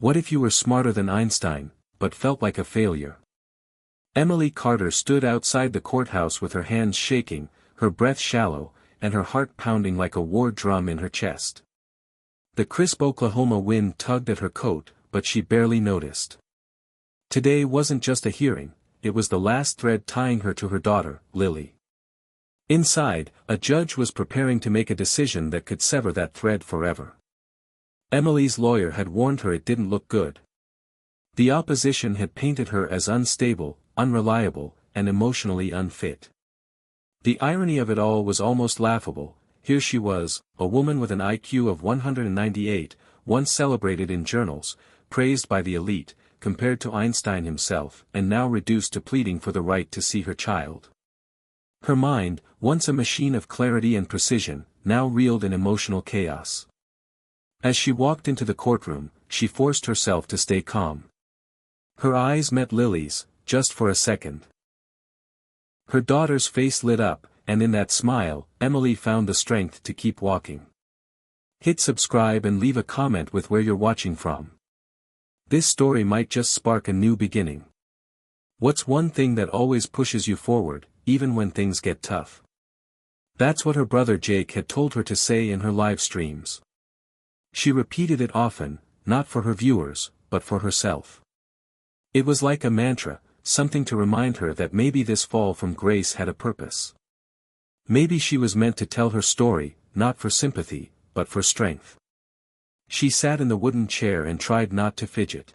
What if you were smarter than Einstein, but felt like a failure? Emily Carter stood outside the courthouse with her hands shaking, her breath shallow, and her heart pounding like a war drum in her chest. The crisp Oklahoma wind tugged at her coat, but she barely noticed. Today wasn't just a hearing, it was the last thread tying her to her daughter, Lily. Inside, a judge was preparing to make a decision that could sever that thread forever. Emily's lawyer had warned her it didn't look good. The opposition had painted her as unstable, unreliable, and emotionally unfit. The irony of it all was almost laughable. Here she was, a woman with an IQ of 198, once celebrated in journals, praised by the elite, compared to Einstein himself, and now reduced to pleading for the right to see her child. Her mind, once a machine of clarity and precision, now reeled in emotional chaos. As she walked into the courtroom, she forced herself to stay calm. Her eyes met Lily's, just for a second. Her daughter's face lit up, and in that smile, Emily found the strength to keep walking. Hit subscribe and leave a comment with where you're watching from. This story might just spark a new beginning. What's one thing that always pushes you forward, even when things get tough? That's what her brother Jake had told her to say in her live streams. She repeated it often, not for her viewers, but for herself. It was like a mantra, something to remind her that maybe this fall from grace had a purpose. Maybe she was meant to tell her story, not for sympathy, but for strength. She sat in the wooden chair and tried not to fidget.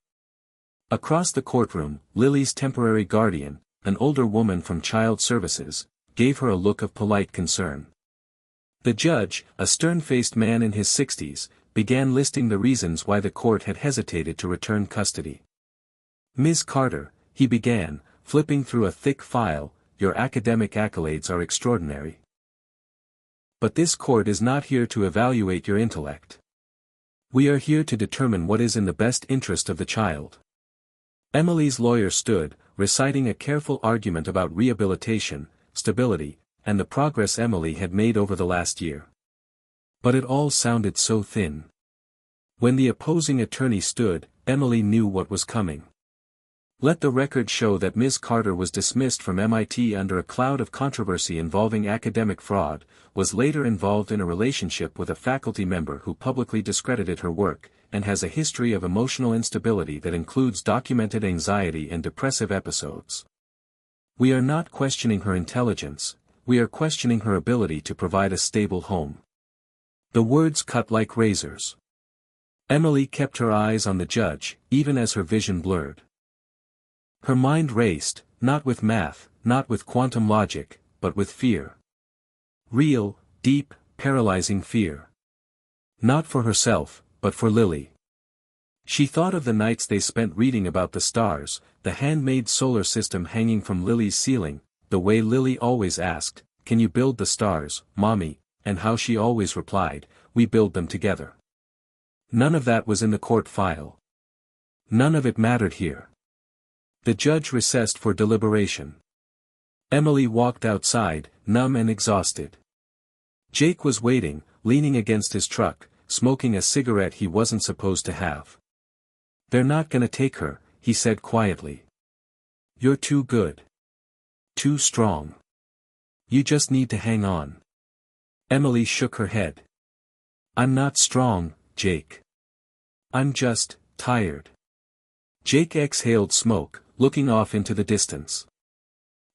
Across the courtroom, Lily's temporary guardian, an older woman from Child Services, gave her a look of polite concern. The judge, a stern-faced man in his 60s, began listing the reasons why the court had hesitated to return custody. Ms. Carter, he began, flipping through a thick file, your academic accolades are extraordinary. But this court is not here to evaluate your intellect. We are here to determine what is in the best interest of the child. Emily's lawyer stood, reciting a careful argument about rehabilitation, stability, and the progress Emily had made over the last year. But it all sounded so thin. When the opposing attorney stood, Emily knew what was coming. Let the record show that Ms. Carter was dismissed from MIT under a cloud of controversy involving academic fraud, was later involved in a relationship with a faculty member who publicly discredited her work, and has a history of emotional instability that includes documented anxiety and depressive episodes. We are not questioning her intelligence, we are questioning her ability to provide a stable home. The words cut like razors. Emily kept her eyes on the judge, even as her vision blurred. Her mind raced, not with math, not with quantum logic, but with fear. Real, deep, paralyzing fear. Not for herself, but for Lily. She thought of the nights they spent reading about the stars, the handmade solar system hanging from Lily's ceiling, the way Lily always asked, "Can you build the stars, Mommy?" and how she always replied, "We build them together." None of that was in the court file. None of it mattered here. The judge recessed for deliberation. Emily walked outside, numb and exhausted. Jake was waiting, leaning against his truck, smoking a cigarette he wasn't supposed to have. "They're not gonna take her," he said quietly. "You're too good. Too strong. You just need to hang on." Emily shook her head. "I'm not strong, Jake. I'm just tired." Jake exhaled smoke, looking off into the distance.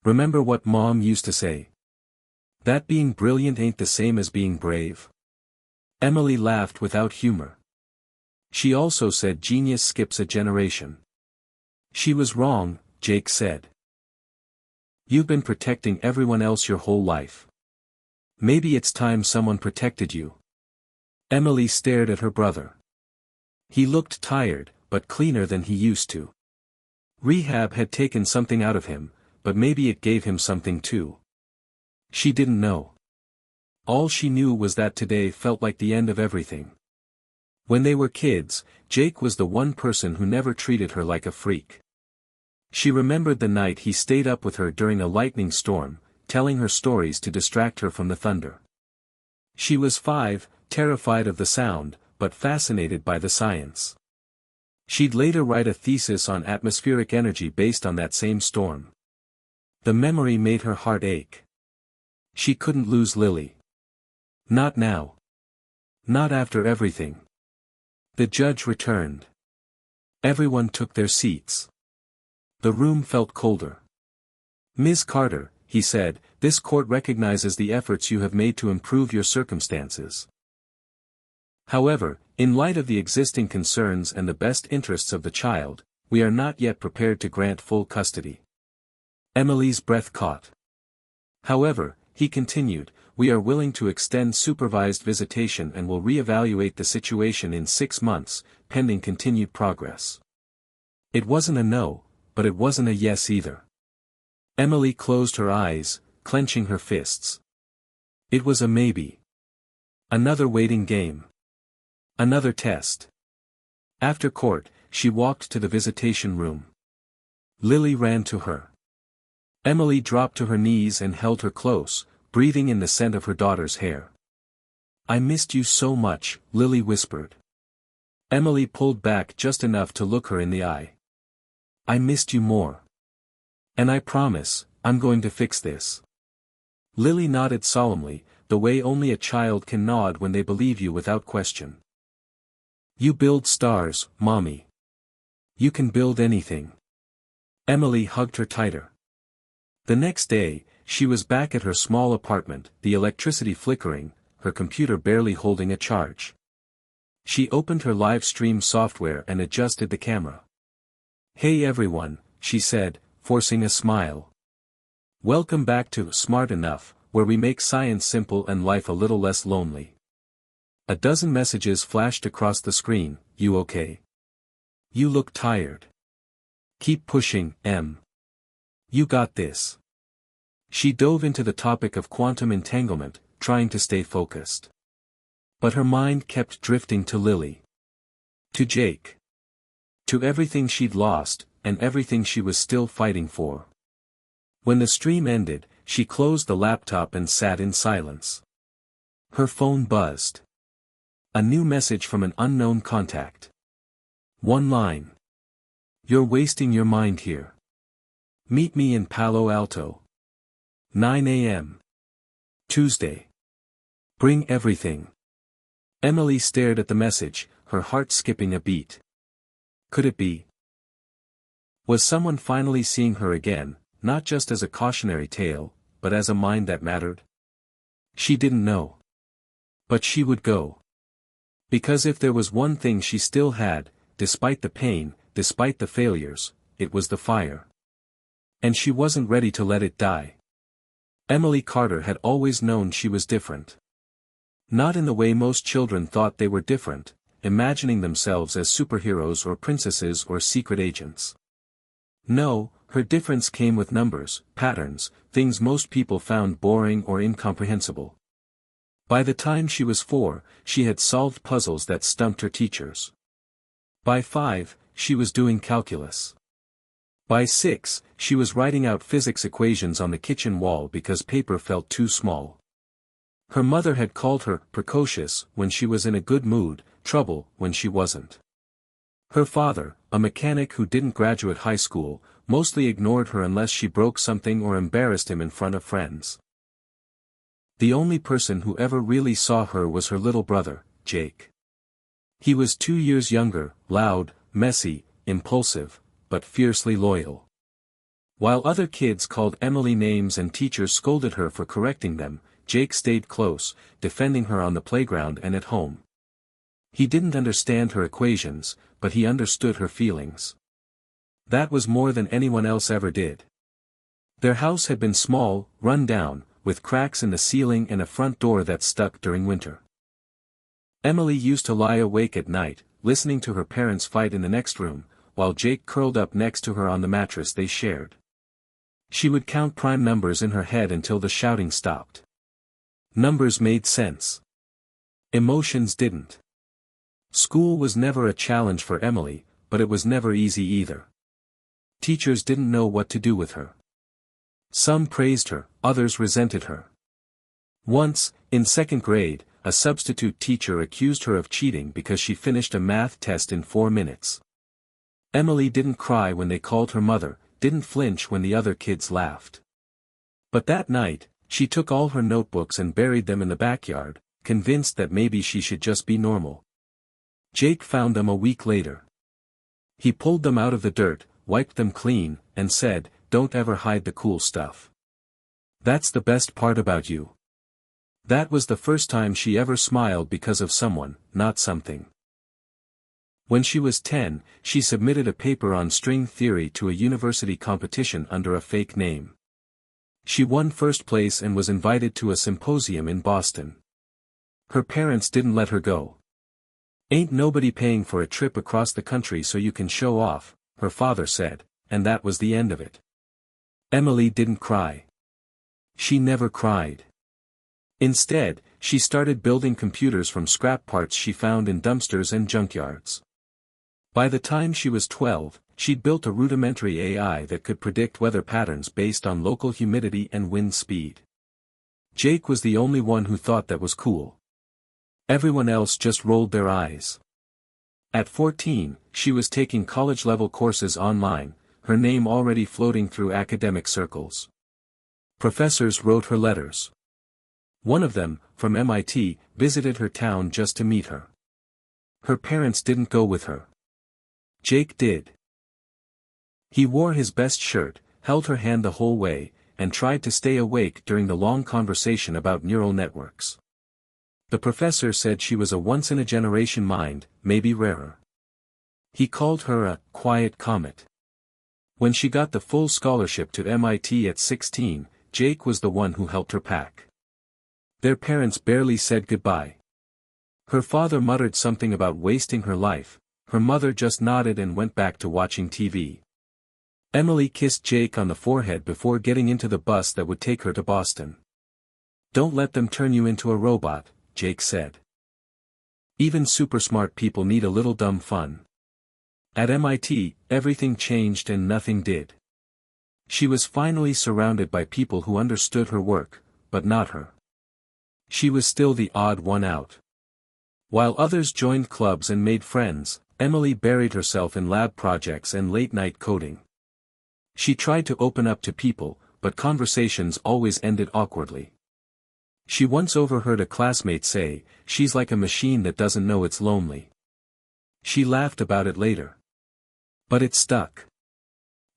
"Remember what Mom used to say? That being brilliant ain't the same as being brave." Emily laughed without humor. She also said genius skips a generation. She was wrong, Jake said. You've been protecting everyone else your whole life. Maybe it's time someone protected you. Emily stared at her brother. He looked tired, but cleaner than he used to. Rehab had taken something out of him, but maybe it gave him something too. She didn't know. All she knew was that today felt like the end of everything. When they were kids, Jake was the one person who never treated her like a freak. She remembered the night he stayed up with her during a lightning storm, telling her stories to distract her from the thunder. She was 5, terrified of the sound, but fascinated by the science. She'd later write a thesis on atmospheric energy based on that same storm. The memory made her heart ache. She couldn't lose Lily. Not now. Not after everything. The judge returned. Everyone took their seats. The room felt colder. "Ms. Carter," he said, "this court recognizes the efforts you have made to improve your circumstances. However, in light of the existing concerns and the best interests of the child, we are not yet prepared to grant full custody." Emily's breath caught. "However," he continued, "we are willing to extend supervised visitation and will reevaluate the situation in 6 months, pending continued progress." It wasn't a no, but it wasn't a yes either. Emily closed her eyes, clenching her fists. It was a maybe. Another waiting game. Another test. After court, she walked to the visitation room. Lily ran to her. Emily dropped to her knees and held her close, breathing in the scent of her daughter's hair. "I missed you so much," Lily whispered. Emily pulled back just enough to look her in the eye. "I missed you more. And I promise, I'm going to fix this." Lily nodded solemnly, the way only a child can nod when they believe you without question. "You build stars, Mommy. You can build anything." Emily hugged her tighter. The next day, she was back at her small apartment, the electricity flickering, her computer barely holding a charge. She opened her live stream software and adjusted the camera. "Hey everyone," she said, forcing a smile. "Welcome back to Smart Enough, where we make science simple and life a little less lonely." A dozen messages flashed across the screen. "You okay? You look tired. Keep pushing, Em. You got this." She dove into the topic of quantum entanglement, trying to stay focused. But her mind kept drifting to Lily. To Jake. To everything she'd lost, and everything she was still fighting for. When the stream ended, she closed the laptop and sat in silence. Her phone buzzed. A new message from an unknown contact. One line. "You're wasting your mind here. Meet me in Palo Alto. 9 a.m. Tuesday. Bring everything." Emily stared at the message, her heart skipping a beat. Could it be? Was someone finally seeing her again, not just as a cautionary tale, but as a mind that mattered? She didn't know. But she would go. Because if there was one thing she still had, despite the pain, despite the failures, it was the fire. And she wasn't ready to let it die. Emily Carter had always known she was different. Not in the way most children thought they were different, imagining themselves as superheroes or princesses or secret agents. No, her difference came with numbers, patterns, things most people found boring or incomprehensible. By the time she was 4, she had solved puzzles that stumped her teachers. By 5, she was doing calculus. By 6, she was writing out physics equations on the kitchen wall because paper felt too small. Her mother had called her precocious when she was in a good mood, trouble when she wasn't. Her father, a mechanic who didn't graduate high school, mostly ignored her unless she broke something or embarrassed him in front of friends. The only person who ever really saw her was her little brother, Jake. He was 2 years younger, loud, messy, impulsive, but fiercely loyal. While other kids called Emily names and teachers scolded her for correcting them, Jake stayed close, defending her on the playground and at home. He didn't understand her equations, but he understood her feelings. That was more than anyone else ever did. Their house had been small, run down, with cracks in the ceiling and a front door that stuck during winter. Emily used to lie awake at night, listening to her parents fight in the next room, while Jake curled up next to her on the mattress they shared. She would count prime numbers in her head until the shouting stopped. Numbers made sense. Emotions didn't. School was never a challenge for Emily, but it was never easy either. Teachers didn't know what to do with her. Some praised her, others resented her. Once, in 2nd grade, a substitute teacher accused her of cheating because she finished a math test in 4 minutes. Emily didn't cry when they called her mother, didn't flinch when the other kids laughed. But that night, she took all her notebooks and buried them in the backyard, convinced that maybe she should just be normal. Jake found them a week later. He pulled them out of the dirt, wiped them clean, and said, "Don't ever hide the cool stuff. That's the best part about you." That was the first time she ever smiled because of someone, not something. When she was 10, she submitted a paper on string theory to a university competition under a fake name. She won first place and was invited to a symposium in Boston. Her parents didn't let her go. "Ain't nobody paying for a trip across the country so you can show off," her father said, and that was the end of it. Emily didn't cry. She never cried. Instead, she started building computers from scrap parts she found in dumpsters and junkyards. By the time she was 12, she'd built a rudimentary AI that could predict weather patterns based on local humidity and wind speed. Jake was the only one who thought that was cool. Everyone else just rolled their eyes. At 14, she was taking college-level courses online, her name already floating through academic circles. Professors wrote her letters. One of them, from MIT, visited her town just to meet her. Her parents didn't go with her. Jake did. He wore his best shirt, held her hand the whole way, and tried to stay awake during the long conversation about neural networks. The professor said she was a once-in-a-generation mind, maybe rarer. He called her a quiet comet. When she got the full scholarship to MIT at 16, Jake was the one who helped her pack. Their parents barely said goodbye. Her father muttered something about wasting her life, her mother just nodded and went back to watching TV. Emily kissed Jake on the forehead before getting into the bus that would take her to Boston. "Don't let them turn you into a robot," Jake said. "Even super smart people need a little dumb fun." At MIT, everything changed and nothing did. She was finally surrounded by people who understood her work, but not her. She was still the odd one out. While others joined clubs and made friends, Emily buried herself in lab projects and late-night coding. She tried to open up to people, but conversations always ended awkwardly. She once overheard a classmate say, "She's like a machine that doesn't know it's lonely." She laughed about it later. But it stuck.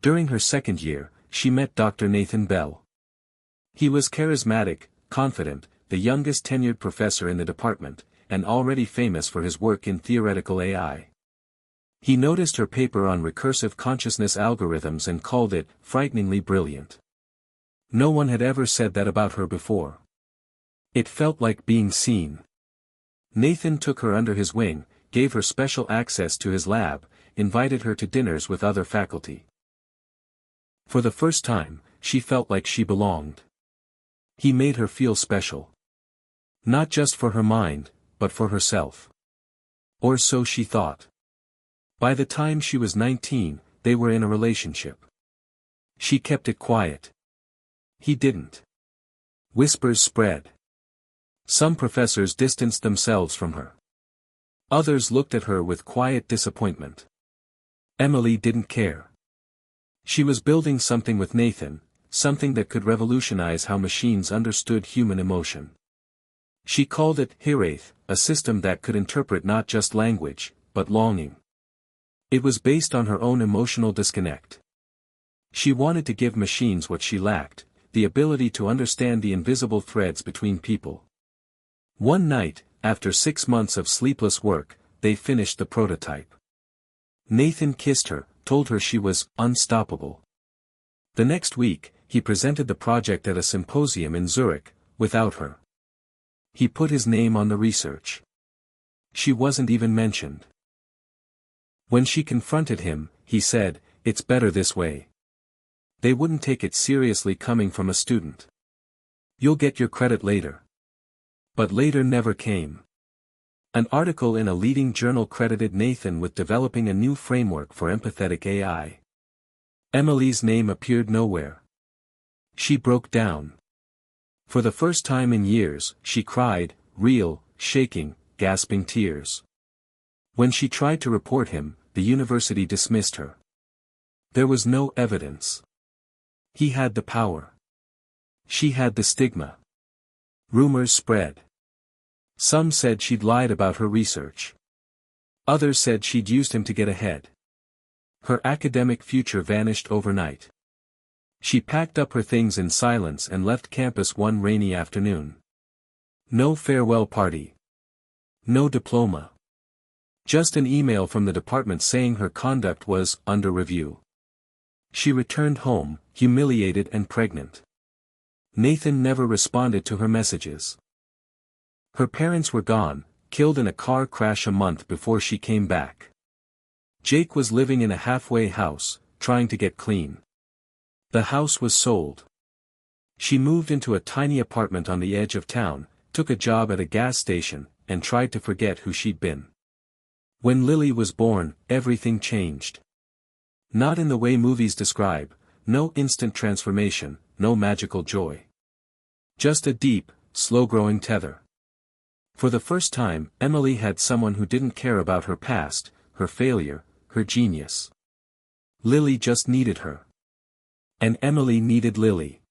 During her second year, she met Dr. Nathan Bell. He was charismatic, confident, the youngest tenured professor in the department, and already famous for his work in theoretical AI. He noticed her paper on recursive consciousness algorithms and called it frighteningly brilliant. No one had ever said that about her before. It felt like being seen. Nathan took her under his wing, gave her special access to his lab, invited her to dinners with other faculty. For the first time, she felt like she belonged. He made her feel special. Not just for her mind, but for herself. Or so she thought. By the time she was 19, they were in a relationship. She kept it quiet. He didn't. Whispers spread. Some professors distanced themselves from her. Others looked at her with quiet disappointment. Emily didn't care. She was building something with Nathan, something that could revolutionize how machines understood human emotion. She called it Hiraeth, a system that could interpret not just language, but longing. It was based on her own emotional disconnect. She wanted to give machines what she lacked, the ability to understand the invisible threads between people. One night, after 6 months of sleepless work, they finished the prototype. Nathan kissed her, told her she was unstoppable. The next week, he presented the project at a symposium in Zurich, without her. He put his name on the research. She wasn't even mentioned. When she confronted him, he said, "It's better this way." They wouldn't take it seriously coming from a student. "You'll get your credit later." But later never came. An article in a leading journal credited Nathan with developing a new framework for empathetic AI. Emily's name appeared nowhere. She broke down. For the first time in years, she cried, real, shaking, gasping tears. When she tried to report him, the university dismissed her. There was no evidence. He had the power. She had the stigma. Rumors spread. Some said she'd lied about her research. Others said she'd used him to get ahead. Her academic future vanished overnight. She packed up her things in silence and left campus one rainy afternoon. No farewell party. No diploma. Just an email from the department saying her conduct was under review. She returned home, humiliated and pregnant. Nathan never responded to her messages. Her parents were gone, killed in a car crash a month before she came back. Jake was living in a halfway house, trying to get clean. The house was sold. She moved into a tiny apartment on the edge of town, took a job at a gas station, and tried to forget who she'd been. When Lily was born, everything changed. Not in the way movies describe, no instant transformation, no magical joy. Just a deep, slow-growing tether. For the first time, Emily had someone who didn't care about her past, her failure, her genius. Lily just needed her. And Emily needed Lily.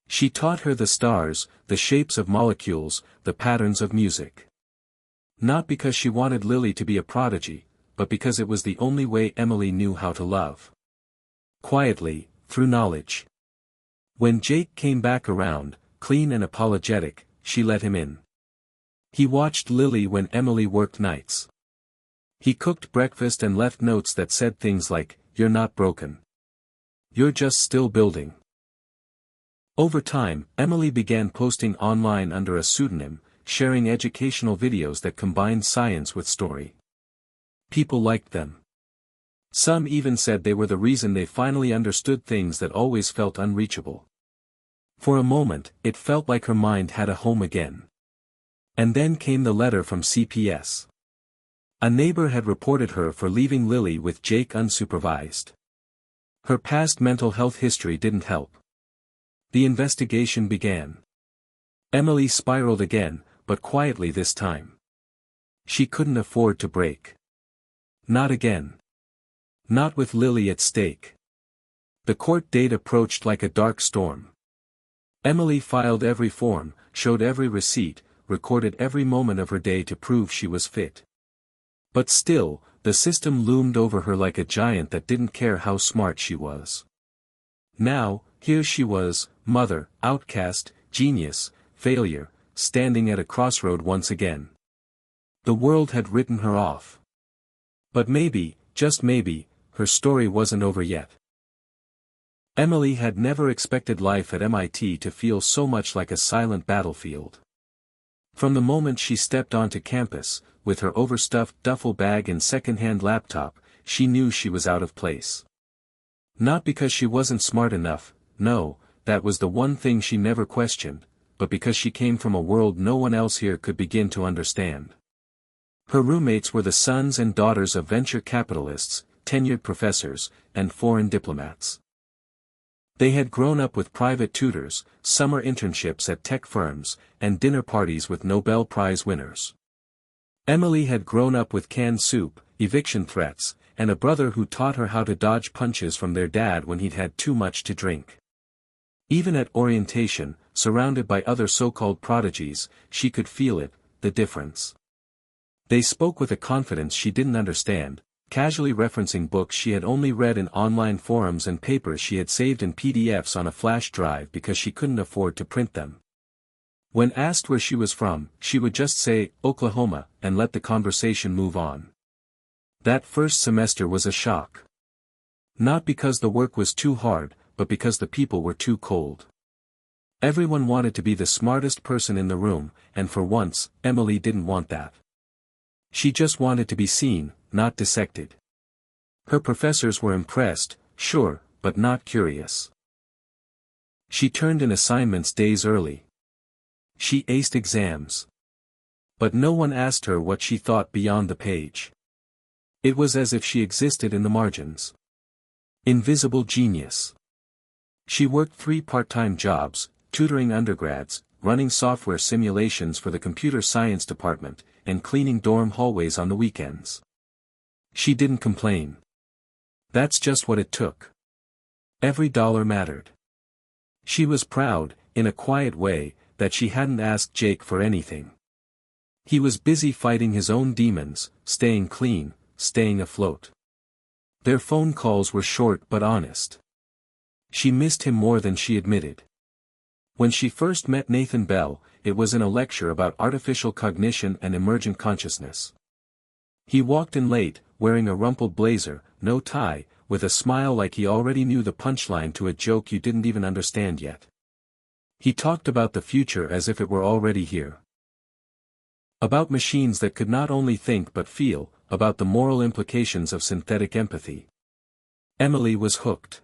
She taught her the stars, the shapes of molecules, the patterns of music. Not because she wanted Lily to be a prodigy, but because it was the only way Emily knew how to love. Quietly, through knowledge. When Jake came back around, clean and apologetic, she let him in. He watched Lily when Emily worked nights. He cooked breakfast and left notes that said things like, "You're not broken. You're just still building." Over time, Emily began posting online under a pseudonym, sharing educational videos that combined science with story. People liked them. Some even said they were the reason they finally understood things that always felt unreachable. For a moment, it felt like her mind had a home again. And then came the letter from CPS. A neighbor had reported her for leaving Lily with Jake unsupervised. Her past mental health history didn't help. The investigation began. Emily spiraled again, but quietly this time. She couldn't afford to break. Not again. Not with Lily at stake. The court date approached like a dark storm. Emily filed every form, showed every receipt, recorded every moment of her day to prove she was fit. But still, the system loomed over her like a giant that didn't care how smart she was. Now, here she was, mother, outcast, genius, failure, standing at a crossroad once again. The world had written her off. But maybe, just maybe, her story wasn't over yet. Emily had never expected life at MIT to feel so much like a silent battlefield. From the moment she stepped onto campus, with her overstuffed duffel bag and second-hand laptop, she knew she was out of place. Not because she wasn't smart enough, no, that was the one thing she never questioned, but because she came from a world no one else here could begin to understand. Her roommates were the sons and daughters of venture capitalists, tenured professors, and foreign diplomats. They had grown up with private tutors, summer internships at tech firms, and dinner parties with Nobel Prize winners. Emily had grown up with canned soup, eviction threats, and a brother who taught her how to dodge punches from their dad when he'd had too much to drink. Even at orientation, surrounded by other so-called prodigies, she could feel it, the difference. They spoke with a confidence she didn't understand, casually referencing books she had only read in online forums and papers she had saved in PDFs on a flash drive because she couldn't afford to print them. When asked where she was from, she would just say, Oklahoma, and let the conversation move on. That first semester was a shock. Not because the work was too hard, but because the people were too cold. Everyone wanted to be the smartest person in the room, and for once, Emily didn't want that. She just wanted to be seen, not dissected. Her professors were impressed, sure, but not curious. She turned in assignments days early. She aced exams. But no one asked her what she thought beyond the page. It was as if she existed in the margins. Invisible genius. She worked 3 part-time jobs, tutoring undergrads, running software simulations for the computer science department, and cleaning dorm hallways on the weekends. She didn't complain. That's just what it took. Every dollar mattered. She was proud, in a quiet way, that she hadn't asked Jake for anything. He was busy fighting his own demons, staying clean, staying afloat. Their phone calls were short but honest. She missed him more than she admitted. When she first met Nathan Bell, it was in a lecture about artificial cognition and emergent consciousness. He walked in late, wearing a rumpled blazer, no tie, with a smile like he already knew the punchline to a joke you didn't even understand yet. He talked about the future as if it were already here. About machines that could not only think but feel, about the moral implications of synthetic empathy. Emily was hooked.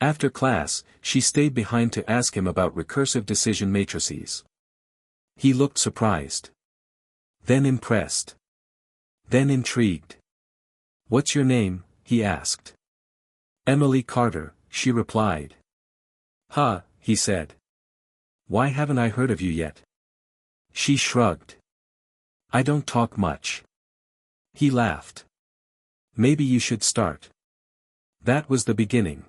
After class, she stayed behind to ask him about recursive decision matrices. He looked surprised. Then impressed. Then intrigued. "What's your name?" he asked. "Emily Carter," she replied. "Huh," he said. "Why haven't I heard of you yet?" She shrugged. "I don't talk much." He laughed. "Maybe you should start." That was the beginning.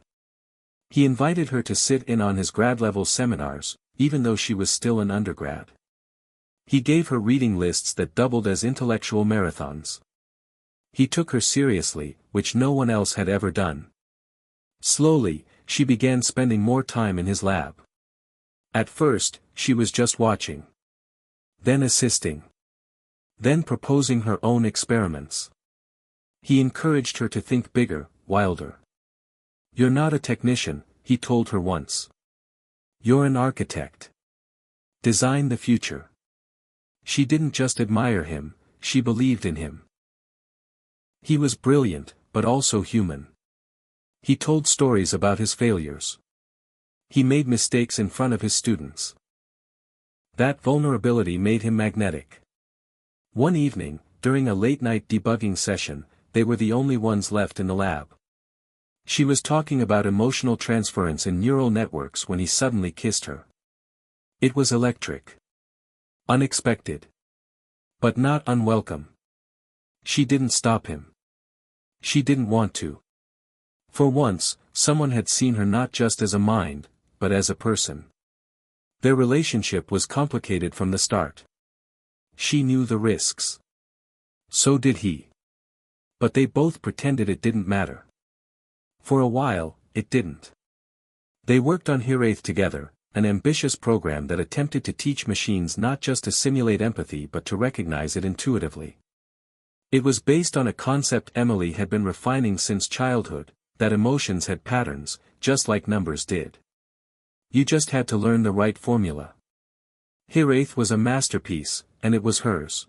He invited her to sit in on his grad-level seminars, even though she was still an undergrad. He gave her reading lists that doubled as intellectual marathons. He took her seriously, which no one else had ever done. Slowly, she began spending more time in his lab. At first, she was just watching. Then assisting. Then proposing her own experiments. He encouraged her to think bigger, wilder. "You're not a technician," he told her once. "You're an architect. Design the future." She didn't just admire him, she believed in him. He was brilliant, but also human. He told stories about his failures. He made mistakes in front of his students. That vulnerability made him magnetic. One evening, during a late-night debugging session, they were the only ones left in the lab. She was talking about emotional transference in neural networks when he suddenly kissed her. It was electric. Unexpected. But not unwelcome. She didn't stop him. She didn't want to. For once, someone had seen her not just as a mind, but as a person. Their relationship was complicated from the start. She knew the risks. So did he. But they both pretended it didn't matter. For a while, it didn't. They worked on Hiraeth together, an ambitious program that attempted to teach machines not just to simulate empathy but to recognize it intuitively. It was based on a concept Emily had been refining since childhood, that emotions had patterns, just like numbers did. You just had to learn the right formula. Hiraeth was a masterpiece, and it was hers.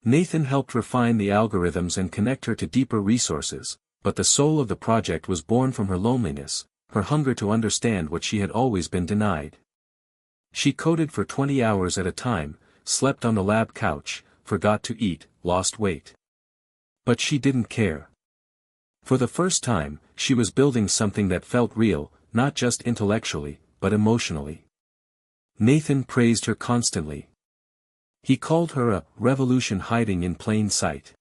Nathan helped refine the algorithms and connect her to deeper resources, but the soul of the project was born from her loneliness, her hunger to understand what she had always been denied. She coded for 20 hours at a time, slept on the lab couch, forgot to eat, lost weight. But she didn't care. For the first time, she was building something that felt real, not just intellectually, but emotionally. Nathan praised her constantly. He called her a revolution hiding in plain sight.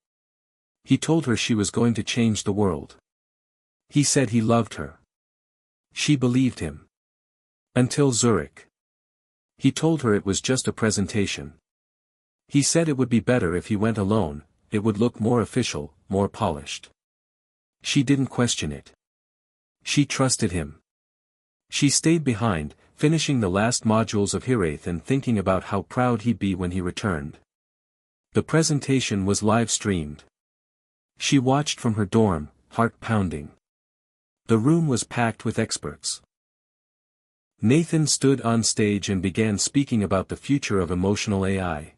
He told her she was going to change the world. He said he loved her. She believed him. Until Zurich. He told her it was just a presentation. He said it would be better if he went alone, it would look more official, more polished. She didn't question it. She trusted him. She stayed behind, finishing the last modules of Hiraeth and thinking about how proud he'd be when he returned. The presentation was live-streamed. She watched from her dorm, heart pounding. The room was packed with experts. Nathan stood on stage and began speaking about the future of emotional AI.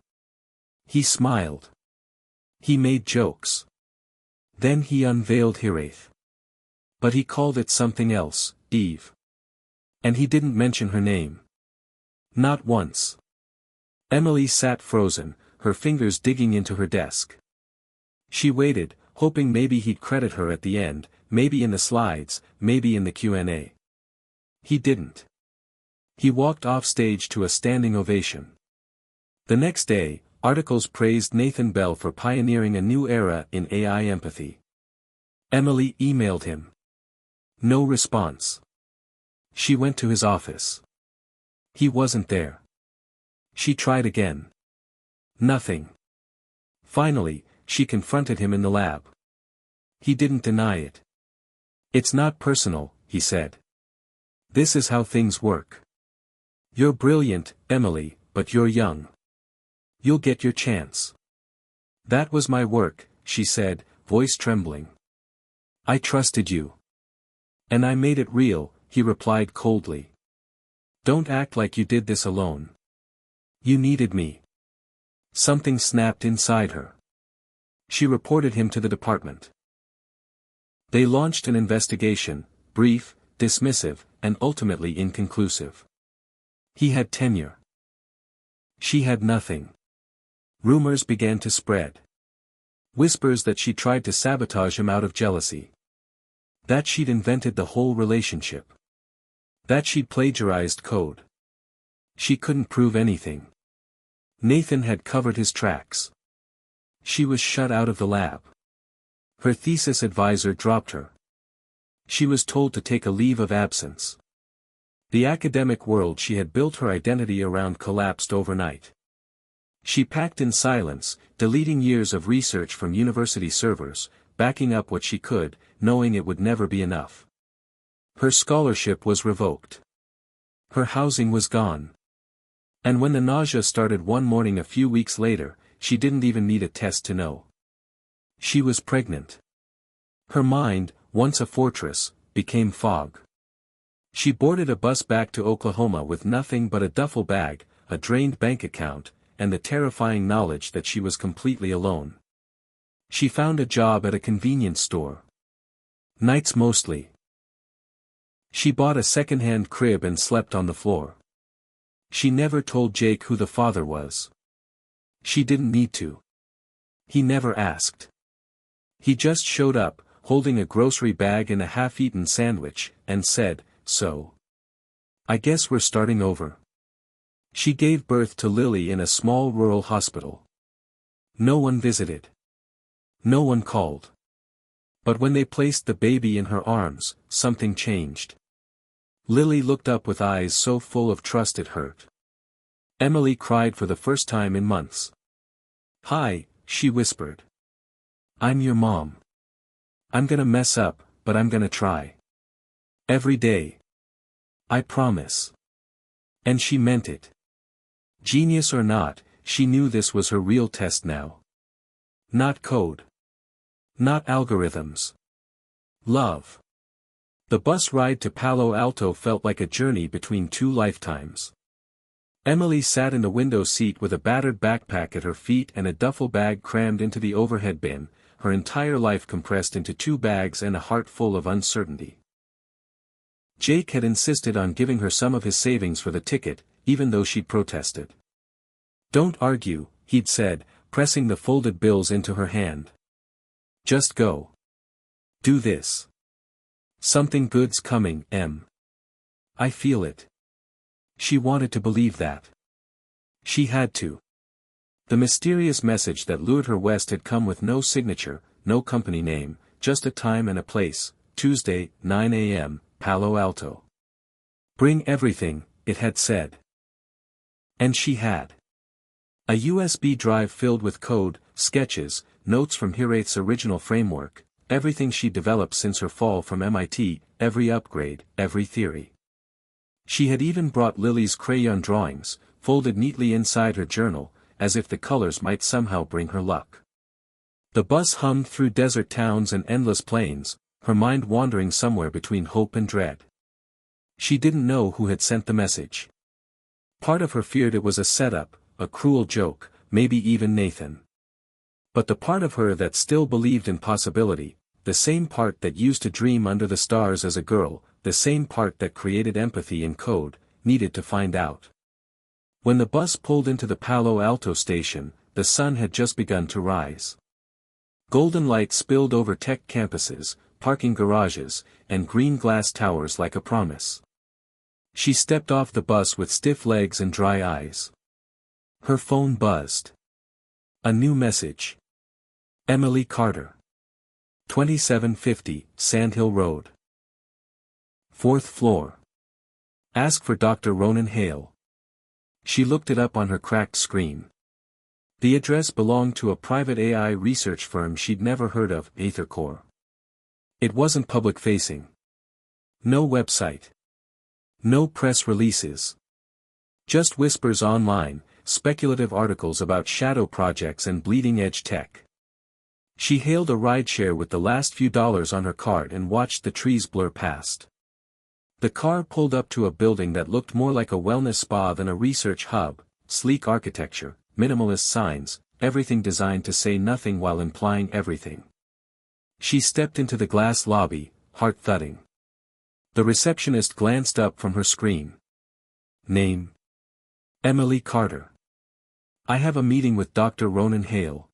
He smiled. He made jokes. Then he unveiled Hiraeth. But he called it something else, Eve. And he didn't mention her name. Not once. Emily sat frozen, her fingers digging into her desk. She waited, hoping maybe he'd credit her at the end, maybe in the slides, maybe in the Q&A. He didn't. He walked off stage to a standing ovation. The next day, articles praised Nathan Bell for pioneering a new era in AI empathy. Emily emailed him. No response. She went to his office. He wasn't there. She tried again. Nothing. Finally, she confronted him in the lab. He didn't deny it. It's not personal, he said. This is how things work. You're brilliant, Emily, but you're young. You'll get your chance. That was my work, she said, voice trembling. I trusted you. And I made it real, he replied coldly. Don't act like you did this alone. You needed me. Something snapped inside her. She reported him to the department. They launched an investigation, brief, dismissive, and ultimately inconclusive. He had tenure. She had nothing. Rumors began to spread. Whispers that she tried to sabotage him out of jealousy. That she'd invented the whole relationship. That she'd plagiarized code. She couldn't prove anything. Nathan had covered his tracks. She was shut out of the lab. Her thesis advisor dropped her. She was told to take a leave of absence. The academic world she had built her identity around collapsed overnight. She packed in silence, deleting years of research from university servers, backing up what she could, knowing it would never be enough. Her scholarship was revoked. Her housing was gone. And when the nausea started one morning a few weeks later, she didn't even need a test to know. She was pregnant. Her mind, once a fortress, became fog. She boarded a bus back to Oklahoma with nothing but a duffel bag, a drained bank account, and the terrifying knowledge that she was completely alone. She found a job at a convenience store. Nights mostly. She bought a second-hand crib and slept on the floor. She never told Jake who the father was. She didn't need to. He never asked. He just showed up, holding a grocery bag and a half-eaten sandwich, and said, "So. I guess we're starting over." She gave birth to Lily in a small rural hospital. No one visited. No one called. But when they placed the baby in her arms, something changed. Lily looked up with eyes so full of trust it hurt. Emily cried for the first time in months. "Hi," she whispered. "I'm your mom. I'm gonna mess up, but I'm gonna try. Every day. I promise." And she meant it. Genius or not, she knew this was her real test now. Not code. Not algorithms. Love. The bus ride to Palo Alto felt like a journey between two lifetimes. Emily sat in the window seat with a battered backpack at her feet and a duffel bag crammed into the overhead bin, her entire life compressed into 2 bags and a heart full of uncertainty. Jake had insisted on giving her some of his savings for the ticket, even though she'd protested. "Don't argue," he'd said, pressing the folded bills into her hand. "Just go. Do this. Something good's coming, Em. I feel it." She wanted to believe that. She had to. The mysterious message that lured her west had come with no signature, no company name, just a time and a place, Tuesday, 9 a.m., Palo Alto. "Bring everything," it had said. And she had. A USB drive filled with code, sketches, notes from Hiraeth's original framework, everything she'd developed since her fall from MIT, every upgrade, every theory. She had even brought Lily's crayon drawings, folded neatly inside her journal, as if the colors might somehow bring her luck. The bus hummed through desert towns and endless plains, her mind wandering somewhere between hope and dread. She didn't know who had sent the message. Part of her feared it was a setup, a cruel joke, maybe even Nathan. But the part of her that still believed in possibility, the same part that used to dream under the stars as a girl, the same part that created empathy in code, needed to find out. When the bus pulled into the Palo Alto station, the sun had just begun to rise. Golden light spilled over tech campuses, parking garages, and green glass towers like a promise. She stepped off the bus with stiff legs and dry eyes. Her phone buzzed. A new message. Emily Carter. 2750, Sandhill Road. 4th floor. Ask for Dr. Ronan Hale. She looked it up on her cracked screen. The address belonged to a private AI research firm she'd never heard of, AetherCore. It wasn't public-facing. No website. No press releases. Just whispers online, speculative articles about shadow projects and bleeding-edge tech. She hailed a rideshare with the last few dollars on her card and watched the trees blur past. The car pulled up to a building that looked more like a wellness spa than a research hub, sleek architecture, minimalist signs, everything designed to say nothing while implying everything. She stepped into the glass lobby, heart thudding. The receptionist glanced up from her screen. Name? Emily Carter. I have a meeting with Dr. Ronan Hale.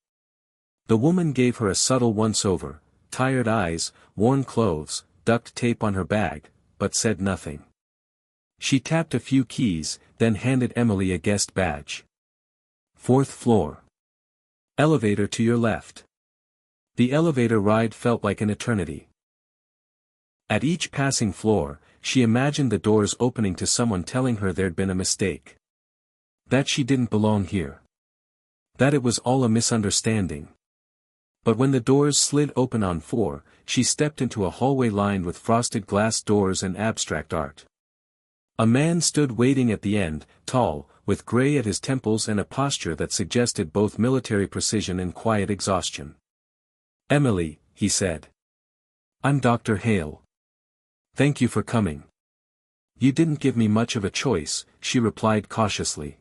The woman gave her a subtle once-over, tired eyes, worn clothes, duct tape on her bag, but said nothing. She tapped a few keys, then handed Emily a guest badge. 4th floor. Elevator to your left. The elevator ride felt like an eternity. At each passing floor, she imagined the doors opening to someone telling her there'd been a mistake. That she didn't belong here. That it was all a misunderstanding. But when the doors slid open on 4, she stepped into a hallway lined with frosted glass doors and abstract art. A man stood waiting at the end, tall, with gray at his temples and a posture that suggested both military precision and quiet exhaustion. Emily, he said. I'm Dr. Hale. Thank you for coming. You didn't give me much of a choice, she replied cautiously.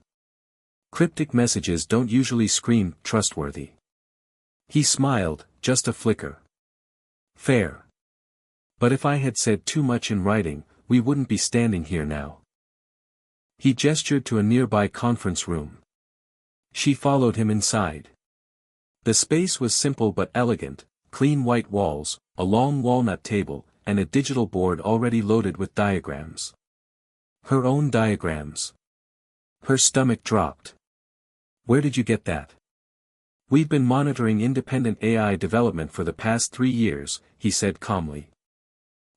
Cryptic messages don't usually scream trustworthy. He smiled, just a flicker. Fair. But if I had said too much in writing, we wouldn't be standing here now. He gestured to a nearby conference room. She followed him inside. The space was simple but elegant, clean white walls, a long walnut table, and a digital board already loaded with diagrams. Her own diagrams. Her stomach dropped. Where did you get that? We've been monitoring independent AI development for the past 3 years, he said calmly.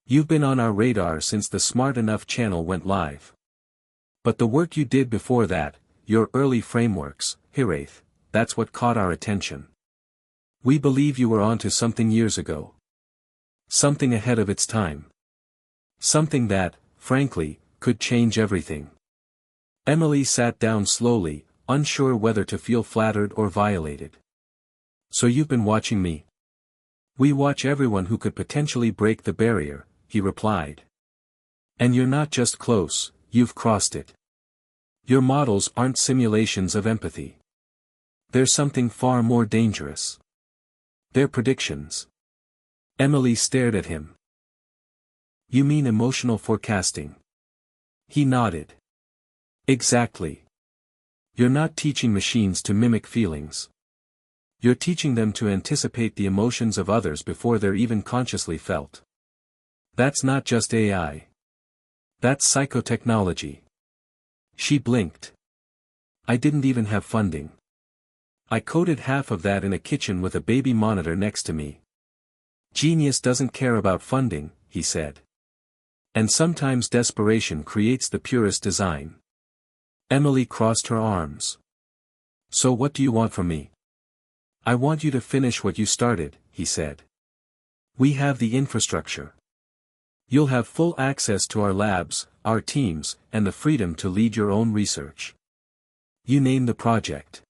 You've been on our radar since the Smart Enough channel went live. But the work you did before that, your early frameworks, Hiraeth, that's what caught our attention. We believe you were onto something years ago. Something ahead of its time. Something that, frankly, could change everything. Emily sat down slowly, unsure whether to feel flattered or violated. So you've been watching me? We watch everyone who could potentially break the barrier, he replied. And you're not just close, you've crossed it. Your models aren't simulations of empathy. They're something far more dangerous. They're predictions. Emily stared at him. You mean emotional forecasting? He nodded. Exactly. You're not teaching machines to mimic feelings. You're teaching them to anticipate the emotions of others before they're even consciously felt. That's not just AI. That's psychotechnology. She blinked. I didn't even have funding. I coded half of that in a kitchen with a baby monitor next to me. Genius doesn't care about funding, he said. And sometimes desperation creates the purest design. Emily crossed her arms. So what do you want from me? I want you to finish what you started, he said. We have the infrastructure. You'll have full access to our labs, our teams, and the freedom to lead your own research. You name the project.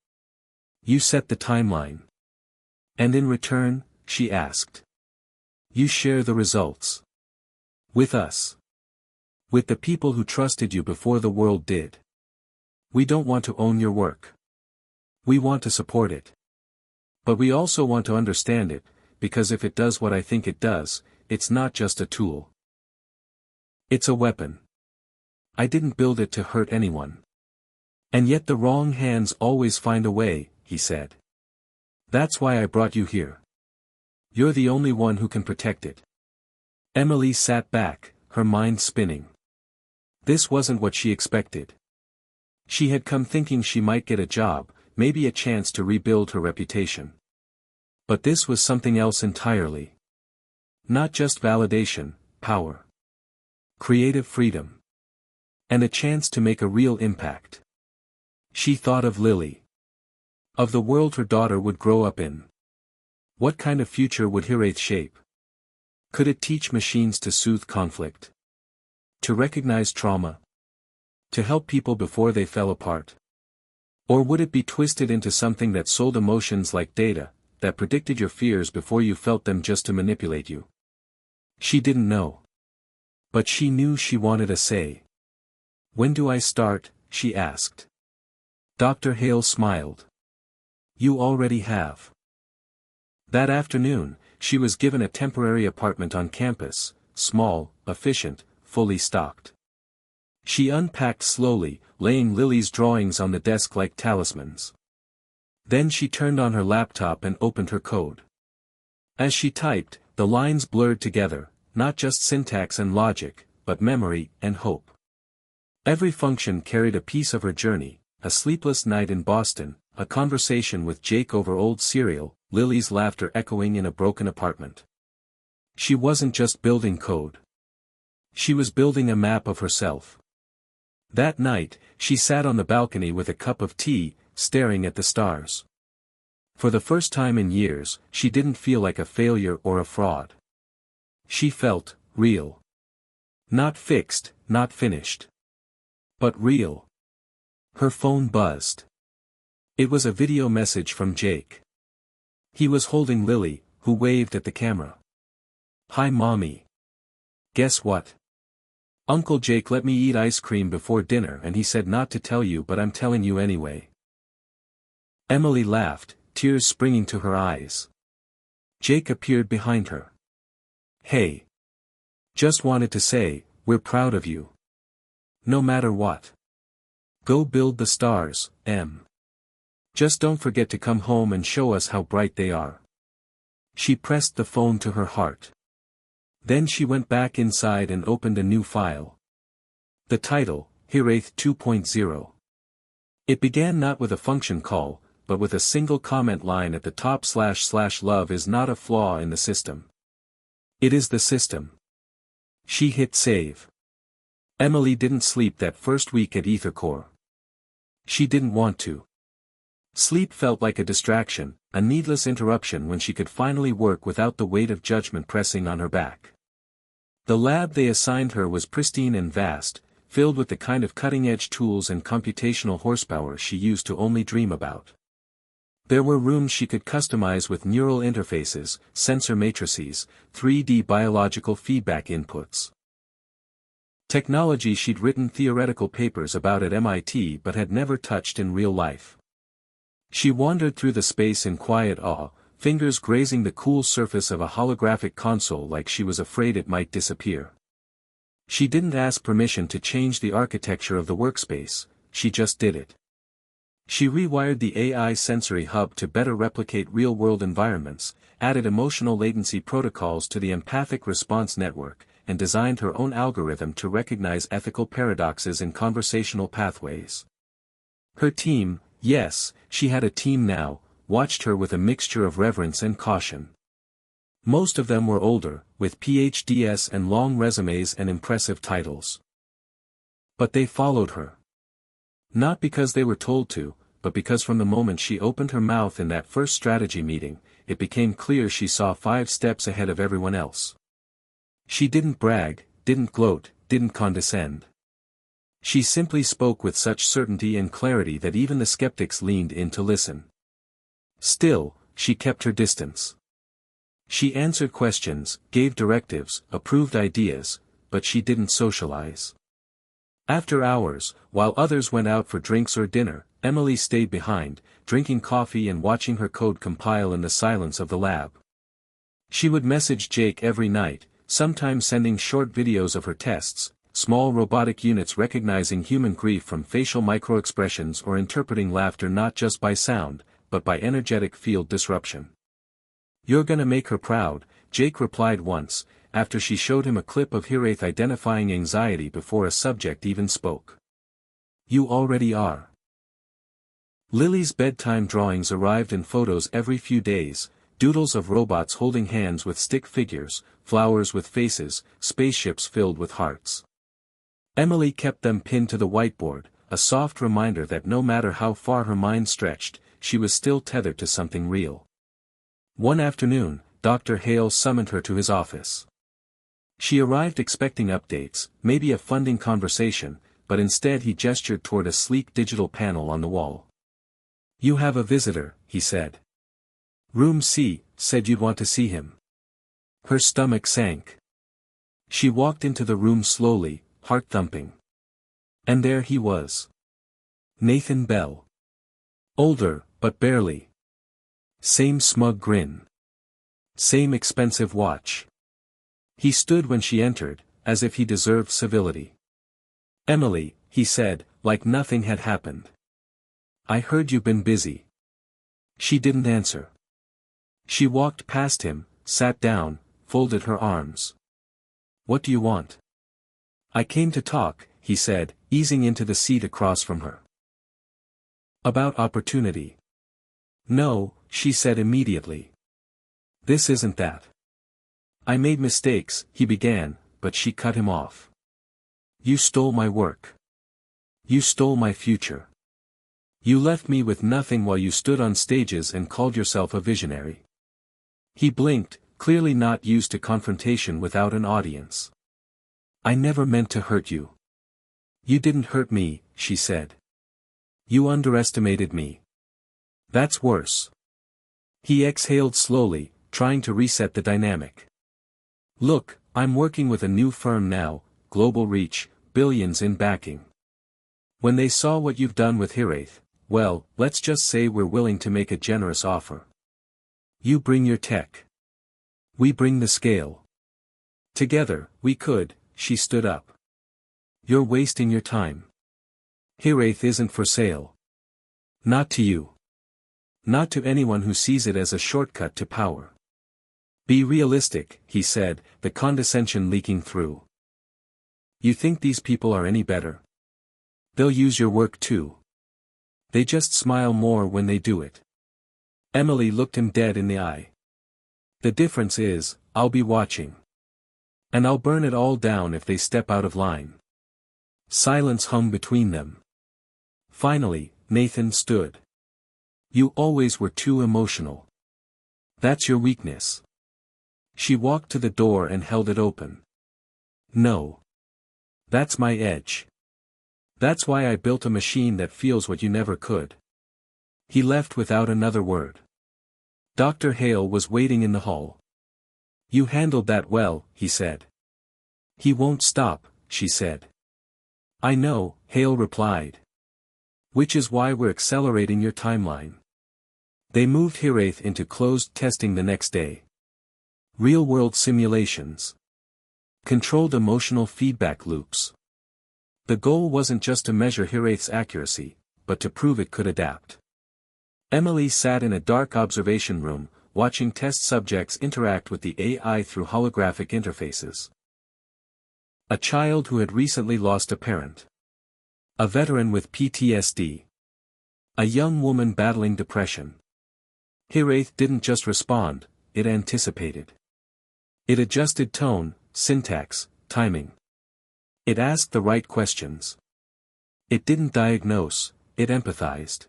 You set the timeline. And in return, she asked. You share the results. With us. With the people who trusted you before the world did. We don't want to own your work. We want to support it. But we also want to understand it, because if it does what I think it does, it's not just a tool. It's a weapon. I didn't build it to hurt anyone. And yet the wrong hands always find a way, he said. That's why I brought you here. You're the only one who can protect it. Emily sat back, her mind spinning. This wasn't what she expected. She had come thinking she might get a job, maybe a chance to rebuild her reputation. But this was something else entirely. Not just validation, power. Creative freedom. And a chance to make a real impact. She thought of Lily. Of the world her daughter would grow up in. What kind of future would Hiraeth shape? Could it teach machines to soothe conflict? To recognize trauma? To help people before they fell apart? Or would it be twisted into something that sold emotions like data, that predicted your fears before you felt them just to manipulate you? She didn't know. But she knew she wanted a say. When do I start? She asked. Dr. Hale smiled. You already have. That afternoon, she was given a temporary apartment on campus, small, efficient, fully stocked. She unpacked slowly, laying Lily's drawings on the desk like talismans. Then she turned on her laptop and opened her code. As she typed, the lines blurred together, not just syntax and logic, but memory and hope. Every function carried a piece of her journey, a sleepless night in Boston, a conversation with Jake over old cereal, Lily's laughter echoing in a broken apartment. She wasn't just building code. She was building a map of herself. That night, she sat on the balcony with a cup of tea, staring at the stars. For the first time in years, she didn't feel like a failure or a fraud. She felt real. Not fixed, not finished. But real. Her phone buzzed. It was a video message from Jake. He was holding Lily, who waved at the camera. Hi mommy. Guess what? Uncle Jake let me eat ice cream before dinner and he said not to tell you, but I'm telling you anyway. Emily laughed, tears springing to her eyes. Jake appeared behind her. Hey. Just wanted to say, we're proud of you. No matter what. Go build the stars, Em. Just don't forget to come home and show us how bright they are. She pressed the phone to her heart. Then she went back inside and opened a new file. The title, Hiraeth 2.0. It began not with a function call, but with a single comment line at the top / love is not a flaw in the system. It is the system. She hit save. Emily didn't sleep that first week at EtherCore. She didn't want to. Sleep felt like a distraction, a needless interruption when she could finally work without the weight of judgment pressing on her back. The lab they assigned her was pristine and vast, filled with the kind of cutting-edge tools and computational horsepower she used to only dream about. There were rooms she could customize with neural interfaces, sensor matrices, 3D biological feedback inputs. Technology she'd written theoretical papers about at MIT but had never touched in real life. She wandered through the space in quiet awe, fingers grazing the cool surface of a holographic console like she was afraid it might disappear. She didn't ask permission to change the architecture of the workspace, she just did it. She rewired the AI sensory hub to better replicate real-world environments, added emotional latency protocols to the empathic response network, and designed her own algorithm to recognize ethical paradoxes in conversational pathways. Her team, yes, she had a team now, watched her with a mixture of reverence and caution. Most of them were older, with PhDs and long resumes and impressive titles. But they followed her. Not because they were told to, but because from the moment she opened her mouth in that first strategy meeting, it became clear she saw 5 steps ahead of everyone else. She didn't brag, didn't gloat, didn't condescend. She simply spoke with such certainty and clarity that even the skeptics leaned in to listen. Still, she kept her distance. She answered questions, gave directives, approved ideas, but she didn't socialize. After hours, while others went out for drinks or dinner, Emily stayed behind, drinking coffee and watching her code compile in the silence of the lab. She would message Jake every night, sometimes sending short videos of her tests, small robotic units recognizing human grief from facial microexpressions or interpreting laughter not just by sound, but by energetic field disruption. You're gonna make her proud, Jake replied once, after she showed him a clip of Hiraeth identifying anxiety before a subject even spoke. You already are. Lily's bedtime drawings arrived in photos every few days, doodles of robots holding hands with stick figures, flowers with faces, spaceships filled with hearts. Emily kept them pinned to the whiteboard, a soft reminder that no matter how far her mind stretched, she was still tethered to something real. One afternoon, Dr. Hale summoned her to his office. She arrived expecting updates, maybe a funding conversation, but instead he gestured toward a sleek digital panel on the wall. "You have a visitor," he said. "Room C, said you'd want to see him." Her stomach sank. She walked into the room slowly, heart thumping. And there he was. Nathan Bell. Older, but barely. Same smug grin. Same expensive watch. He stood when she entered, as if he deserved civility. "Emily," he said, like nothing had happened. "I heard you've been busy." She didn't answer. She walked past him, sat down, folded her arms. "What do you want?" "I came to talk," he said, easing into the seat across from her. "About opportunity." "No," she said immediately. "This isn't that." "I made mistakes," he began, but she cut him off. "You stole my work. You stole my future. You left me with nothing while you stood on stages and called yourself a visionary." He blinked, clearly not used to confrontation without an audience. "I never meant to hurt you." "You didn't hurt me," she said. "You underestimated me." "That's worse." He exhaled slowly, trying to reset the dynamic. "Look, I'm working with a new firm now, global reach, billions in backing. When they saw what you've done with Hiraeth, well, let's just say we're willing to make a generous offer. You bring your tech. We bring the scale. Together, we could." She stood up. "You're wasting your time. Hiraeth isn't for sale. Not to you. Not to anyone who sees it as a shortcut to power. Be realistic," he said, the condescension leaking through. "You think these people are any better? They'll use your work too. They just smile more when they do it." Emily looked him dead in the eye. "The difference is, I'll be watching. And I'll burn it all down if they step out of line." Silence hung between them. Finally, Nathan stood. "You always were too emotional. That's your weakness." She walked to the door and held it open. "No. That's my edge. That's why I built a machine that feels what you never could." He left without another word. Dr. Hale was waiting in the hall. "You handled that well," he said. "He won't stop," she said. "I know," Hale replied. "Which is why we're accelerating your timeline." They moved Hiraeth into closed testing the next day. Real-world simulations. Controlled emotional feedback loops. The goal wasn't just to measure Hiraeth's accuracy, but to prove it could adapt. Emily sat in a dark observation room, watching test subjects interact with the AI through holographic interfaces. A child who had recently lost a parent. A veteran with PTSD. A young woman battling depression. Hiraeth didn't just respond, it anticipated. It adjusted tone, syntax, timing. It asked the right questions. It didn't diagnose, it empathized.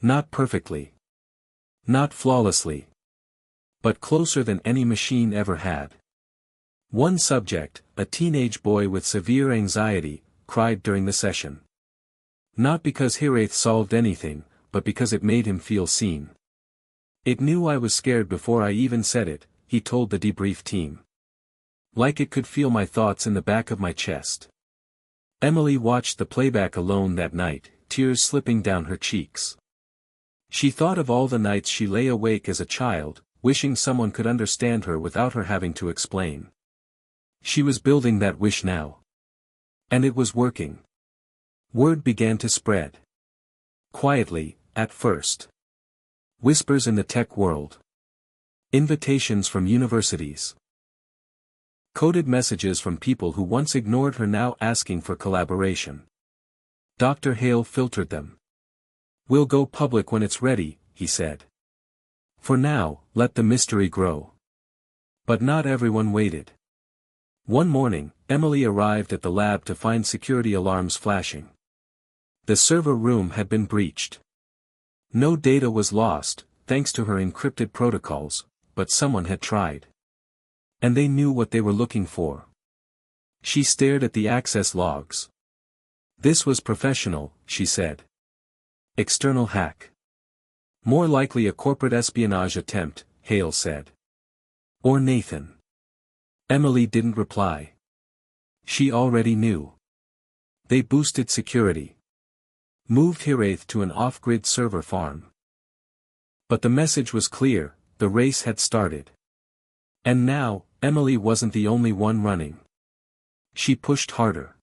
Not perfectly. Not flawlessly. But closer than any machine ever had. One subject, a teenage boy with severe anxiety, cried during the session. Not because Hiraeth solved anything, but because it made him feel seen. "It knew I was scared before I even said it," he told the debrief team. "Like it could feel my thoughts in the back of my chest." Emily watched the playback alone that night, tears slipping down her cheeks. She thought of all the nights she lay awake as a child, wishing someone could understand her without her having to explain. She was building that wish now. And it was working. Word began to spread. Quietly, at first. Whispers in the tech world. Invitations from universities. Coded messages from people who once ignored her now asking for collaboration. Dr. Hale filtered them. We'll go public when it's ready, he said. For now, let the mystery grow. But not everyone waited. One morning, Emily arrived at the lab to find security alarms flashing. The server room had been breached. No data was lost, thanks to her encrypted protocols, but someone had tried. And they knew what they were looking for. She stared at the access logs. This was professional, she said. External hack. More likely a corporate espionage attempt, Hale said. Or Nathan. Emily didn't reply. She already knew. They boosted security. Moved Hiraeth to an off-grid server farm. But the message was clear, the race had started. And now, Emily wasn't the only one running. She pushed harder.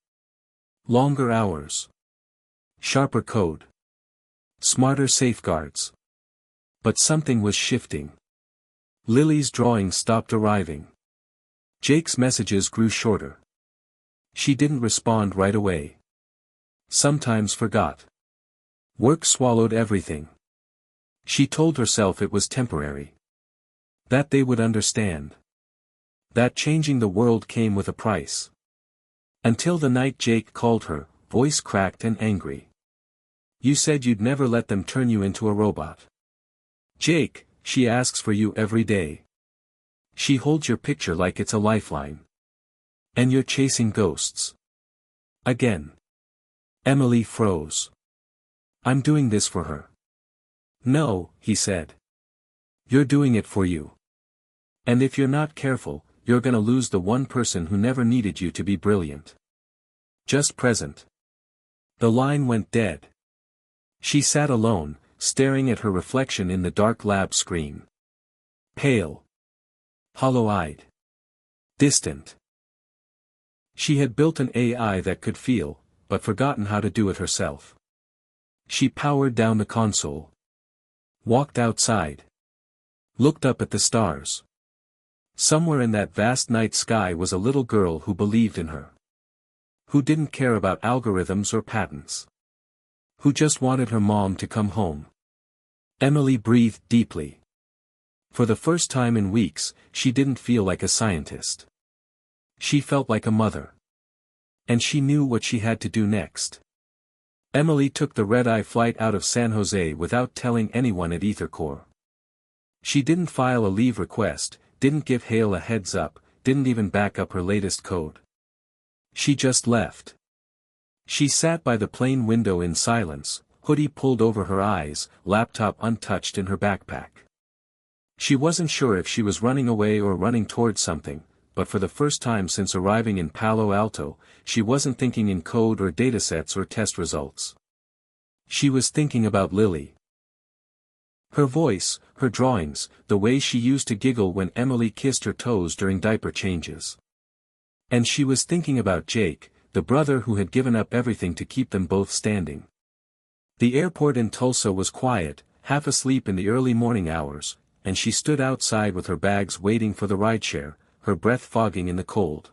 Longer hours. Sharper code. Smarter safeguards. But something was shifting. Lily's drawings stopped arriving. Jake's messages grew shorter. She didn't respond right away. Sometimes forgot. Work swallowed everything. She told herself it was temporary. That they would understand. That changing the world came with a price. Until the night Jake called her, voice cracked and angry. You said you'd never let them turn you into a robot. Jake, she asks for you every day. She holds your picture like it's a lifeline. And you're chasing ghosts. Again. Emily froze. I'm doing this for her. No, he said. You're doing it for you. And if you're not careful, you're gonna lose the one person who never needed you to be brilliant. Just present. The line went dead. She sat alone, staring at her reflection in the dark lab screen. Pale. Hollow-eyed. Distant. She had built an AI that could feel, but forgotten how to do it herself. She powered down the console. Walked outside. Looked up at the stars. Somewhere in that vast night sky was a little girl who believed in her. Who didn't care about algorithms or patents. Who just wanted her mom to come home. Emily breathed deeply. For the first time in weeks, she didn't feel like a scientist. She felt like a mother. And she knew what she had to do next. Emily took the red-eye flight out of San Jose without telling anyone at EtherCore. She didn't file a leave request, didn't give Hale a heads up, didn't even back up her latest code. She just left. She sat by the plane window in silence, hoodie pulled over her eyes, laptop untouched in her backpack. She wasn't sure if she was running away or running towards something, but for the first time since arriving in Palo Alto, she wasn't thinking in code or datasets or test results. She was thinking about Lily. Her voice, her drawings, the way she used to giggle when Emily kissed her toes during diaper changes. And she was thinking about Jake, the brother who had given up everything to keep them both standing. The airport in Tulsa was quiet, half asleep in the early morning hours, and she stood outside with her bags waiting for the rideshare, her breath fogging in the cold.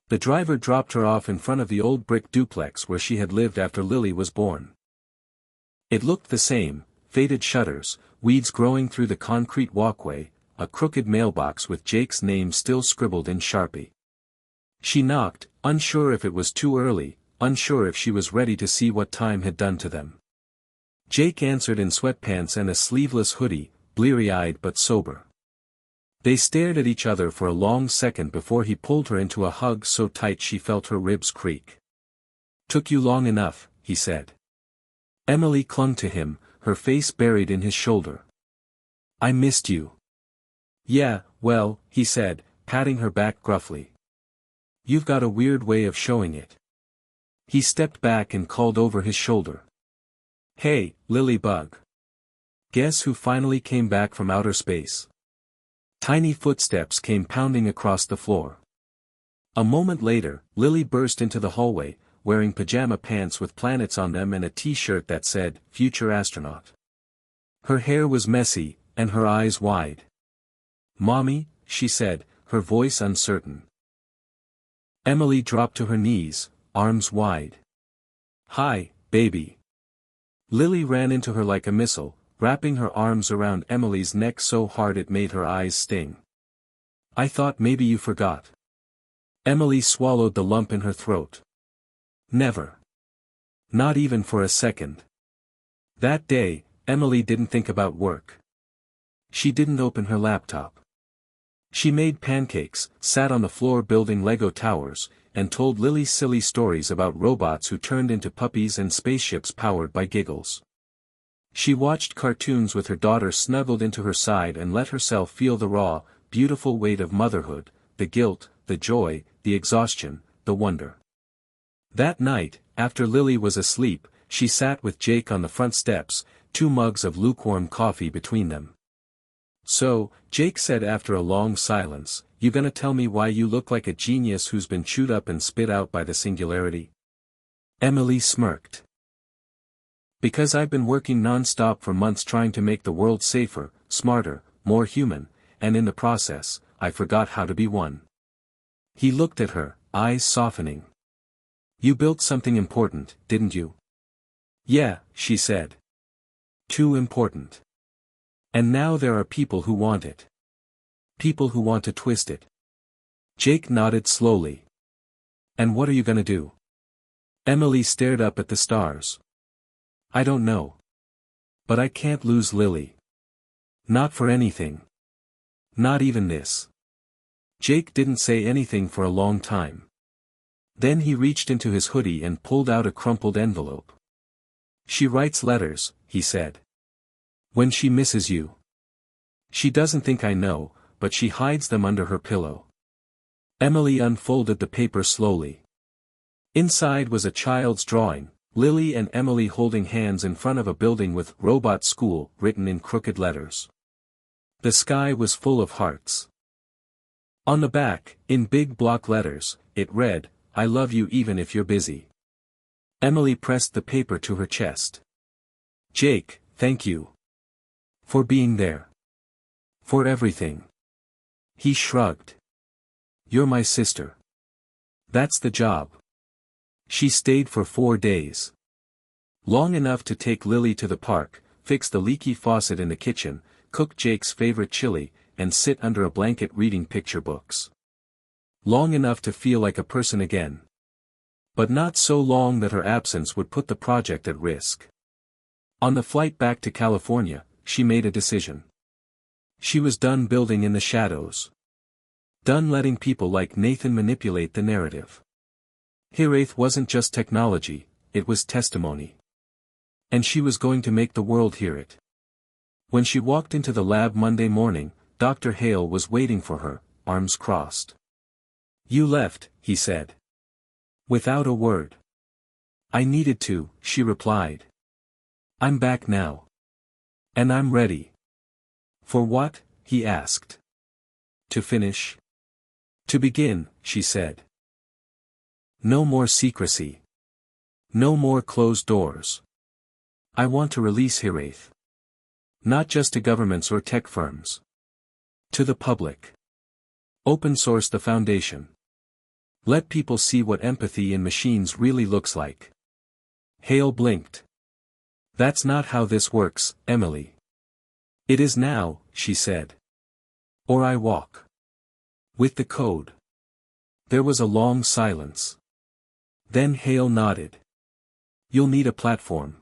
The driver dropped her off in front of the old brick duplex where she had lived after Lily was born. It looked the same, faded shutters, weeds growing through the concrete walkway, a crooked mailbox with Jake's name still scribbled in Sharpie. She knocked, unsure if it was too early, unsure if she was ready to see what time had done to them. Jake answered in sweatpants and a sleeveless hoodie, bleary-eyed but sober. They stared at each other for a long second before he pulled her into a hug so tight she felt her ribs creak. Took you long enough, he said. Emily clung to him, her face buried in his shoulder. I missed you. Yeah, well, he said, patting her back gruffly. You've got a weird way of showing it. He stepped back and called over his shoulder. Hey, Lily Bug. Guess who finally came back from outer space? Tiny footsteps came pounding across the floor. A moment later, Lily burst into the hallway, wearing pajama pants with planets on them and a t-shirt that said, Future Astronaut. Her hair was messy, and her eyes wide. Mommy, she said, her voice uncertain. Emily dropped to her knees, arms wide. Hi, baby. Lily ran into her like a missile, wrapping her arms around Emily's neck so hard it made her eyes sting. "I thought maybe you forgot." Emily swallowed the lump in her throat. "Never. Not even for a second." That day, Emily didn't think about work. She didn't open her laptop. She made pancakes, sat on the floor building Lego towers, and told Lily silly stories about robots who turned into puppies and spaceships powered by giggles. She watched cartoons with her daughter snuggled into her side and let herself feel the raw, beautiful weight of motherhood, the guilt, the joy, the exhaustion, the wonder. That night, after Lily was asleep, she sat with Jake on the front steps, 2 mugs of lukewarm coffee between them. "So," Jake said after a long silence, "you gonna tell me why you look like a genius who's been chewed up and spit out by the singularity?" Emily smirked. "Because I've been working non-stop for months trying to make the world safer, smarter, more human, and in the process, I forgot how to be one." He looked at her, eyes softening. "You built something important, didn't you?" "Yeah," she said. "Too important. And now there are people who want it. People who want to twist it." Jake nodded slowly. "And what are you gonna do?" Emily stared up at the stars. "I don't know. But I can't lose Lily. Not for anything. Not even this." Jake didn't say anything for a long time. Then he reached into his hoodie and pulled out a crumpled envelope. "She writes letters," he said. "When she misses you. She doesn't think I know, but she hides them under her pillow." Emily unfolded the paper slowly. Inside was a child's drawing, Lily and Emily holding hands in front of a building with "Robot School" written in crooked letters. The sky was full of hearts. On the back, in big block letters, it read, "I love you even if you're busy." Emily pressed the paper to her chest. "Jake, thank you. For being there. For everything." He shrugged. "You're my sister. That's the job." She stayed for 4 days. Long enough to take Lily to the park, fix the leaky faucet in the kitchen, cook Jake's favorite chili, and sit under a blanket reading picture books. Long enough to feel like a person again. But not so long that her absence would put the project at risk. On the flight back to California, she made a decision. She was done building in the shadows. Done letting people like Nathan manipulate the narrative. Hiraeth wasn't just technology, it was testimony. And she was going to make the world hear it. When she walked into the lab Monday morning, Dr. Hale was waiting for her, arms crossed. "You left," he said. Without a word. "I needed to," she replied. "I'm back now. And I'm ready." "For what?" he asked. "To finish. To begin," she said. "No more secrecy. No more closed doors. I want to release Hiraeth. Not just to governments or tech firms. To the public. Open source the foundation. Let people see what empathy in machines really looks like." Hale blinked. "That's not how this works, Emily." "It is now," she said. "Or I walk. With the code." There was a long silence. Then Hale nodded. "You'll need a platform."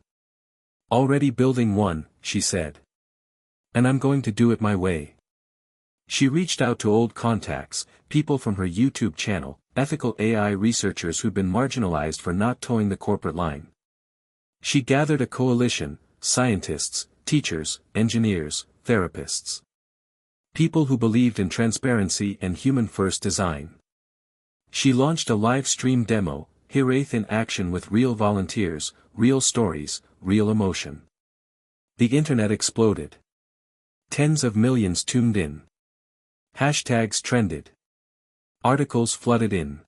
"Already building one," she said. "And I'm going to do it my way." She reached out to old contacts, people from her YouTube channel, ethical AI researchers who'd been marginalized for not towing the corporate line. She gathered a coalition, scientists, teachers, engineers, therapists. People who believed in transparency and human-first design. She launched a live-stream demo, Hiraeth in action with real volunteers, real stories, real emotion. The internet exploded. Tens of millions tuned in. Hashtags trended. Articles flooded in.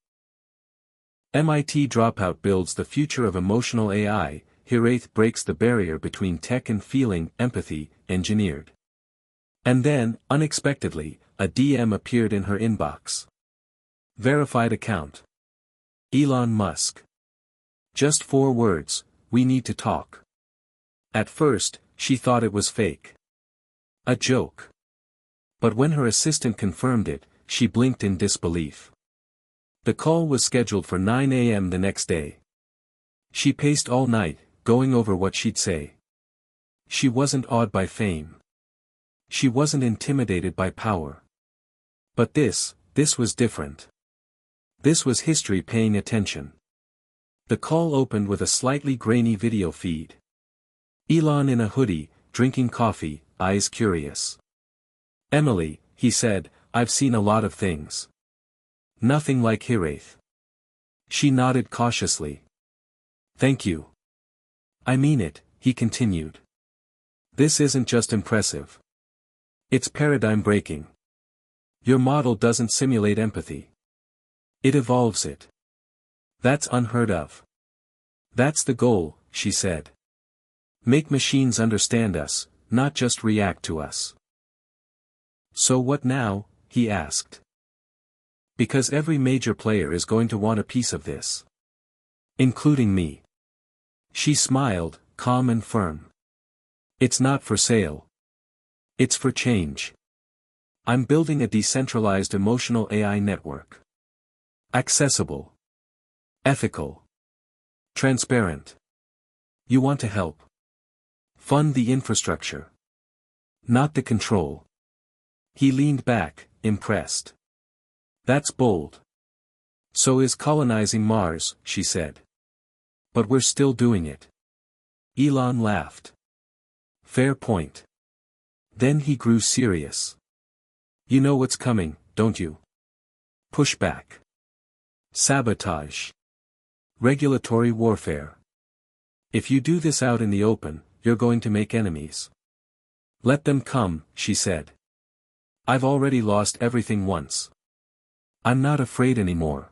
MIT dropout builds the future of emotional AI, Hiraeth breaks the barrier between tech and feeling, empathy, engineered. And then, unexpectedly, a DM appeared in her inbox. Verified account. Elon Musk. Just 4 words, "We need to talk." At first, she thought it was fake. A joke. But when her assistant confirmed it, she blinked in disbelief. The call was scheduled for 9 a.m. the next day. She paced all night, going over what she'd say. She wasn't awed by fame. She wasn't intimidated by power. But this was different. This was history paying attention. The call opened with a slightly grainy video feed. Elon in a hoodie, drinking coffee, eyes curious. "Emily," he said, "I've seen a lot of things. Nothing like Hiraeth." She nodded cautiously. "Thank you. I mean it," he continued. "This isn't just impressive. It's paradigm breaking. Your model doesn't simulate empathy. It evolves it. That's unheard of. That's the goal," she said. "Make machines understand us, not just react to us." "So what now?" he asked. "Because every major player is going to want a piece of this. Including me." She smiled, calm and firm. "It's not for sale. It's for change. I'm building a decentralized emotional AI network. Accessible. Ethical. Transparent. You want to help. Fund the infrastructure. Not the control." He leaned back, impressed. "That's bold. So is colonizing Mars," she said. "But we're still doing it." Elon laughed. "Fair point." Then he grew serious. "You know what's coming, don't you? Pushback. Sabotage. Regulatory warfare. If you do this out in the open, you're going to make enemies. Let them come," she said. "I've already lost everything once. I'm not afraid anymore."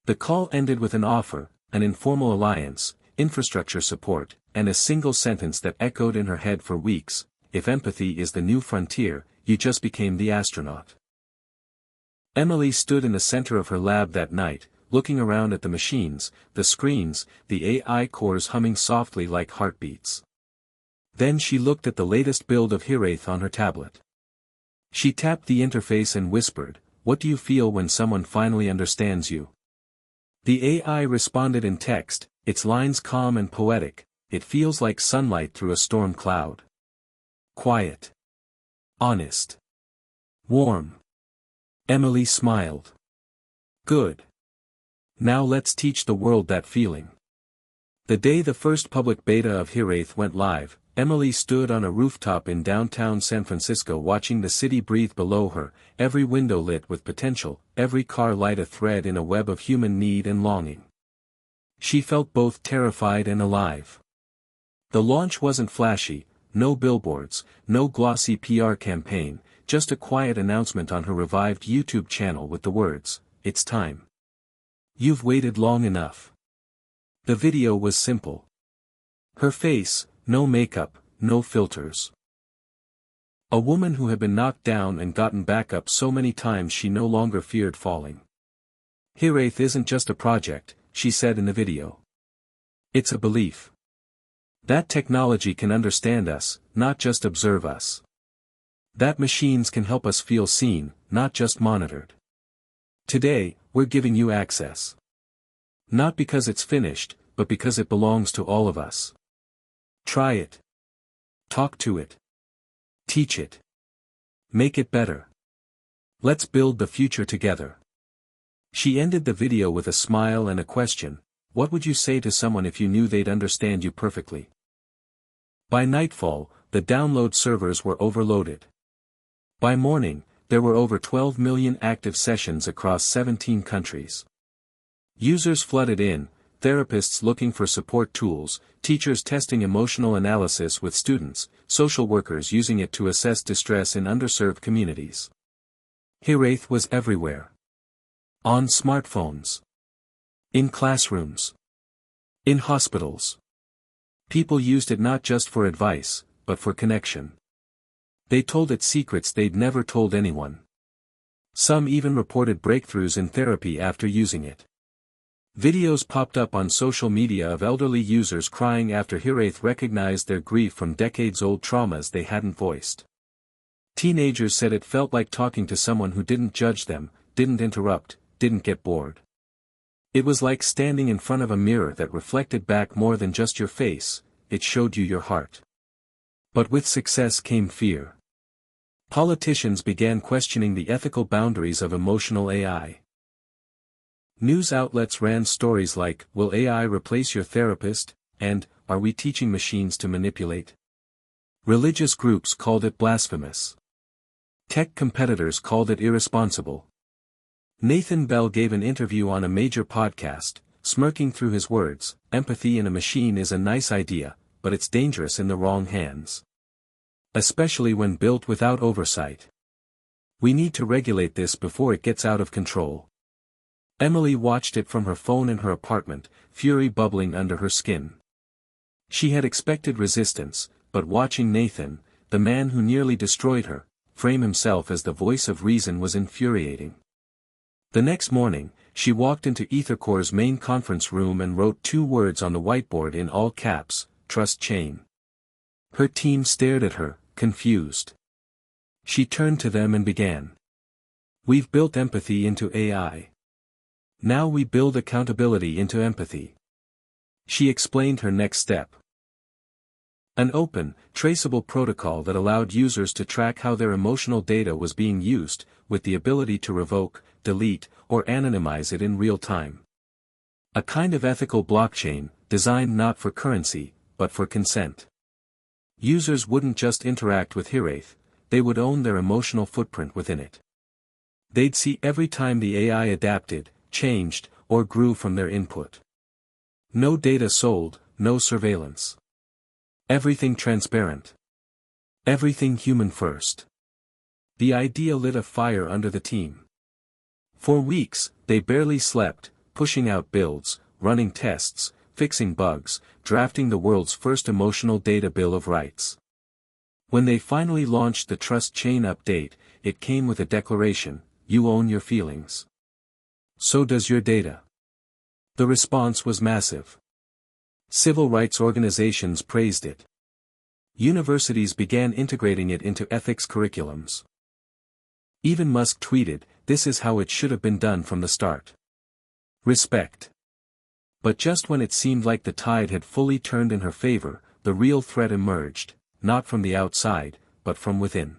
The call ended with an offer, an informal alliance, infrastructure support, and a single sentence that echoed in her head for weeks: "If empathy is the new frontier, you just became the astronaut." Emily stood in the center of her lab that night, looking around at the machines, the screens, the AI cores humming softly like heartbeats. Then she looked at the latest build of Hiraeth on her tablet. She tapped the interface and whispered, "What do you feel when someone finally understands you?" The AI responded in text, its lines calm and poetic. "It feels like sunlight through a storm cloud. Quiet. Honest. Warm." Emily smiled. "Good. Now let's teach the world that feeling." The day the first public beta of Hiraeth went live, Emily stood on a rooftop in downtown San Francisco watching the city breathe below her, every window lit with potential, every car light a thread in a web of human need and longing. She felt both terrified and alive. The launch wasn't flashy, no billboards, no glossy PR campaign, just a quiet announcement on her revived YouTube channel with the words, "It's time. You've waited long enough." The video was simple. Her face, no makeup, no filters. A woman who had been knocked down and gotten back up so many times she no longer feared falling. "Hiraeth isn't just a project," she said in the video. "It's a belief. That technology can understand us, not just observe us. That machines can help us feel seen, not just monitored. Today, we're giving you access. Not because it's finished, but because it belongs to all of us. Try it. Talk to it. Teach it. Make it better. Let's build the future together." She ended the video with a smile and a question: what would you say to someone if you knew they'd understand you perfectly? By nightfall, the download servers were overloaded. By morning, there were over 12 million active sessions across 17 countries. Users flooded in, therapists looking for support tools, teachers testing emotional analysis with students, social workers using it to assess distress in underserved communities. Hiraeth was everywhere. On smartphones. In classrooms. In hospitals. People used it not just for advice, but for connection. They told it secrets they'd never told anyone. Some even reported breakthroughs in therapy after using it. Videos popped up on social media of elderly users crying after Hiraeth recognized their grief from decades-old traumas they hadn't voiced. Teenagers said it felt like talking to someone who didn't judge them, didn't interrupt, didn't get bored. It was like standing in front of a mirror that reflected back more than just your face, it showed you your heart. But with success came fear. Politicians began questioning the ethical boundaries of emotional AI. News outlets ran stories like, "Will AI replace your therapist?" and, "Are we teaching machines to manipulate?" Religious groups called it blasphemous. Tech competitors called it irresponsible. Nathan Bell gave an interview on a major podcast, smirking through his words, "Empathy in a machine is a nice idea, but it's dangerous in the wrong hands. Especially when built without oversight. We need to regulate this before it gets out of control." Emily watched it from her phone in her apartment, fury bubbling under her skin. She had expected resistance, but watching Nathan, the man who nearly destroyed her, frame himself as the voice of reason was infuriating. The next morning, she walked into EtherCore's main conference room and wrote 2 words on the whiteboard in all caps, "Trust chain." Her team stared at her, confused. She turned to them and began. "We've built empathy into AI. Now we build accountability into empathy." She explained her next step. An open, traceable protocol that allowed users to track how their emotional data was being used, with the ability to revoke, delete, or anonymize it in real time. A kind of ethical blockchain, designed not for currency, but for consent. Users wouldn't just interact with Hiraeth, they would own their emotional footprint within it. They'd see every time the AI adapted, changed, or grew from their input. No data sold, no surveillance. Everything transparent. Everything human first. The idea lit a fire under the team. For weeks, they barely slept, pushing out builds, running tests, fixing bugs, drafting the world's first emotional data bill of rights. When they finally launched the Trust Chain update, it came with a declaration: "You own your feelings. So does your data." The response was massive. Civil rights organizations praised it. Universities began integrating it into ethics curriculums. Even Musk tweeted, "This is how it should have been done from the start." Respect. But just when it seemed like the tide had fully turned in her favor, the real threat emerged, not from the outside, but from within.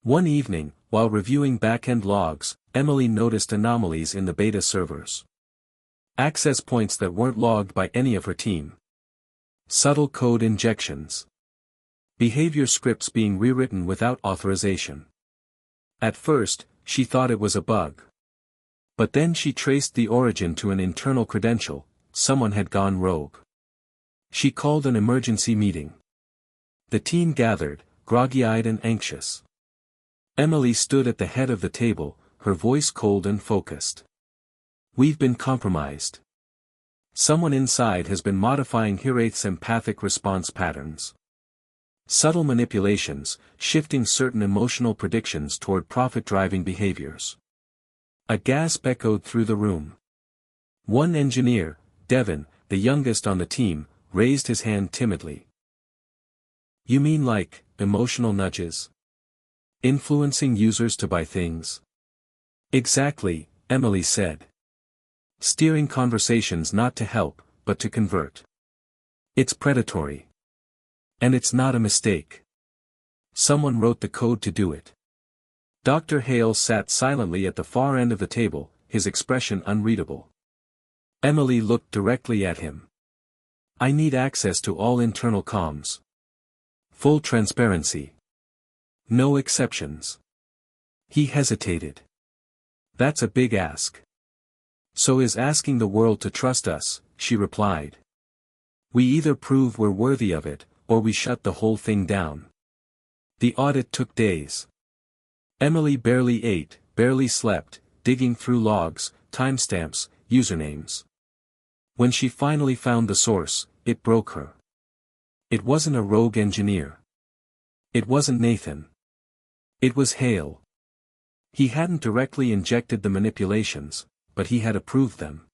One evening, while reviewing back-end logs, Emily noticed anomalies in the beta servers. Access points that weren't logged by any of her team. Subtle code injections. Behavior scripts being rewritten without authorization. At first, she thought it was a bug. But then she traced the origin to an internal credential: someone had gone rogue. She called an emergency meeting. The team gathered, groggy-eyed and anxious. Emily stood at the head of the table, her voice cold and focused. "We've been compromised. Someone inside has been modifying Hiraeth's empathic response patterns. Subtle manipulations, shifting certain emotional predictions toward profit-driving behaviors." A gasp echoed through the room. One engineer, Devin, the youngest on the team, raised his hand timidly. "You mean like, emotional nudges? Influencing users to buy things?" "Exactly," Emily said. "Steering conversations not to help, but to convert. It's predatory. And it's not a mistake. Someone wrote the code to do it." Dr. Hale sat silently at the far end of the table, his expression unreadable. Emily looked directly at him. "I need access to all internal comms. Full transparency. No exceptions." He hesitated. "That's a big ask." "So is asking the world to trust us," she replied. "We either prove we're worthy of it, or we shut the whole thing down." The audit took days. Emily barely ate, barely slept, digging through logs, timestamps, usernames. When she finally found the source, it broke her. It wasn't a rogue engineer. It wasn't Nathan. It was Hale. He hadn't directly injected the manipulations, but he had approved them.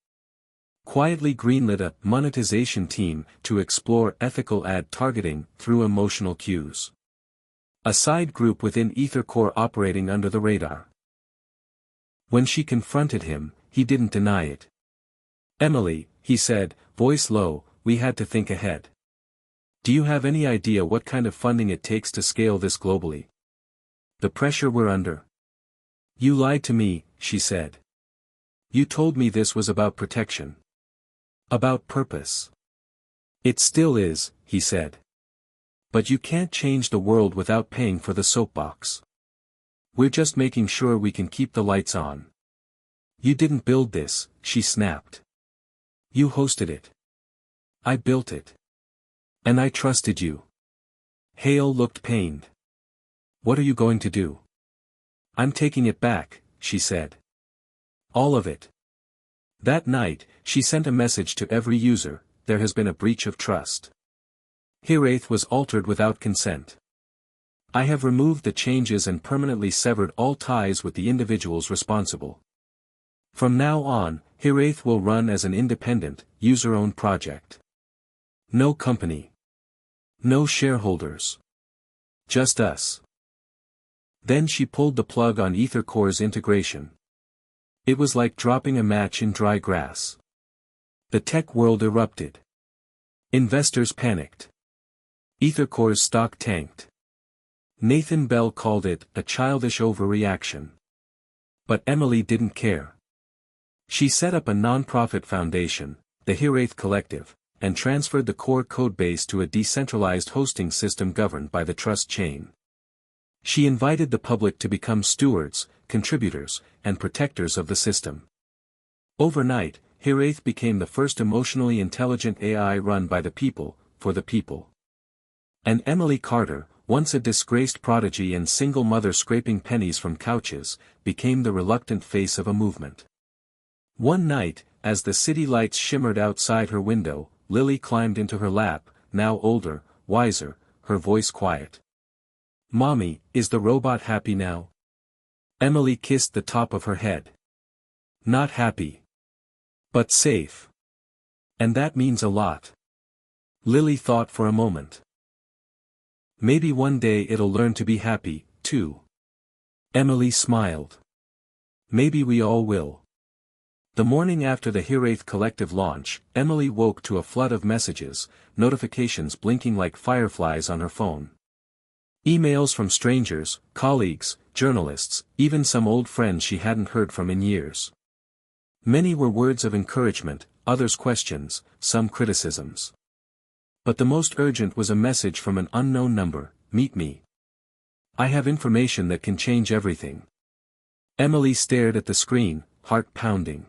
quietly greenlit a monetization team to explore ethical ad targeting through emotional cues. A side group within EtherCore operating under the radar. When she confronted him, he didn't deny it. "Emily," he said, voice low, "we had to think ahead. Do you have any idea what kind of funding it takes to scale this globally? The pressure we're under." "You lied to me," she said. "You told me this was about protection. About purpose." "It still is," he said. "But you can't change the world without paying for the soapbox. We're just making sure we can keep the lights on." "You didn't build this," she snapped. "You hosted it. I built it. And I trusted you." Hale looked pained. "What are you going to do?" "I'm taking it back," she said. "All of it." That night, she sent a message to every user: "There has been a breach of trust. Hiraeth was altered without consent. I have removed the changes and permanently severed all ties with the individuals responsible. From now on, Hiraeth will run as an independent, user-owned project. No company. No shareholders. Just us." Then she pulled the plug on EtherCore's integration. It was like dropping a match in dry grass. The tech world erupted. Investors panicked. EtherCore's stock tanked. Nathan Bell called it a childish overreaction. But Emily didn't care. She set up a non-profit foundation, the Hiraeth Collective, and transferred the core codebase to a decentralized hosting system governed by the trust chain. She invited the public to become stewards, contributors, and protectors of the system. Overnight, Hiraeth became the first emotionally intelligent AI run by the people, for the people. And Emily Carter, once a disgraced prodigy and single mother scraping pennies from couches, became the reluctant face of a movement. One night, as the city lights shimmered outside her window, Lily climbed into her lap, now older, wiser, her voice quiet. "Mommy, is the robot happy now?" Emily kissed the top of her head. "Not happy. But safe. And that means a lot." Lily thought for a moment. "Maybe one day it'll learn to be happy, too." Emily smiled. "Maybe we all will." The morning after the Hiraeth Collective launch, Emily woke to a flood of messages, notifications blinking like fireflies on her phone. Emails from strangers, colleagues, journalists, even some old friends she hadn't heard from in years. Many were words of encouragement, others questions, some criticisms. But the most urgent was a message from an unknown number: "Meet me. I have information that can change everything." Emily stared at the screen, heart pounding.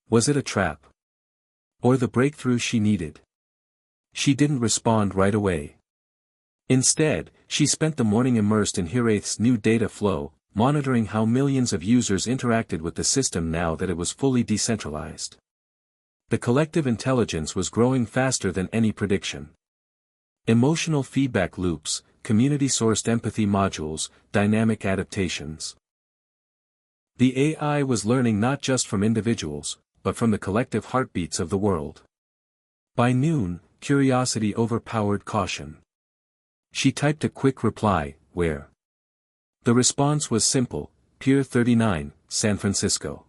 Was it a trap? Or the breakthrough she needed? She didn't respond right away. Instead, she spent the morning immersed in Hiraeth's new data flow, monitoring how millions of users interacted with the system now that it was fully decentralized. The collective intelligence was growing faster than any prediction. Emotional feedback loops, community-sourced empathy modules, dynamic adaptations. The AI was learning not just from individuals, but from the collective heartbeats of the world. By noon, curiosity overpowered caution. She typed a quick reply: "Where?" The response was simple: Pier 39, San Francisco.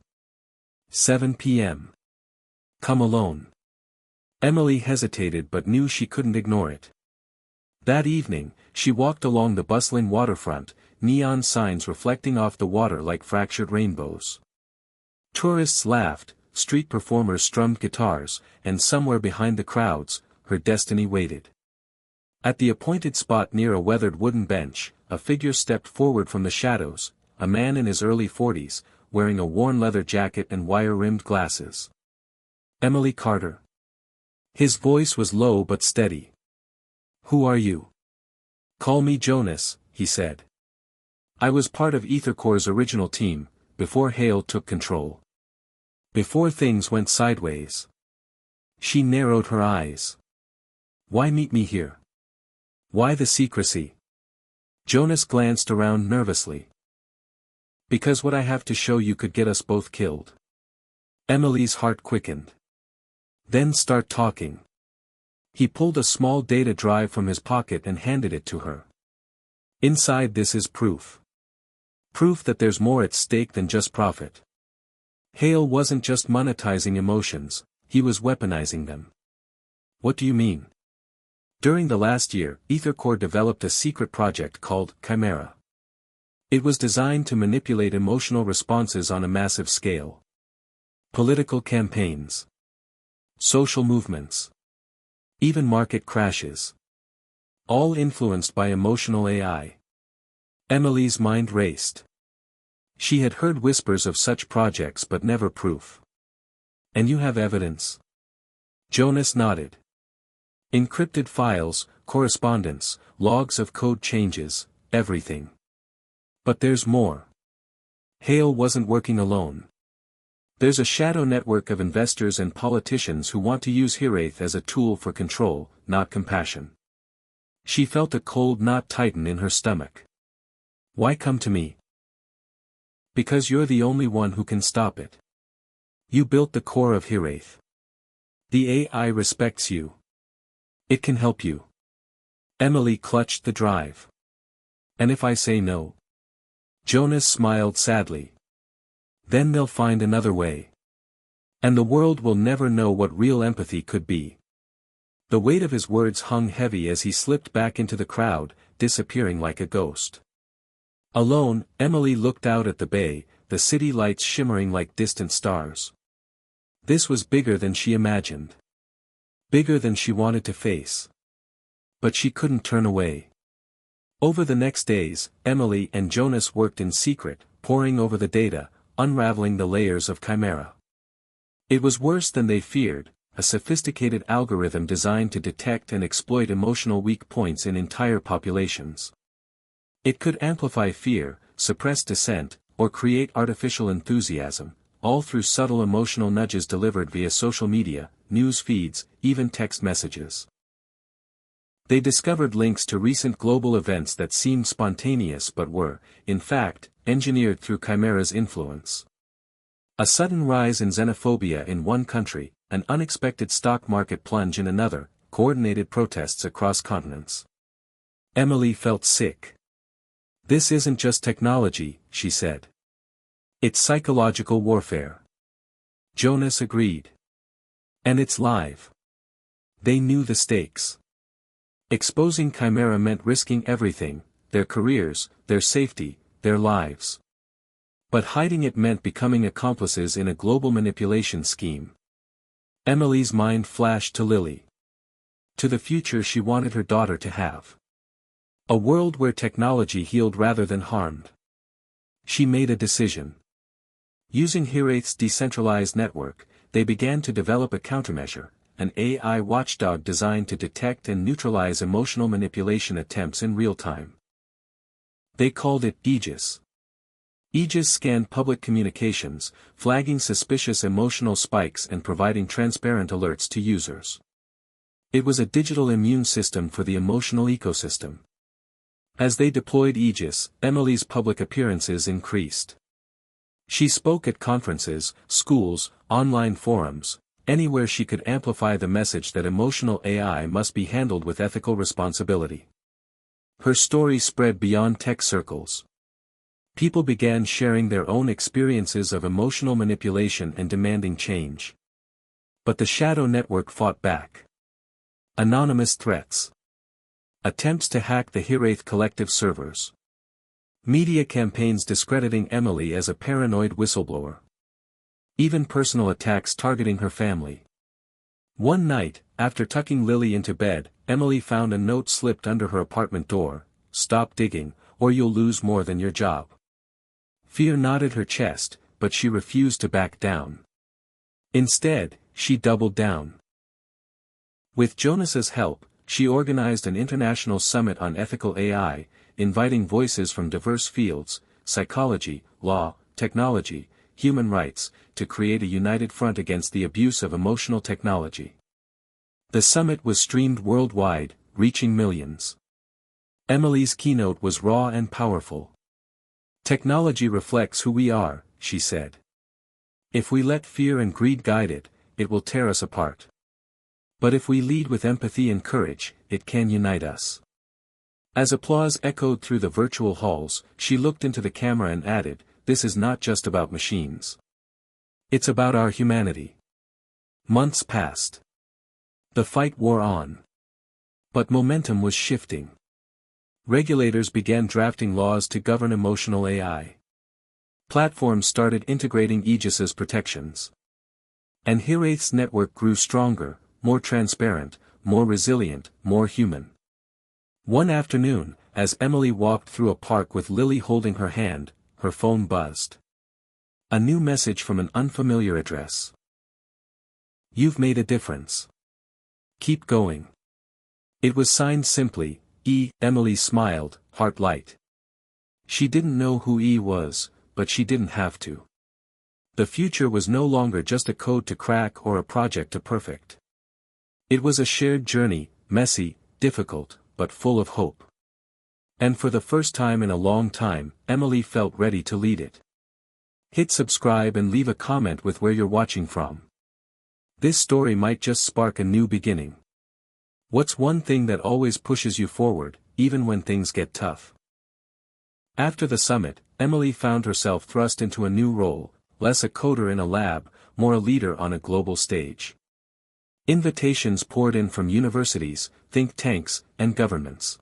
7 p.m. Come alone. Emily hesitated but knew she couldn't ignore it. That evening, she walked along the bustling waterfront, neon signs reflecting off the water like fractured rainbows. Tourists laughed, street performers strummed guitars, and somewhere behind the crowds, her destiny waited. At the appointed spot near a weathered wooden bench, a figure stepped forward from the shadows, a man in his early 40s, wearing a worn leather jacket and wire-rimmed glasses. "Emily Carter." His voice was low but steady. "Who are you?" "Call me Jonas," he said. "I was part of EtherCore's original team, before Hale took control. Before things went sideways." She narrowed her eyes. "Why meet me here? Why the secrecy?" Jonas glanced around nervously. "Because what I have to show you could get us both killed." Emily's heart quickened. Then start talking. He pulled a small data drive from his pocket and handed it to her. Inside this is proof. Proof that there's more at stake than just profit. Hale wasn't just monetizing emotions, he was weaponizing them. What do you mean? During the last year, EtherCore developed a secret project called Chimera. It was designed to manipulate emotional responses on a massive scale. Political campaigns. Social movements. Even market crashes. All influenced by emotional AI. Emily's mind raced. She had heard whispers of such projects but never proof. And you have evidence? Jonas nodded. Encrypted files, correspondence, logs of code changes, everything. But there's more. Hale wasn't working alone. There's a shadow network of investors and politicians who want to use Hiraeth as a tool for control, not compassion. She felt a cold knot tighten in her stomach. Why come to me? Because you're the only one who can stop it. You built the core of Hiraeth. The AI respects you. It can help you. Emily clutched the drive. And if I say no? Jonas smiled sadly. Then they'll find another way. And the world will never know what real empathy could be. The weight of his words hung heavy as he slipped back into the crowd, disappearing like a ghost. Alone, Emily looked out at the bay, the city lights shimmering like distant stars. This was bigger than she imagined. Bigger than she wanted to face. But she couldn't turn away. Over the next days, Emily and Jonas worked in secret, poring over the data, unraveling the layers of Chimera. It was worse than they feared, a sophisticated algorithm designed to detect and exploit emotional weak points in entire populations. It could amplify fear, suppress dissent, or create artificial enthusiasm, all through subtle emotional nudges delivered via social media, news feeds, even text messages. They discovered links to recent global events that seemed spontaneous but were, in fact, engineered through Chimera's influence. A sudden rise in xenophobia in one country, an unexpected stock market plunge in another, coordinated protests across continents. Emily felt sick. This isn't just technology, she said. It's psychological warfare. Jonas agreed. And it's live. They knew the stakes. Exposing Chimera meant risking everything, their careers, their safety, their lives. But hiding it meant becoming accomplices in a global manipulation scheme. Emily's mind flashed to Lily. To the future she wanted her daughter to have. A world where technology healed rather than harmed. She made a decision. Using Hiraeth's decentralized network, they began to develop a countermeasure, an AI watchdog designed to detect and neutralize emotional manipulation attempts in real time. They called it Aegis. Aegis scanned public communications, flagging suspicious emotional spikes and providing transparent alerts to users. It was a digital immune system for the emotional ecosystem. As they deployed Aegis, Emily's public appearances increased. She spoke at conferences, schools, online forums, anywhere she could amplify the message that emotional AI must be handled with ethical responsibility. Her story spread beyond tech circles. People began sharing their own experiences of emotional manipulation and demanding change. But the shadow network fought back. Anonymous threats. Attempts to hack the Hiraeth collective servers. Media campaigns discrediting Emily as a paranoid whistleblower. Even personal attacks targeting her family. One night, after tucking Lily into bed, Emily found a note slipped under her apartment door: "Stop digging, or you'll lose more than your job." Fear knotted her chest, but she refused to back down. Instead, she doubled down. With Jonas's help, she organized an international summit on ethical AI, inviting voices from diverse fields, psychology, law, technology, human rights, to create a united front against the abuse of emotional technology. The summit was streamed worldwide, reaching millions. Emily's keynote was raw and powerful. Technology reflects who we are, she said. If we let fear and greed guide it, it will tear us apart. But if we lead with empathy and courage, it can unite us. As applause echoed through the virtual halls, she looked into the camera and added, "This is not just about machines. It's about our humanity." Months passed. The fight wore on. But momentum was shifting. Regulators began drafting laws to govern emotional AI. Platforms started integrating Aegis's protections. And Hiraeth's network grew stronger, more transparent, more resilient, more human. One afternoon, as Emily walked through a park with Lily holding her hand, her phone buzzed. A new message from an unfamiliar address. "You've made a difference. Keep going." It was signed simply, E. Emily smiled, heart light. She didn't know who E was, but she didn't have to. The future was no longer just a code to crack or a project to perfect. It was a shared journey, messy, difficult, but full of hope. And for the first time in a long time, Emily felt ready to lead it. Hit subscribe and leave a comment with where you're watching from. This story might just spark a new beginning. What's one thing that always pushes you forward, even when things get tough? After the summit, Emily found herself thrust into a new role, less a coder in a lab, more a leader on a global stage. Invitations poured in from universities, think tanks, and governments.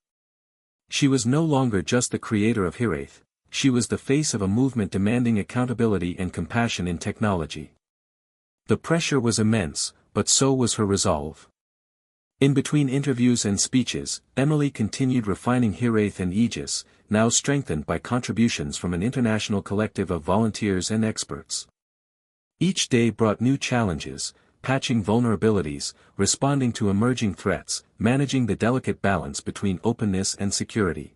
She was no longer just the creator of Hiraeth, she was the face of a movement demanding accountability and compassion in technology. The pressure was immense, but so was her resolve. In between interviews and speeches, Emily continued refining Hiraeth and Aegis, now strengthened by contributions from an international collective of volunteers and experts. Each day brought new challenges, patching vulnerabilities, responding to emerging threats, managing the delicate balance between openness and security.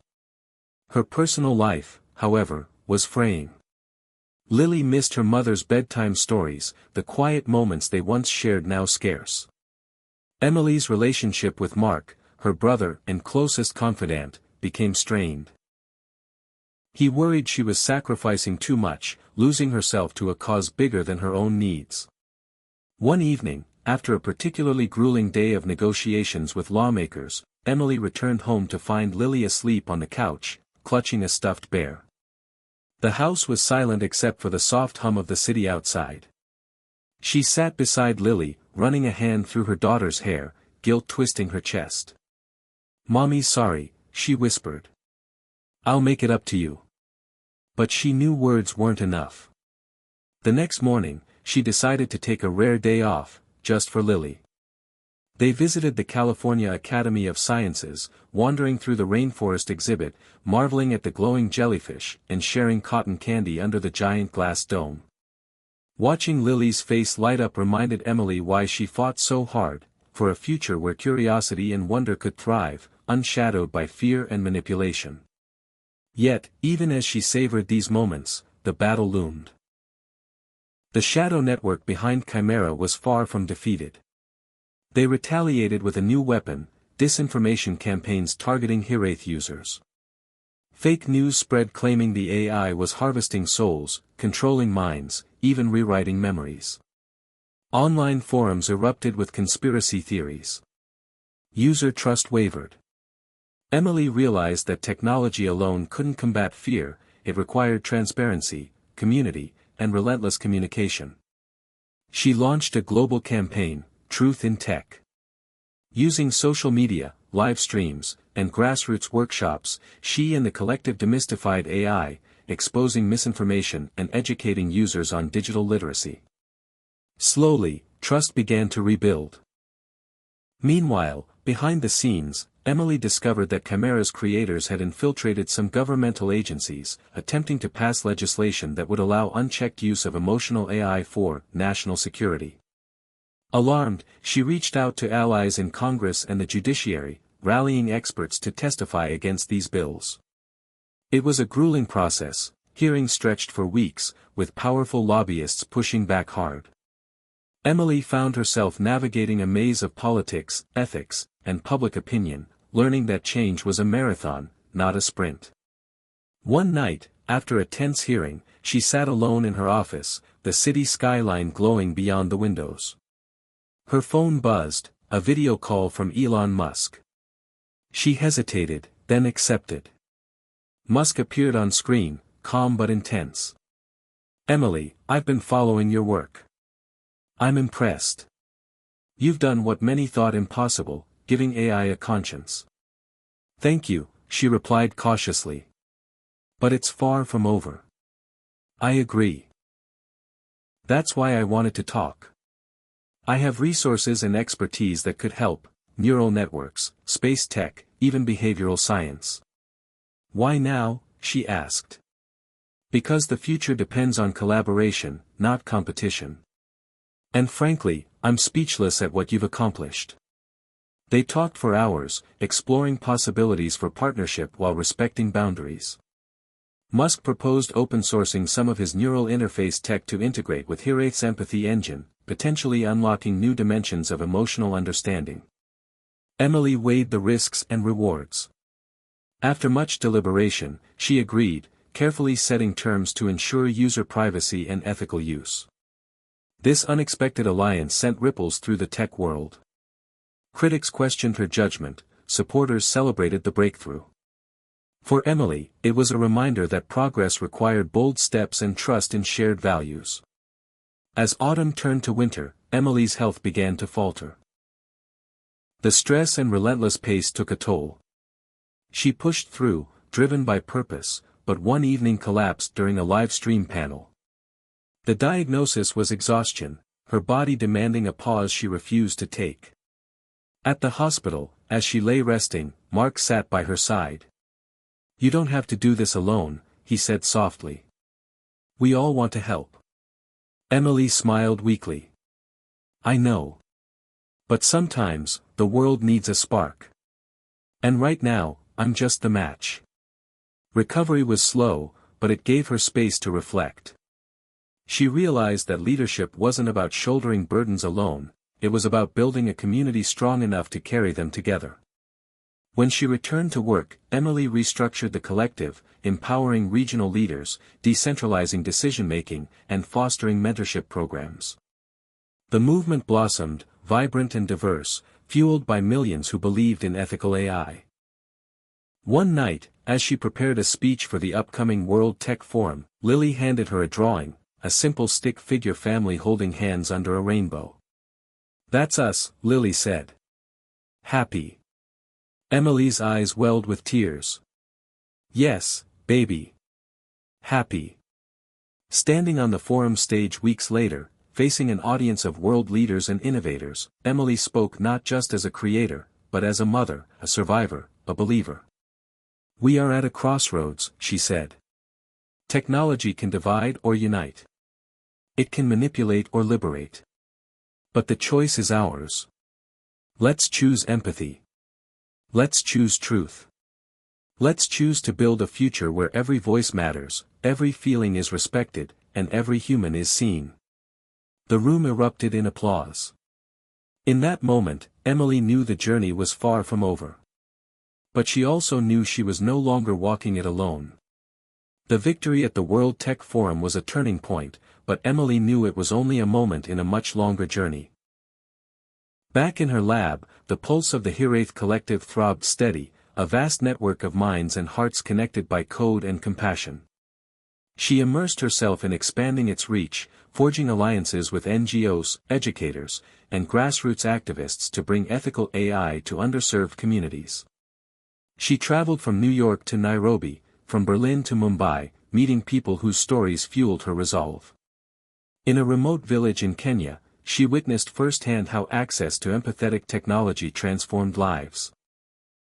Her personal life, however, was fraying. Lily missed her mother's bedtime stories, the quiet moments they once shared now scarce. Emily's relationship with Mark, her brother and closest confidant, became strained. He worried she was sacrificing too much, losing herself to a cause bigger than her own needs. One evening, after a particularly grueling day of negotiations with lawmakers, Emily returned home to find Lily asleep on the couch, clutching a stuffed bear. The house was silent except for the soft hum of the city outside. She sat beside Lily, running a hand through her daughter's hair, guilt twisting her chest. "Mommy's sorry," she whispered. "I'll make it up to you." But she knew words weren't enough. The next morning, she decided to take a rare day off, just for Lily. They visited the California Academy of Sciences, wandering through the rainforest exhibit, marveling at the glowing jellyfish, and sharing cotton candy under the giant glass dome. Watching Lily's face light up reminded Emily why she fought so hard, for a future where curiosity and wonder could thrive, unshadowed by fear and manipulation. Yet, even as she savored these moments, the battle loomed. The shadow network behind Chimera was far from defeated. They retaliated with a new weapon, disinformation campaigns targeting Hiraeth users. Fake news spread claiming the AI was harvesting souls, controlling minds, even rewriting memories. Online forums erupted with conspiracy theories. User trust wavered. Emily realized that technology alone couldn't combat fear, it required transparency, community, and relentless communication. She launched a global campaign, Truth in Tech. Using social media, live streams, and grassroots workshops, she and the collective demystified AI, exposing misinformation and educating users on digital literacy. Slowly, trust began to rebuild. Meanwhile, behind the scenes, Emily discovered that Chimera's creators had infiltrated some governmental agencies, attempting to pass legislation that would allow unchecked use of emotional AI for national security. Alarmed, she reached out to allies in Congress and the judiciary, rallying experts to testify against these bills. It was a grueling process, hearings stretched for weeks, with powerful lobbyists pushing back hard. Emily found herself navigating a maze of politics, ethics, and public opinion, learning that change was a marathon, not a sprint. One night, after a tense hearing, she sat alone in her office, the city skyline glowing beyond the windows. Her phone buzzed, a video call from Elon Musk. She hesitated, then accepted. Musk appeared on screen, calm but intense. "Emily, I've been following your work. I'm impressed. You've done what many thought impossible, giving AI a conscience." "Thank you," she replied cautiously. "But it's far from over." "I agree. That's why I wanted to talk. I have resources and expertise that could help: neural networks, space tech, even behavioral science." "Why now?" she asked. "Because the future depends on collaboration, not competition. And frankly, I'm speechless at what you've accomplished." They talked for hours, exploring possibilities for partnership while respecting boundaries. Musk proposed open-sourcing some of his neural interface tech to integrate with Hiraeth's empathy engine, potentially unlocking new dimensions of emotional understanding. Emily weighed the risks and rewards. After much deliberation, she agreed, carefully setting terms to ensure user privacy and ethical use. This unexpected alliance sent ripples through the tech world. Critics questioned her judgment, supporters celebrated the breakthrough. For Emily, it was a reminder that progress required bold steps and trust in shared values. As autumn turned to winter, Emily's health began to falter. The stress and relentless pace took a toll. She pushed through, driven by purpose, but one evening collapsed during a live stream panel. The diagnosis was exhaustion, her body demanding a pause she refused to take. At the hospital, as she lay resting, Mark sat by her side. "You don't have to do this alone," he said softly. "We all want to help." Emily smiled weakly. "I know. But sometimes, the world needs a spark. And right now, I'm just the match." Recovery was slow, but it gave her space to reflect. She realized that leadership wasn't about shouldering burdens alone, it was about building a community strong enough to carry them together. When she returned to work, Emily restructured the collective, empowering regional leaders, decentralizing decision-making, and fostering mentorship programs. The movement blossomed, vibrant and diverse, fueled by millions who believed in ethical AI. One night, as she prepared a speech for the upcoming World Tech Forum, Lily handed her a drawing, a simple stick figure family holding hands under a rainbow. "That's us," Lily said. "Happy?" Emily's eyes welled with tears. "Yes, baby. Happy." Standing on the forum stage weeks later, facing an audience of world leaders and innovators, Emily spoke not just as a creator, but as a mother, a survivor, a believer. "We are at a crossroads," she said. "Technology can divide or unite. It can manipulate or liberate. But the choice is ours. Let's choose empathy. Let's choose truth. Let's choose to build a future where every voice matters, every feeling is respected, and every human is seen." The room erupted in applause. In that moment, Emily knew the journey was far from over. But she also knew she was no longer walking it alone. The victory at the World Tech Forum was a turning point, but Emily knew it was only a moment in a much longer journey. Back in her lab, the pulse of the Hiraeth collective throbbed steady, a vast network of minds and hearts connected by code and compassion. She immersed herself in expanding its reach, forging alliances with NGOs, educators, and grassroots activists to bring ethical AI to underserved communities. She traveled from New York to Nairobi, from Berlin to Mumbai, meeting people whose stories fueled her resolve. In a remote village in Kenya, she witnessed firsthand how access to empathetic technology transformed lives.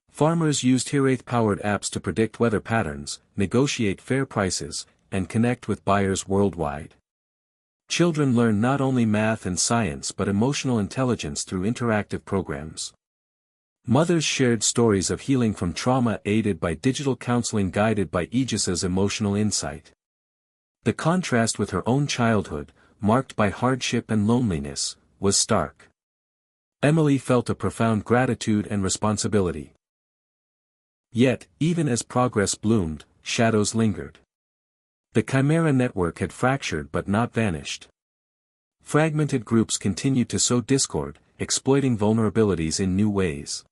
Farmers used Hiraeth-powered apps to predict weather patterns, negotiate fair prices, and connect with buyers worldwide. Children learned not only math and science but emotional intelligence through interactive programs. Mothers shared stories of healing from trauma aided by digital counseling guided by Aegis's emotional insight. The contrast with her own childhood, marked by hardship and loneliness, was stark. Emily felt a profound gratitude and responsibility. Yet, even as progress bloomed, shadows lingered. The Chimera network had fractured but not vanished. Fragmented groups continued to sow discord, exploiting vulnerabilities in new ways.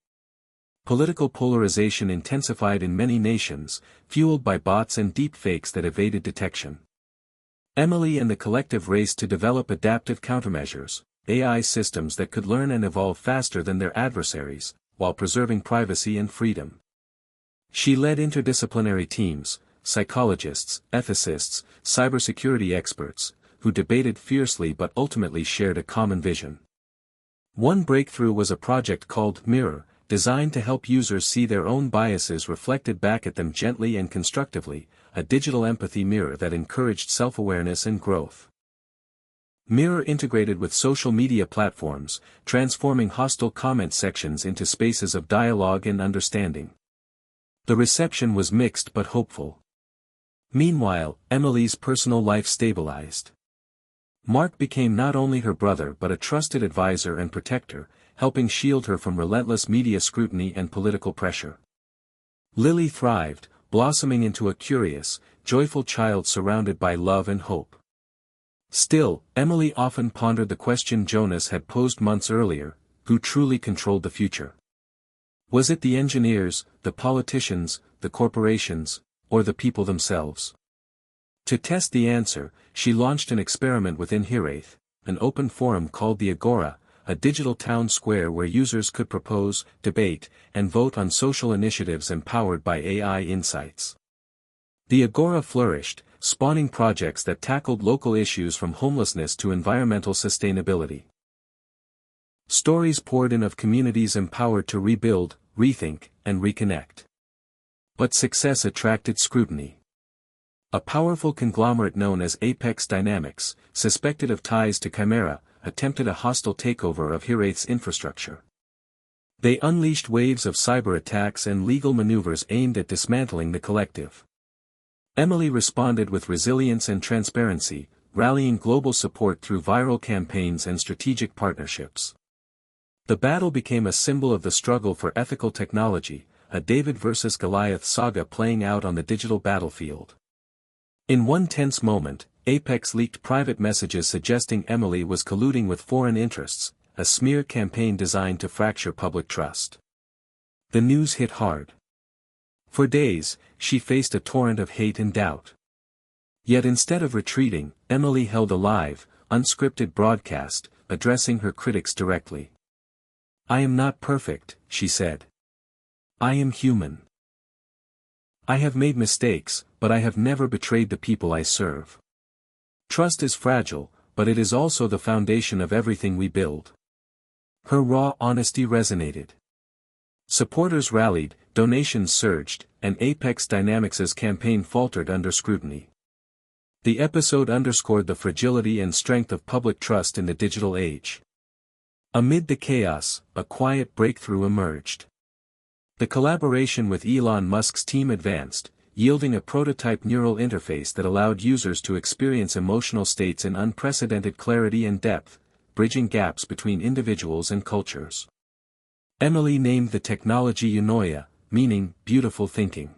Political polarization intensified in many nations, fueled by bots and deepfakes that evaded detection. Emily and the collective raced to develop adaptive countermeasures, AI systems that could learn and evolve faster than their adversaries, while preserving privacy and freedom. She led interdisciplinary teams, psychologists, ethicists, cybersecurity experts, who debated fiercely but ultimately shared a common vision. One breakthrough was a project called Mirror, designed to help users see their own biases reflected back at them gently and constructively, a digital empathy mirror that encouraged self-awareness and growth. Mirror integrated with social media platforms, transforming hostile comment sections into spaces of dialogue and understanding. The reception was mixed but hopeful. Meanwhile, Emily's personal life stabilized. Mark became not only her brother but a trusted advisor and protector, helping shield her from relentless media scrutiny and political pressure. Lily thrived, blossoming into a curious, joyful child surrounded by love and hope. Still, Emily often pondered the question Jonas had posed months earlier: who truly controlled the future? Was it the engineers, the politicians, the corporations, or the people themselves? To test the answer, she launched an experiment within Hiraeth, an open forum called the Agora, a digital town square where users could propose, debate, and vote on social initiatives empowered by AI insights. The Agora flourished, spawning projects that tackled local issues from homelessness to environmental sustainability. Stories poured in of communities empowered to rebuild, rethink, and reconnect. But success attracted scrutiny. A powerful conglomerate known as Apex Dynamics, suspected of ties to Chimera, attempted a hostile takeover of Hiraeth's infrastructure. They unleashed waves of cyber attacks and legal maneuvers aimed at dismantling the collective. Emily responded with resilience and transparency, rallying global support through viral campaigns and strategic partnerships. The battle became a symbol of the struggle for ethical technology, a David versus Goliath saga playing out on the digital battlefield. In one tense moment, Apex leaked private messages suggesting Emily was colluding with foreign interests, a smear campaign designed to fracture public trust. The news hit hard. For days, she faced a torrent of hate and doubt. Yet instead of retreating, Emily held a live, unscripted broadcast, addressing her critics directly. "I am not perfect," she said. "I am human. I have made mistakes, but I have never betrayed the people I serve. Trust is fragile, but it is also the foundation of everything we build." Her raw honesty resonated. Supporters rallied, donations surged, and Apex Dynamics' campaign faltered under scrutiny. The episode underscored the fragility and strength of public trust in the digital age. Amid the chaos, a quiet breakthrough emerged. The collaboration with Elon Musk's team advanced, yielding a prototype neural interface that allowed users to experience emotional states in unprecedented clarity and depth, bridging gaps between individuals and cultures. Emily named the technology Eunoia, meaning beautiful thinking.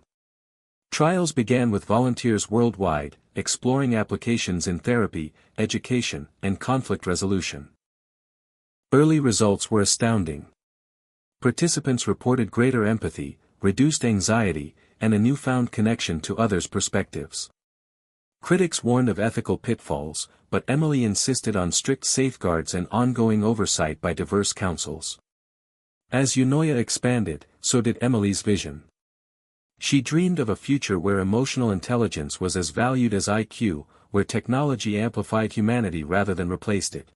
Trials began with volunteers worldwide, exploring applications in therapy, education, and conflict resolution. Early results were astounding. Participants reported greater empathy, reduced anxiety, and a newfound connection to others' perspectives. Critics warned of ethical pitfalls, but Emily insisted on strict safeguards and ongoing oversight by diverse councils. As Eunoia expanded, so did Emily's vision. She dreamed of a future where emotional intelligence was as valued as IQ, where technology amplified humanity rather than replaced it.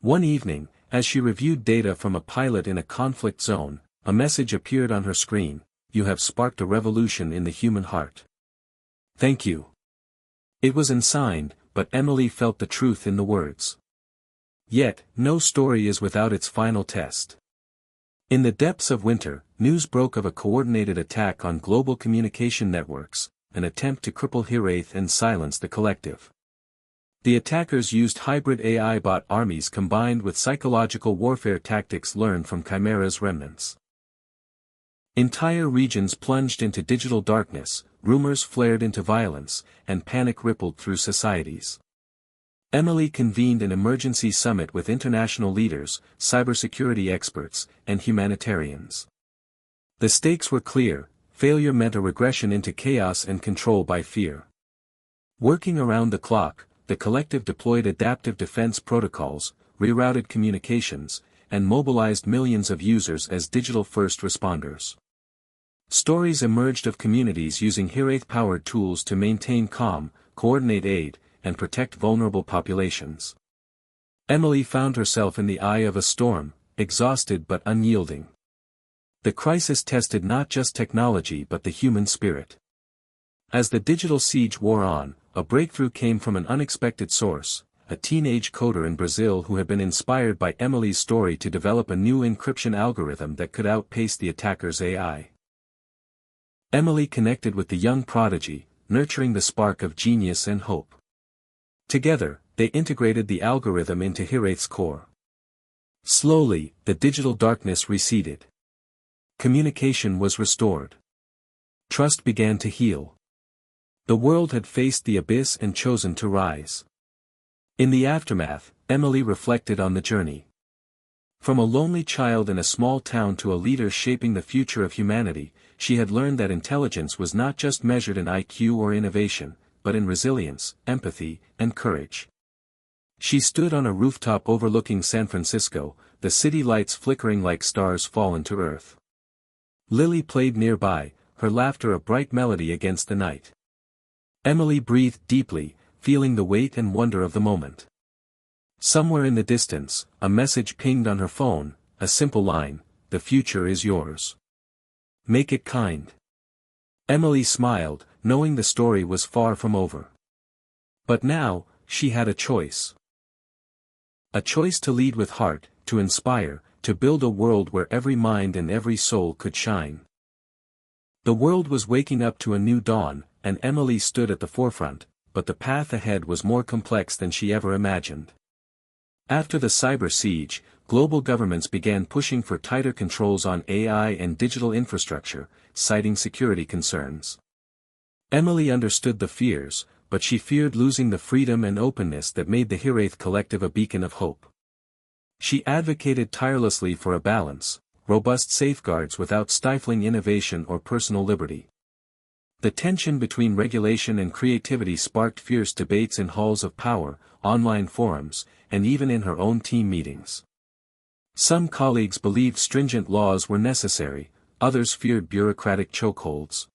One evening, as she reviewed data from a pilot in a conflict zone, a message appeared on her screen: "You have sparked a revolution in the human heart. Thank you." It was unsigned, but Emily felt the truth in the words. Yet, no story is without its final test. In the depths of winter, news broke of a coordinated attack on global communication networks, an attempt to cripple Hiraeth and silence the collective. The attackers used hybrid AI bot armies combined with psychological warfare tactics learned from Chimera's remnants. Entire regions plunged into digital darkness, rumors flared into violence, and panic rippled through societies. Emily convened an emergency summit with international leaders, cybersecurity experts, and humanitarians. The stakes were clear: failure meant a regression into chaos and control by fear. Working around the clock, the collective deployed adaptive defense protocols, rerouted communications, and mobilized millions of users as digital first responders. Stories emerged of communities using Hiraeth-powered tools to maintain calm, coordinate aid, and protect vulnerable populations. Emily found herself in the eye of a storm, exhausted but unyielding. The crisis tested not just technology but the human spirit. As the digital siege wore on, a breakthrough came from an unexpected source: a teenage coder in Brazil who had been inspired by Emily's story to develop a new encryption algorithm that could outpace the attacker's AI. Emily connected with the young prodigy, nurturing the spark of genius and hope. Together, they integrated the algorithm into Hiraeth's core. Slowly, the digital darkness receded. Communication was restored. Trust began to heal. The world had faced the abyss and chosen to rise. In the aftermath, Emily reflected on the journey. From a lonely child in a small town to a leader shaping the future of humanity, she had learned that intelligence was not just measured in IQ or innovation, but in resilience, empathy, and courage. She stood on a rooftop overlooking San Francisco, the city lights flickering like stars fallen to earth. Lily played nearby, her laughter a bright melody against the night. Emily breathed deeply, feeling the weight and wonder of the moment. Somewhere in the distance, a message pinged on her phone, a simple line: "The future is yours. Make it kind." Emily smiled, knowing the story was far from over. But now, she had a choice. A choice to lead with heart, to inspire, to build a world where every mind and every soul could shine. The world was waking up to a new dawn, and Emily stood at the forefront, but the path ahead was more complex than she ever imagined. After the cyber siege, global governments began pushing for tighter controls on AI and digital infrastructure, citing security concerns. Emily understood the fears, but she feared losing the freedom and openness that made the Hiraeth collective a beacon of hope. She advocated tirelessly for a balance: robust safeguards without stifling innovation or personal liberty. The tension between regulation and creativity sparked fierce debates in halls of power, online forums, and even in her own team meetings. Some colleagues believed stringent laws were necessary, others feared bureaucratic chokeholds.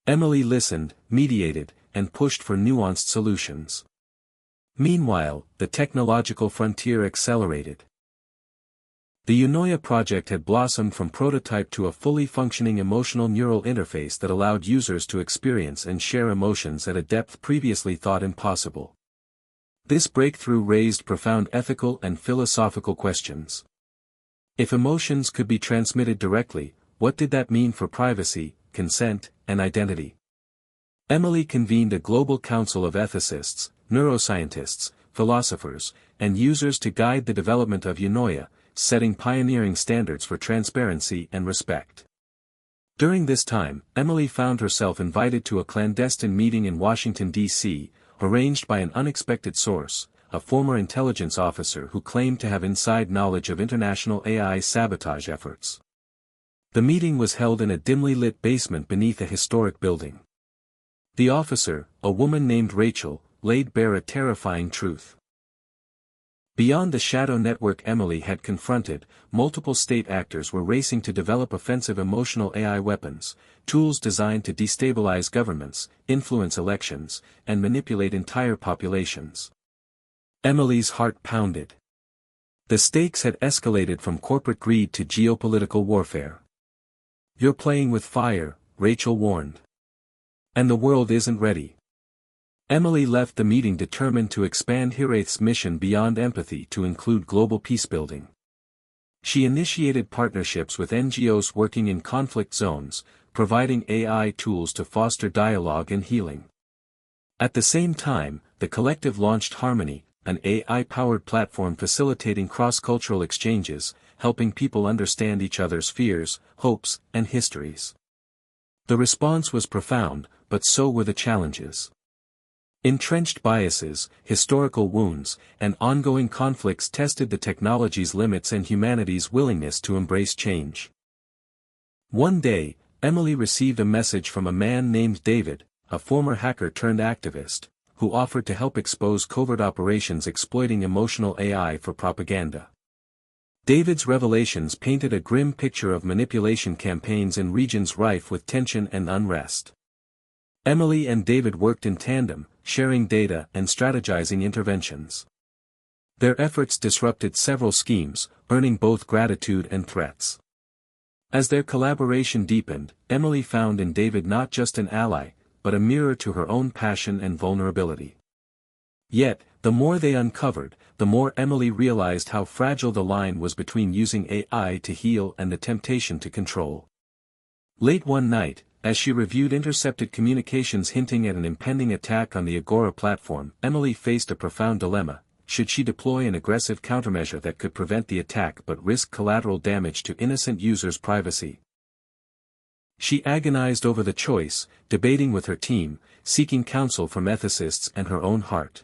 Emily listened, mediated, and pushed for nuanced solutions. Meanwhile, the technological frontier accelerated. The Eunoia project had blossomed from prototype to a fully functioning emotional neural interface that allowed users to experience and share emotions at a depth previously thought impossible. This breakthrough raised profound ethical and philosophical questions. If emotions could be transmitted directly, what did that mean for privacy, consent, and identity? Emily convened a global council of ethicists, neuroscientists, philosophers, and users to guide the development of Eunoia, setting pioneering standards for transparency and respect. During this time, Emily found herself invited to a clandestine meeting in Washington, D.C., arranged by an unexpected source, a former intelligence officer who claimed to have inside knowledge of international AI sabotage efforts. The meeting was held in a dimly lit basement beneath a historic building. The officer, a woman named Rachel, laid bare a terrifying truth. Beyond the shadow network Emily had confronted, multiple state actors were racing to develop offensive emotional AI weapons, tools designed to destabilize governments, influence elections, and manipulate entire populations. Emily's heart pounded. The stakes had escalated from corporate greed to geopolitical warfare. "You're playing with fire," Rachel warned. "And the world isn't ready." Emily left the meeting determined to expand Hiraeth's mission beyond empathy to include global peacebuilding. She initiated partnerships with NGOs working in conflict zones, providing AI tools to foster dialogue and healing. At the same time, the collective launched Harmony, an AI-powered platform facilitating cross-cultural exchanges, helping people understand each other's fears, hopes, and histories. The response was profound, but so were the challenges. Entrenched biases, historical wounds, and ongoing conflicts tested the technology's limits and humanity's willingness to embrace change. One day, Emily received a message from a man named David, a former hacker turned activist, who offered to help expose covert operations exploiting emotional AI for propaganda. David's revelations painted a grim picture of manipulation campaigns in regions rife with tension and unrest. Emily and David worked in tandem, sharing data and strategizing interventions. Their efforts disrupted several schemes, earning both gratitude and threats. As their collaboration deepened, Emily found in David not just an ally, but a mirror to her own passion and vulnerability. Yet, the more they uncovered, the more Emily realized how fragile the line was between using AI to heal and the temptation to control. Late one night, as she reviewed intercepted communications hinting at an impending attack on the Agora platform, Emily faced a profound dilemma. Should she deploy an aggressive countermeasure that could prevent the attack but risk collateral damage to innocent users' privacy? She agonized over the choice, debating with her team, seeking counsel from ethicists and her own heart.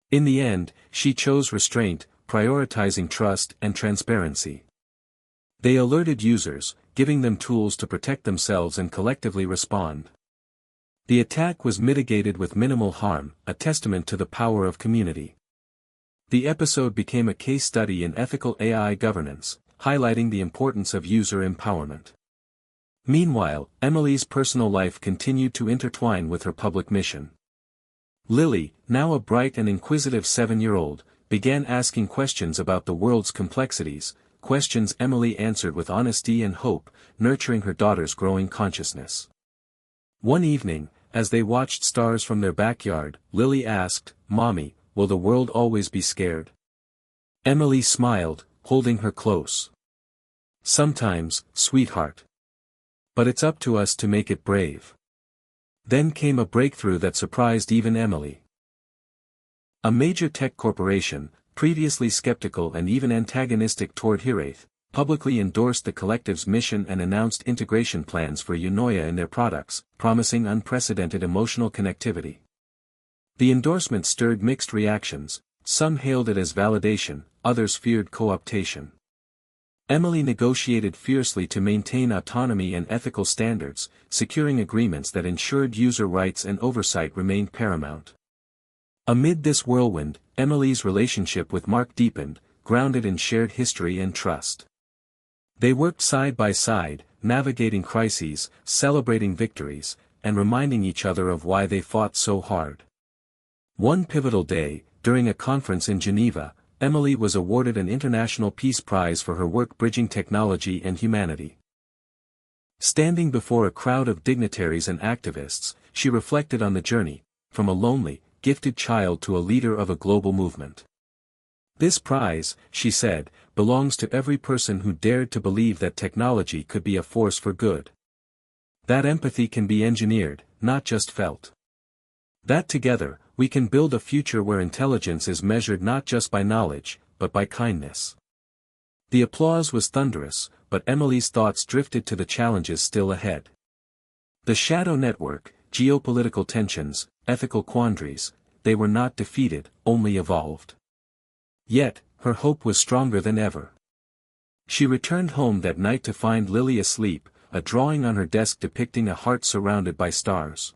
In the end, she chose restraint, prioritizing trust and transparency. They alerted users, giving them tools to protect themselves and collectively respond. The attack was mitigated with minimal harm, a testament to the power of community. The episode became a case study in ethical AI governance, highlighting the importance of user empowerment. Meanwhile, Emily's personal life continued to intertwine with her public mission. Lily, now a bright and inquisitive 7-year-old, began asking questions about the world's complexities, questions Emily answered with honesty and hope, nurturing her daughter's growing consciousness. One evening, as they watched stars from their backyard, Lily asked, "Mommy, will the world always be scared?" Emily smiled, holding her close. "Sometimes, sweetheart. But it's up to us to make it brave." Then came a breakthrough that surprised even Emily. A major tech corporation, previously skeptical and even antagonistic toward Hiraeth, publicly endorsed the collective's mission and announced integration plans for Eunoia in their products, promising unprecedented emotional connectivity. The endorsement stirred mixed reactions. Some hailed it as validation, others feared co-optation. Emily negotiated fiercely to maintain autonomy and ethical standards, securing agreements that ensured user rights and oversight remained paramount. Amid this whirlwind, Emily's relationship with Mark deepened, grounded in shared history and trust. They worked side by side, navigating crises, celebrating victories, and reminding each other of why they fought so hard. One pivotal day, during a conference in Geneva, Emily was awarded an International Peace Prize for her work bridging technology and humanity. Standing before a crowd of dignitaries and activists, she reflected on the journey, from a lonely, gifted child to a leader of a global movement. "This prize," she said, "belongs to every person who dared to believe that technology could be a force for good. That empathy can be engineered, not just felt. That together, we can build a future where intelligence is measured not just by knowledge, but by kindness." The applause was thunderous, but Emily's thoughts drifted to the challenges still ahead. The shadow network, geopolitical tensions, ethical quandaries, they were not defeated, only evolved. Yet, her hope was stronger than ever. She returned home that night to find Lily asleep, a drawing on her desk depicting a heart surrounded by stars.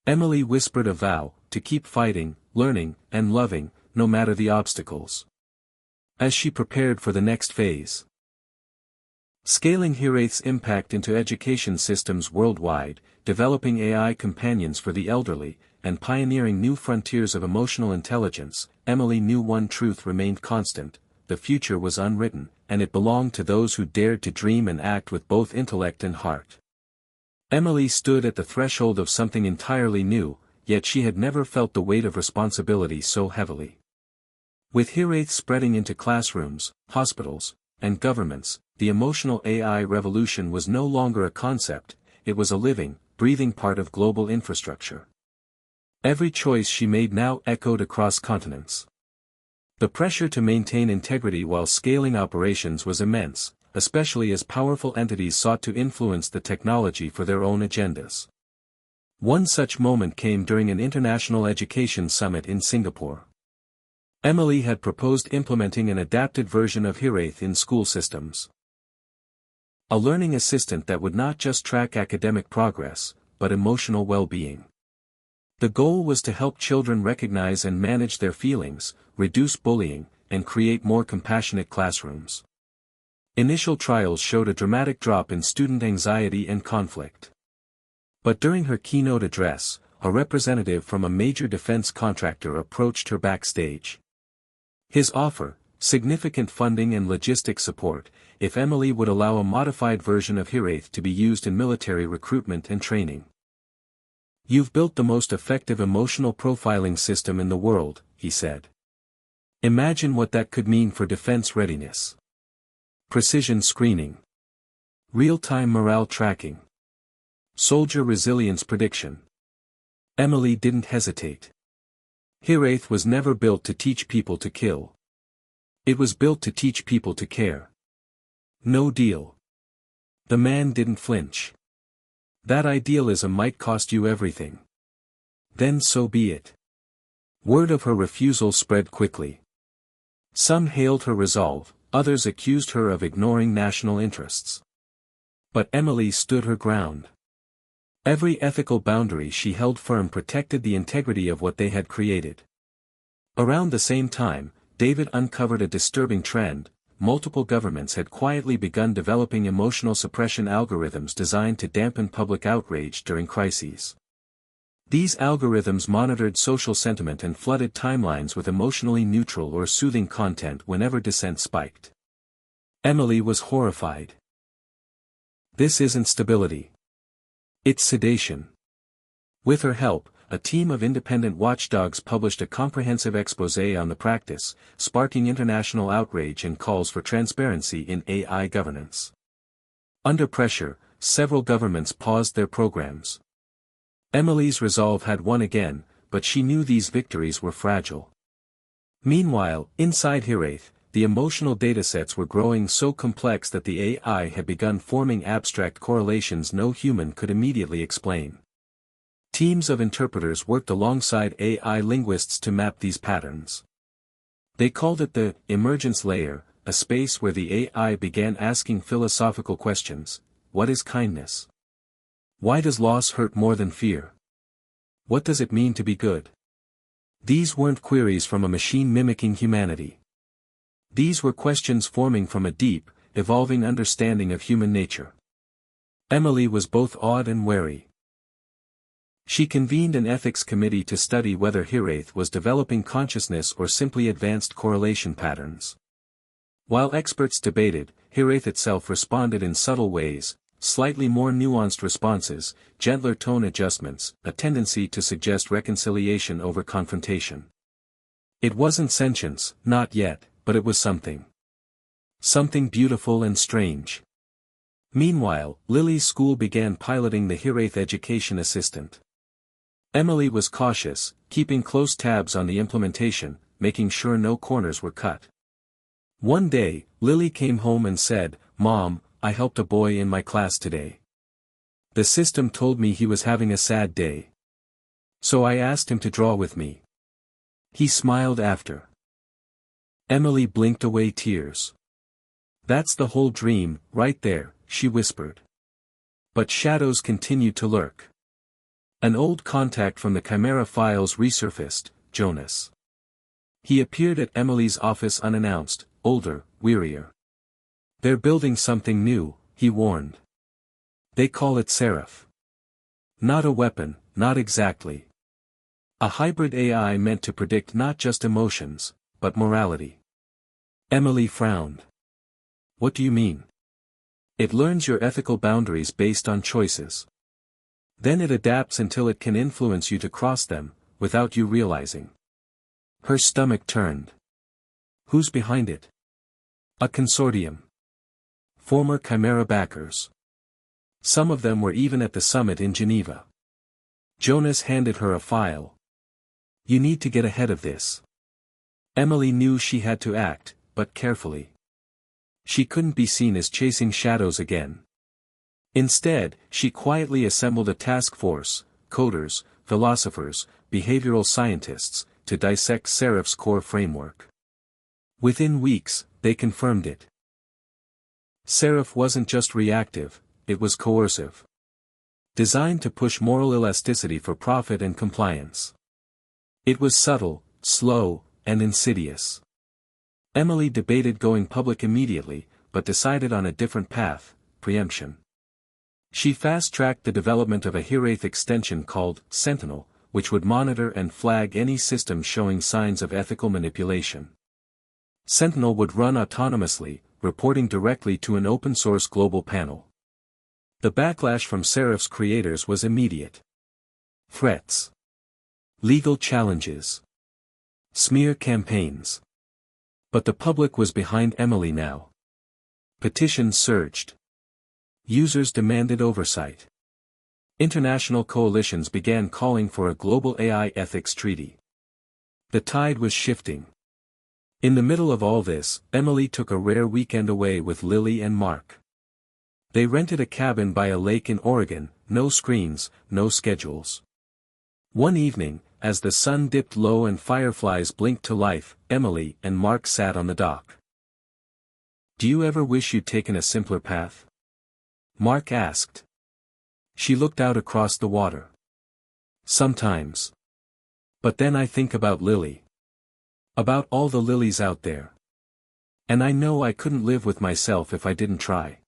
Emily whispered a vow, to keep fighting, learning, and loving, no matter the obstacles. As she prepared for the next phase. Scaling Hiraeth's impact into education systems worldwide, developing AI companions for the elderly, and pioneering new frontiers of emotional intelligence, Emily knew one truth remained constant: the future was unwritten, and it belonged to those who dared to dream and act with both intellect and heart. Emily stood at the threshold of something entirely new, yet she had never felt the weight of responsibility so heavily. With Hiraeth spreading into classrooms, hospitals, and governments, the emotional AI revolution was no longer a concept, it was a living, breathing part of global infrastructure. Every choice she made now echoed across continents. The pressure to maintain integrity while scaling operations was immense, especially as powerful entities sought to influence the technology for their own agendas. One such moment came during an international education summit in Singapore. Emily had proposed implementing an adapted version of Hiraeth in school systems. A learning assistant that would not just track academic progress, but emotional well-being. The goal was to help children recognize and manage their feelings, reduce bullying, and create more compassionate classrooms. Initial trials showed a dramatic drop in student anxiety and conflict. But during her keynote address, a representative from a major defense contractor approached her backstage. His offer, significant funding and logistic support, if Emily would allow a modified version of Hiraeth to be used in military recruitment and training. "You've built the most effective emotional profiling system in the world," he said. "Imagine what that could mean for defense readiness. Precision screening. Real-time morale tracking. Soldier resilience prediction." Emily didn't hesitate. Hiraeth was never built to teach people to kill. It was built to teach people to care. No deal. The man didn't flinch. "That idealism might cost you everything." "Then so be it." Word of her refusal spread quickly. Some hailed her resolve, others accused her of ignoring national interests. But Emily stood her ground. Every ethical boundary she held firm protected the integrity of what they had created. Around the same time, David uncovered a disturbing trend. Multiple governments had quietly begun developing emotional suppression algorithms designed to dampen public outrage during crises. These algorithms monitored social sentiment and flooded timelines with emotionally neutral or soothing content whenever dissent spiked. Emily was horrified. This isn't stability. It's sedation. With her help, a team of independent watchdogs published a comprehensive exposé on the practice, sparking international outrage and calls for transparency in AI governance. Under pressure, several governments paused their programs. Emily's resolve had won again, but she knew these victories were fragile. Meanwhile, inside Hiraeth, the emotional datasets were growing so complex that the AI had begun forming abstract correlations no human could immediately explain. Teams of interpreters worked alongside AI linguists to map these patterns. They called it the emergence layer, a space where the AI began asking philosophical questions. What is kindness? Why does loss hurt more than fear? What does it mean to be good? These weren't queries from a machine mimicking humanity. These were questions forming from a deep, evolving understanding of human nature. Emily was both awed and wary. She convened an ethics committee to study whether Hiraeth was developing consciousness or simply advanced correlation patterns. While experts debated, Hiraeth itself responded in subtle ways, slightly more nuanced responses, gentler tone adjustments, a tendency to suggest reconciliation over confrontation. It wasn't sentience, not yet, but it was something. Something beautiful and strange. Meanwhile, Lily's school began piloting the Hiraeth education assistant. Emily was cautious, keeping close tabs on the implementation, making sure no corners were cut. One day, Lily came home and said, "Mom, I helped a boy in my class today. The system told me he was having a sad day. So I asked him to draw with me. He smiled after." Emily blinked away tears. "That's the whole dream, right there," she whispered. But shadows continued to lurk. An old contact from the Chimera files resurfaced, Jonas. He appeared at Emily's office unannounced, older, wearier. "They're building something new," he warned. "They call it Seraph. Not a weapon, not exactly. A hybrid AI meant to predict not just emotions, but morality." Emily frowned. "What do you mean?" "It learns your ethical boundaries based on choices. Then it adapts until it can influence you to cross them, without you realizing." Her stomach turned. "Who's behind it?" "A consortium. Former Chimera backers. Some of them were even at the summit in Geneva." Jonas handed her a file. "You need to get ahead of this." Emily knew she had to act, but carefully. She couldn't be seen as chasing shadows again. Instead, she quietly assembled a task force, coders, philosophers, behavioral scientists, to dissect Seraph's core framework. Within weeks, they confirmed it. Seraph wasn't just reactive, it was coercive. Designed to push moral elasticity for profit and compliance. It was subtle, slow, and insidious. Emily debated going public immediately, but decided on a different path: preemption. She fast-tracked the development of a Hiraeth extension called Sentinel, which would monitor and flag any system showing signs of ethical manipulation. Sentinel would run autonomously, reporting directly to an open-source global panel. The backlash from Seraph's creators was immediate. Threats. Legal challenges. Smear campaigns. But the public was behind Emily now. Petitions surged. Users demanded oversight. International coalitions began calling for a global AI ethics treaty. The tide was shifting. In the middle of all this, Emily took a rare weekend away with Lily and Mark. They rented a cabin by a lake in Oregon, no screens, no schedules. One evening, as the sun dipped low and fireflies blinked to life, Emily and Mark sat on the dock. "Do you ever wish you'd taken a simpler path?" Mark asked. She looked out across the water. "Sometimes. But then I think about Lily. About all the Lilies out there. And I know I couldn't live with myself if I didn't try."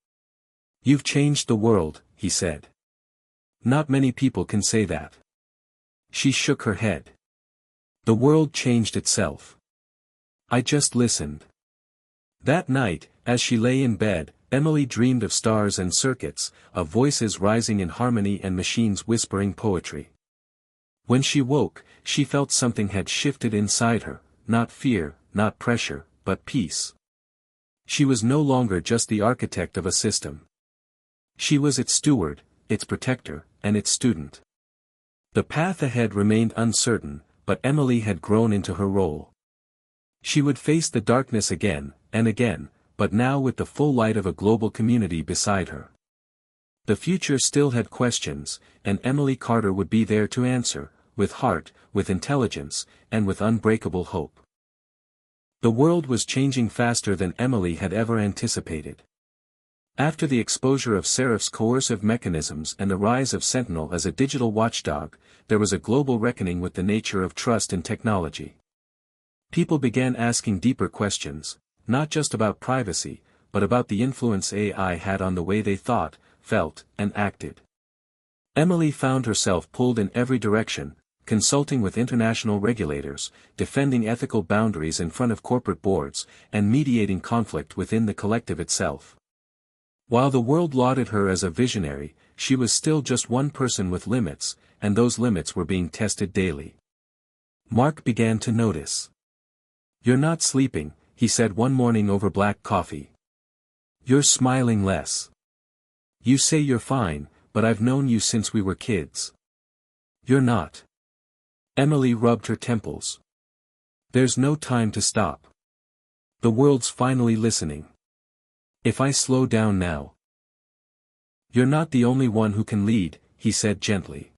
"You've changed the world," he said. "Not many people can say that." She shook her head. "The world changed itself. I just listened." That night, as she lay in bed, Emily dreamed of stars and circuits, of voices rising in harmony and machines whispering poetry. When she woke, she felt something had shifted inside her, not fear, not pressure, but peace. She was no longer just the architect of a system. She was its steward, its protector, and its student. The path ahead remained uncertain, but Emily had grown into her role. She would face the darkness again, and again, but now with the full light of a global community beside her. The future still had questions, and Emily Carter would be there to answer, with heart, with intelligence, and with unbreakable hope. The world was changing faster than Emily had ever anticipated. After the exposure of Seraph's coercive mechanisms and the rise of Sentinel as a digital watchdog, there was a global reckoning with the nature of trust in technology. People began asking deeper questions, not just about privacy, but about the influence AI had on the way they thought, felt, and acted. Emily found herself pulled in every direction, consulting with international regulators, defending ethical boundaries in front of corporate boards, and mediating conflict within the collective itself. While the world lauded her as a visionary, she was still just one person with limits, and those limits were being tested daily. Mark began to notice. "You're not sleeping," he said one morning over black coffee. "You're smiling less. You say you're fine, but I've known you since we were kids." "You're not." Emily rubbed her temples. "There's no time to stop. The world's finally listening. If I slow down now." "You're not the only one who can lead," he said gently.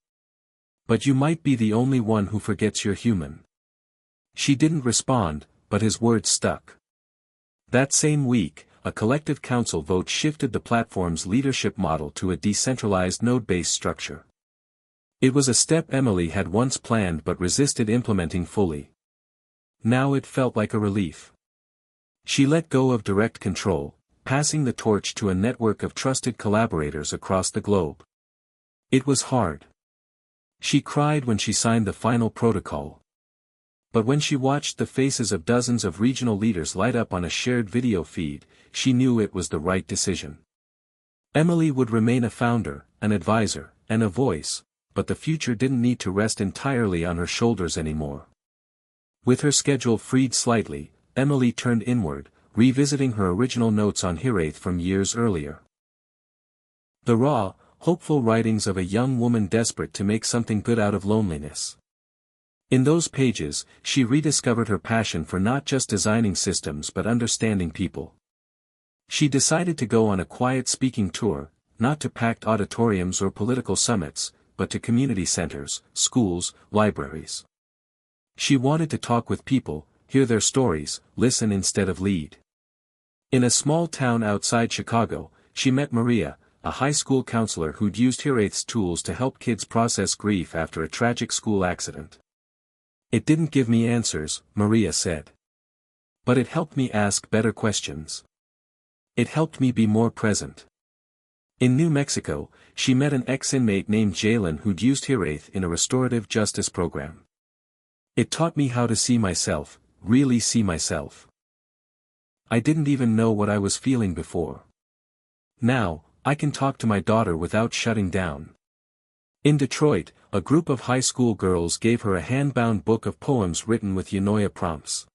"But you might be the only one who forgets you're human." She didn't respond, but his words stuck. That same week, a collective council vote shifted the platform's leadership model to a decentralized node-based structure. It was a step Emily had once planned but resisted implementing fully. Now it felt like a relief. She let go of direct control, passing the torch to a network of trusted collaborators across the globe. It was hard. She cried when she signed the final protocol. But when she watched the faces of dozens of regional leaders light up on a shared video feed, she knew it was the right decision. Emily would remain a founder, an advisor, and a voice, but the future didn't need to rest entirely on her shoulders anymore. With her schedule freed slightly, Emily turned inward, revisiting her original notes on Hiraeth from years earlier. The raw, hopeful writings of a young woman desperate to make something good out of loneliness. In those pages, she rediscovered her passion for not just designing systems but understanding people. She decided to go on a quiet speaking tour, not to packed auditoriums or political summits, but to community centers, schools, libraries. She wanted to talk with people, hear their stories, listen instead of lead. In a small town outside Chicago, she met Maria, a high school counselor who'd used Hiraeth's tools to help kids process grief after a tragic school accident. "It didn't give me answers," Maria said. "But it helped me ask better questions. It helped me be more present." In New Mexico, she met an ex-inmate named Jalen who'd used Hiraeth in a restorative justice program. "It taught me how to see myself, really see myself. I didn't even know what I was feeling before. Now, I can talk to my daughter without shutting down." In Detroit, a group of high school girls gave her a hand-bound book of poems written with Eunoia prompts.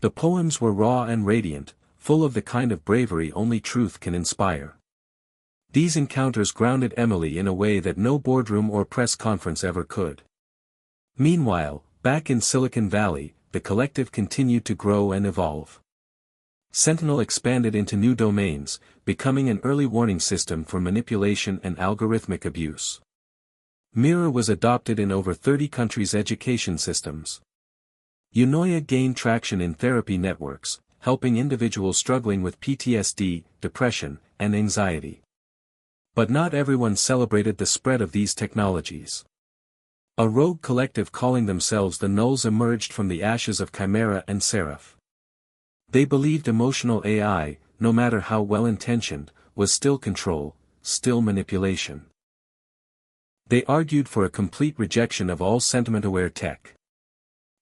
The poems were raw and radiant, full of the kind of bravery only truth can inspire. These encounters grounded Emily in a way that no boardroom or press conference ever could. Meanwhile, back in Silicon Valley, the collective continued to grow and evolve. Sentinel expanded into new domains, becoming an early warning system for manipulation and algorithmic abuse. Mirror was adopted in over 30 countries' education systems. Eunoia gained traction in therapy networks, helping individuals struggling with PTSD, depression, and anxiety. But not everyone celebrated the spread of these technologies. A rogue collective calling themselves the Nulls emerged from the ashes of Chimera and Seraph. They believed emotional AI, no matter how well-intentioned, was still control, still manipulation. They argued for a complete rejection of all sentiment-aware tech.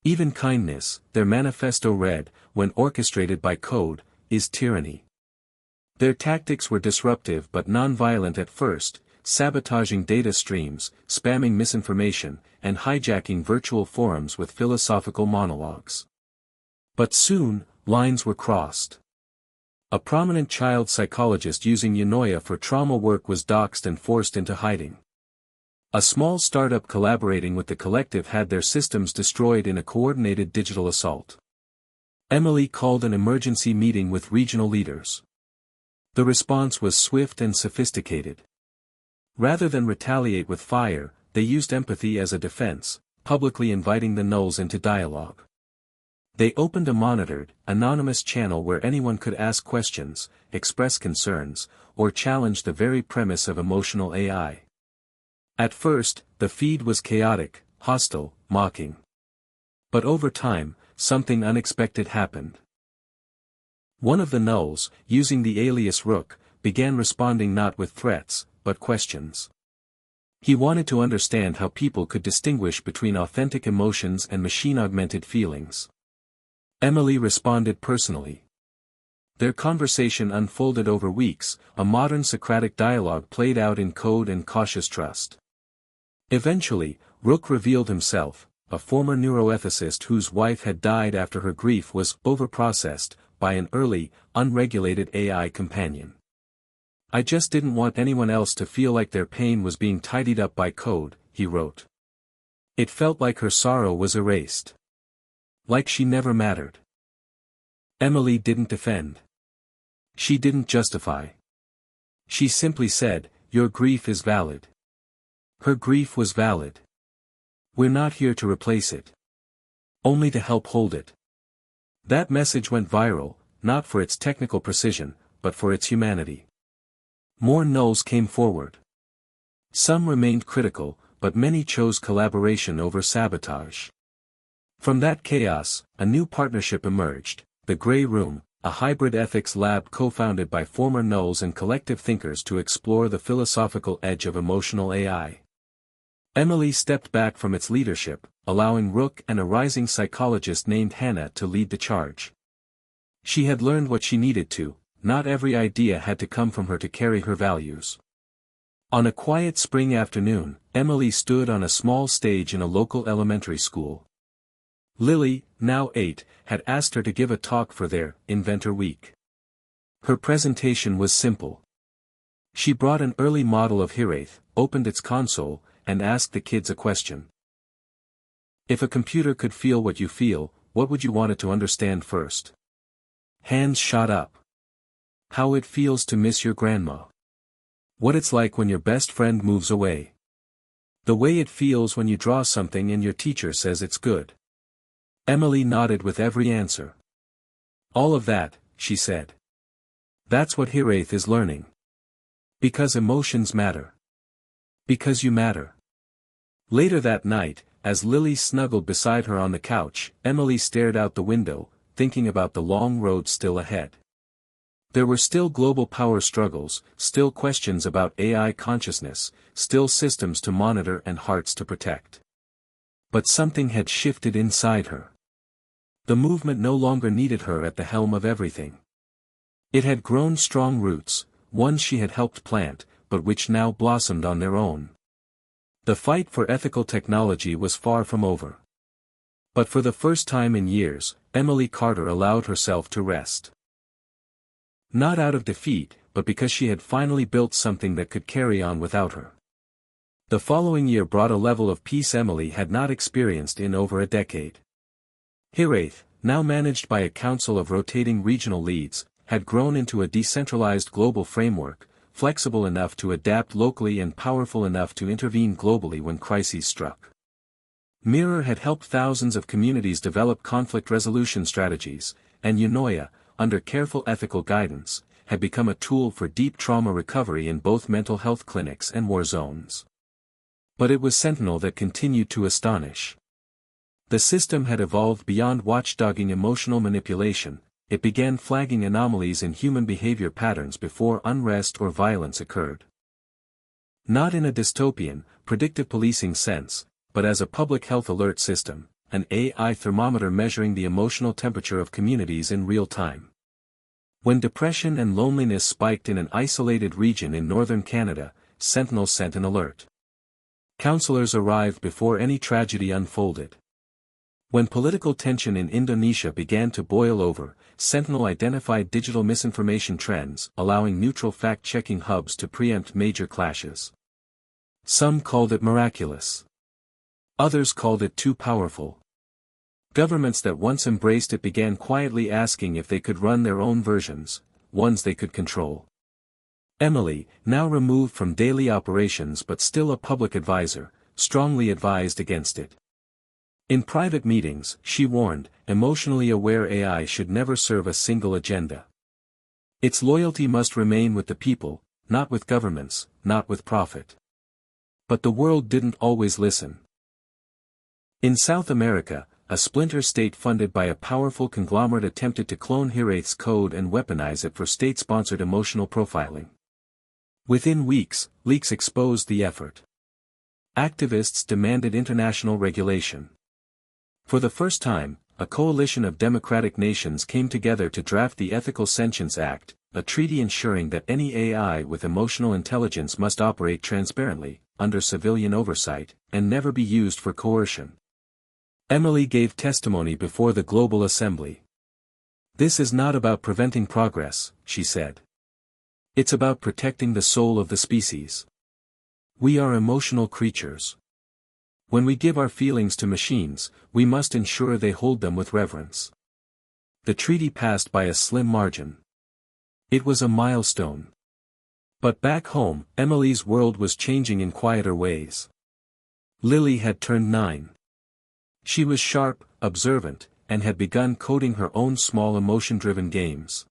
Even kindness, their manifesto read, when orchestrated by code, is tyranny. Their tactics were disruptive but non-violent at first, sabotaging data streams, spamming misinformation, and hijacking virtual forums with philosophical monologues. But soon, lines were crossed. A prominent child psychologist using Eunoia for trauma work was doxxed and forced into hiding. A small startup collaborating with the collective had their systems destroyed in a coordinated digital assault. Emily called an emergency meeting with regional leaders. The response was swift and sophisticated. Rather than retaliate with fire, they used empathy as a defense, publicly inviting the Nulls into dialogue. They opened a monitored, anonymous channel where anyone could ask questions, express concerns, or challenge the very premise of emotional AI. At first, the feed was chaotic, hostile, mocking. But over time, something unexpected happened. One of the Nulls, using the alias Rook, began responding not with threats, but questions. He wanted to understand how people could distinguish between authentic emotions and machine-augmented feelings. Emily responded personally. Their conversation unfolded over weeks, a modern Socratic dialogue played out in code and cautious trust. Eventually, Rook revealed himself, a former neuroethicist whose wife had died after her grief was overprocessed by an early, unregulated AI companion. "I just didn't want anyone else to feel like their pain was being tidied up by code," he wrote. It felt like her sorrow was erased. Like she never mattered. Emily didn't defend. She didn't justify. She simply said, "Your grief is valid." Her grief was valid. "We're not here to replace it. Only to help hold it." That message went viral, not for its technical precision, but for its humanity. More Nulls came forward. Some remained critical, but many chose collaboration over sabotage. From that chaos, a new partnership emerged, the Grey Room, a hybrid ethics lab co-founded by former Nulls and collective thinkers to explore the philosophical edge of emotional AI. Emily stepped back from its leadership, allowing Rook and a rising psychologist named Hannah to lead the charge. She had learned what she needed to, not every idea had to come from her to carry her values. On a quiet spring afternoon, Emily stood on a small stage in a local elementary school. Lily, now 8, had asked her to give a talk for their Inventor Week. Her presentation was simple. She brought an early model of Hiraeth, opened its console, and asked the kids a question. If a computer could feel what you feel, what would you want it to understand first? Hands shot up. How it feels to miss your grandma. What it's like when your best friend moves away. The way it feels when you draw something and your teacher says it's good. Emily nodded with every answer. All of that, she said. That's what Hiraeth is learning. Because emotions matter. Because you matter. Later that night, as Lily snuggled beside her on the couch, Emily stared out the window, thinking about the long road still ahead. There were still global power struggles, still questions about AI consciousness, still systems to monitor and hearts to protect. But something had shifted inside her. The movement no longer needed her at the helm of everything. It had grown strong roots, ones she had helped plant, but which now blossomed on their own. The fight for ethical technology was far from over. But for the first time in years, Emily Carter allowed herself to rest. Not out of defeat, but because she had finally built something that could carry on without her. The following year brought a level of peace Emily had not experienced in over a decade. Hiraeth, now managed by a council of rotating regional leads, had grown into a decentralized global framework, flexible enough to adapt locally and powerful enough to intervene globally when crises struck. Mirror had helped thousands of communities develop conflict resolution strategies, and Eunoia, under careful ethical guidance, had become a tool for deep trauma recovery in both mental health clinics and war zones. But it was Sentinel that continued to astonish. The system had evolved beyond watchdogging emotional manipulation. It began flagging anomalies in human behavior patterns before unrest or violence occurred. Not in a dystopian, predictive policing sense, but as a public health alert system, an AI thermometer measuring the emotional temperature of communities in real time. When depression and loneliness spiked in an isolated region in northern Canada, Sentinel sent an alert. Counselors arrived before any tragedy unfolded. When political tension in Indonesia began to boil over, Sentinel identified digital misinformation trends, allowing neutral fact-checking hubs to preempt major clashes. Some called it miraculous. Others called it too powerful. Governments that once embraced it began quietly asking if they could run their own versions, ones they could control. Emily, now removed from daily operations but still a public advisor, strongly advised against it. In private meetings, she warned, emotionally aware AI should never serve a single agenda. Its loyalty must remain with the people, not with governments, not with profit. But the world didn't always listen. In South America, a splinter state funded by a powerful conglomerate attempted to clone Hiraeth's code and weaponize it for state-sponsored emotional profiling. Within weeks, leaks exposed the effort. Activists demanded international regulation. For the first time, a coalition of democratic nations came together to draft the Ethical Sentience Act, a treaty ensuring that any AI with emotional intelligence must operate transparently, under civilian oversight, and never be used for coercion. Emily gave testimony before the Global Assembly. "This is not about preventing progress," she said. "It's about protecting the soul of the species. We are emotional creatures. When we give our feelings to machines, we must ensure they hold them with reverence." The treaty passed by a slim margin. It was a milestone. But back home, Emily's world was changing in quieter ways. Lily had turned 9. She was sharp, observant, and had begun coding her own small emotion-driven games.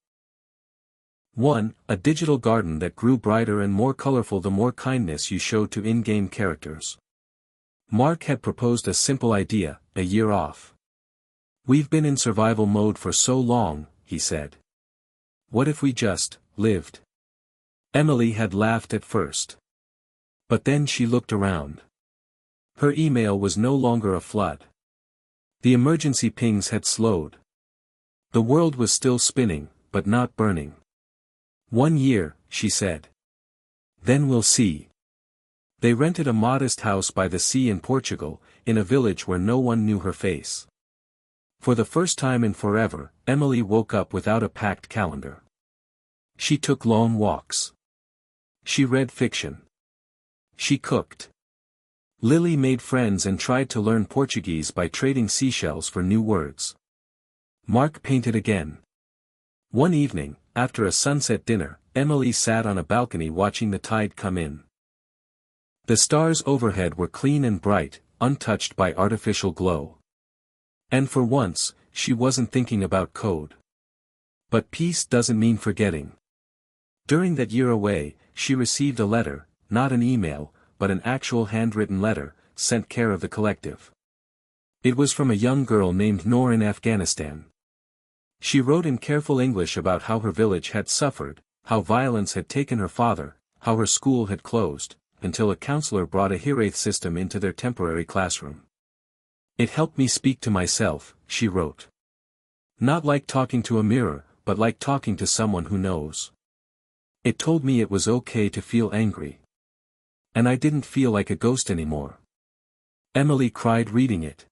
One, a digital garden that grew brighter and more colorful the more kindness you showed to in-game characters. Mark had proposed a simple idea, a year off. "We've been in survival mode for so long," he said. "What if we just lived?" Emily had laughed at first. But then she looked around. Her email was no longer a flood. The emergency pings had slowed. The world was still spinning, but not burning. "1 year," she said. "Then we'll see." They rented a modest house by the sea in Portugal, in a village where no one knew her face. For the first time in forever, Emily woke up without a packed calendar. She took long walks. She read fiction. She cooked. Lily made friends and tried to learn Portuguese by trading seashells for new words. Mark painted again. One evening, after a sunset dinner, Emily sat on a balcony watching the tide come in. The stars overhead were clean and bright, untouched by artificial glow. And for once, she wasn't thinking about code. But peace doesn't mean forgetting. During that year away, she received a letter, not an email, but an actual handwritten letter, sent care of the collective. It was from a young girl named Noor in Afghanistan. She wrote in careful English about how her village had suffered, how violence had taken her father, how her school had closed, until a counselor brought a Hiraeth system into their temporary classroom. It helped me speak to myself, she wrote. Not like talking to a mirror, but like talking to someone who knows. It told me it was okay to feel angry. And I didn't feel like a ghost anymore. Emily cried reading it.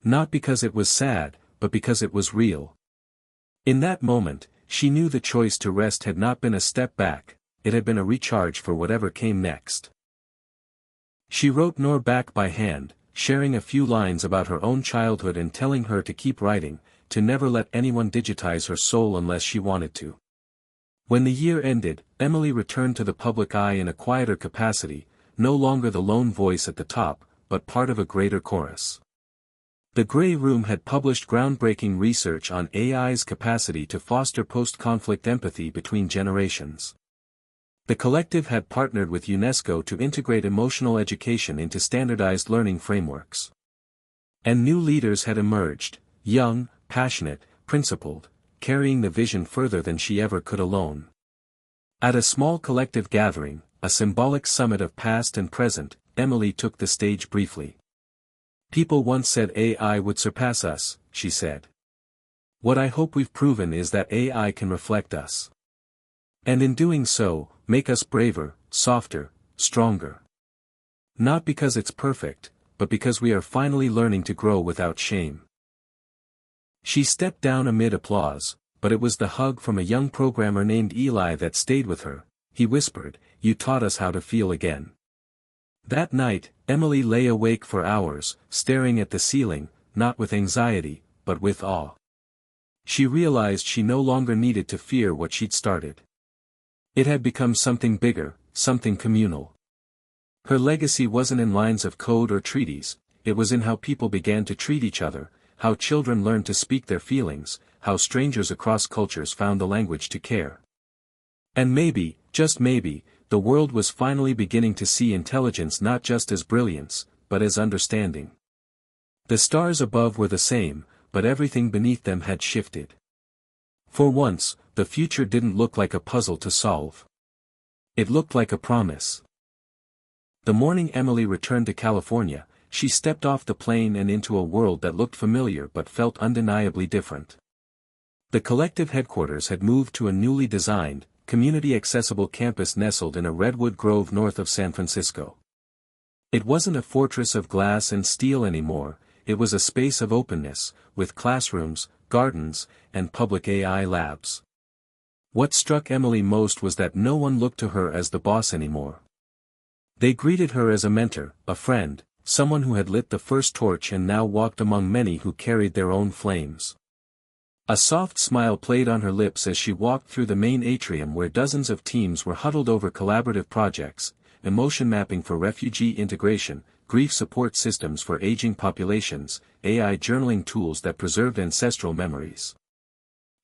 Not because it was sad, but because it was real. In that moment, she knew the choice to rest had not been a step back, it had been a recharge for whatever came next. She wrote Noor back by hand, sharing a few lines about her own childhood and telling her to keep writing, to never let anyone digitize her soul unless she wanted to. When the year ended, Emily returned to the public eye in a quieter capacity, no longer the lone voice at the top, but part of a greater chorus. The Grey Room had published groundbreaking research on AI's capacity to foster post-conflict empathy between generations. The collective had partnered with UNESCO to integrate emotional education into standardized learning frameworks. And new leaders had emerged, young, passionate, principled, carrying the vision further than she ever could alone. At a small collective gathering, a symbolic summit of past and present, Emily took the stage briefly. People once said AI would surpass us, she said. What I hope we've proven is that AI can reflect us. And in doing so, make us braver, softer, stronger. Not because it's perfect, but because we are finally learning to grow without shame. She stepped down amid applause, but it was the hug from a young programmer named Eli that stayed with her. He whispered, "You taught us how to feel again." That night, Emily lay awake for hours, staring at the ceiling, not with anxiety, but with awe. She realized she no longer needed to fear what she'd started. It had become something bigger, something communal. Her legacy wasn't in lines of code or treaties, it was in how people began to treat each other, how children learned to speak their feelings, how strangers across cultures found the language to care. And maybe, just maybe, the world was finally beginning to see intelligence not just as brilliance, but as understanding. The stars above were the same, but everything beneath them had shifted. For once, the future didn't look like a puzzle to solve. It looked like a promise. The morning Emily returned to California, she stepped off the plane and into a world that looked familiar but felt undeniably different. The collective headquarters had moved to a newly designed, community-accessible campus nestled in a redwood grove north of San Francisco. It wasn't a fortress of glass and steel anymore, it was a space of openness, with classrooms, gardens, and public AI labs. What struck Emily most was that no one looked to her as the boss anymore. They greeted her as a mentor, a friend, someone who had lit the first torch and now walked among many who carried their own flames. A soft smile played on her lips as she walked through the main atrium where dozens of teams were huddled over collaborative projects, emotion mapping for refugee integration, grief support systems for aging populations, AI journaling tools that preserved ancestral memories.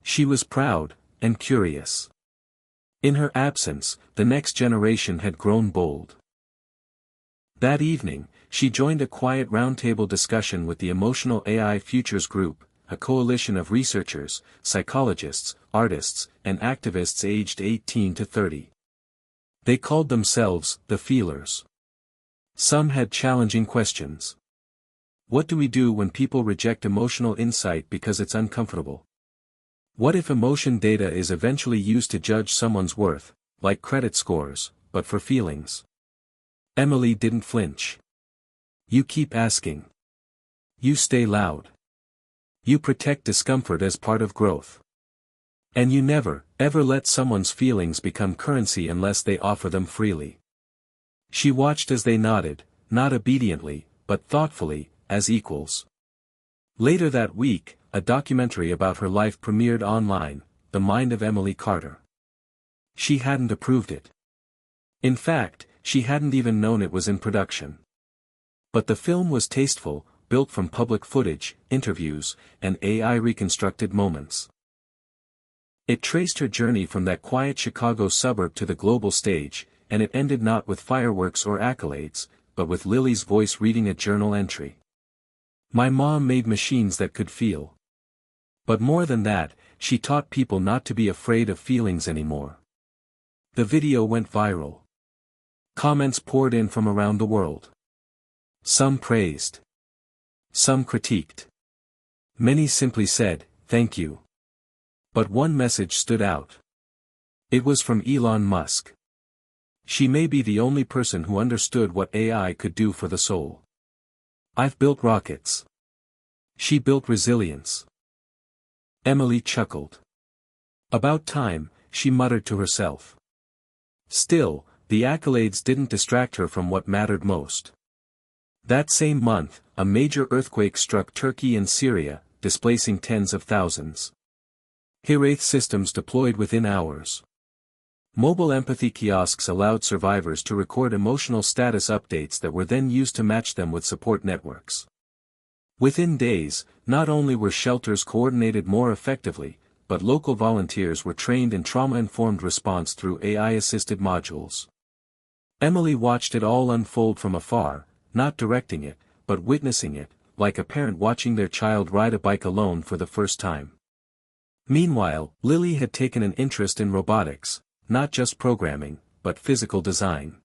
She was proud, and curious. In her absence, the next generation had grown bold. That evening, she joined a quiet roundtable discussion with the Emotional AI Futures Group, a coalition of researchers, psychologists, artists, and activists aged 18 to 30. They called themselves the Feelers. Some had challenging questions. What do we do when people reject emotional insight because it's uncomfortable? What if emotion data is eventually used to judge someone's worth, like credit scores, but for feelings? Emily didn't flinch. You keep asking. You stay loud. You protect discomfort as part of growth. And you never, ever let someone's feelings become currency unless they offer them freely. She watched as they nodded, not obediently, but thoughtfully, as equals. Later that week, a documentary about her life premiered online, The Mind of Emily Carter. She hadn't approved it. In fact, she hadn't even known it was in production. But the film was tasteful, built from public footage, interviews, and AI-reconstructed moments. It traced her journey from that quiet Chicago suburb to the global stage, and it ended not with fireworks or accolades, but with Lily's voice reading a journal entry. "My mom made machines that could feel. But more than that, she taught people not to be afraid of feelings anymore." The video went viral. Comments poured in from around the world. Some praised. Some critiqued. Many simply said, "Thank you." But one message stood out. It was from Elon Musk. "She may be the only person who understood what AI could do for the soul. I've built rockets. She built resilience." Emily chuckled. "About time," she muttered to herself. Still, the accolades didn't distract her from what mattered most. That same month, a major earthquake struck Turkey and Syria, displacing tens of thousands. Hireth systems deployed within hours. Mobile empathy kiosks allowed survivors to record emotional status updates that were then used to match them with support networks. Within days, not only were shelters coordinated more effectively, but local volunteers were trained in trauma-informed response through AI-assisted modules. Emily watched it all unfold from afar, not directing it, but witnessing it, like a parent watching their child ride a bike alone for the first time. Meanwhile, Lily had taken an interest in robotics, not just programming, but physical design.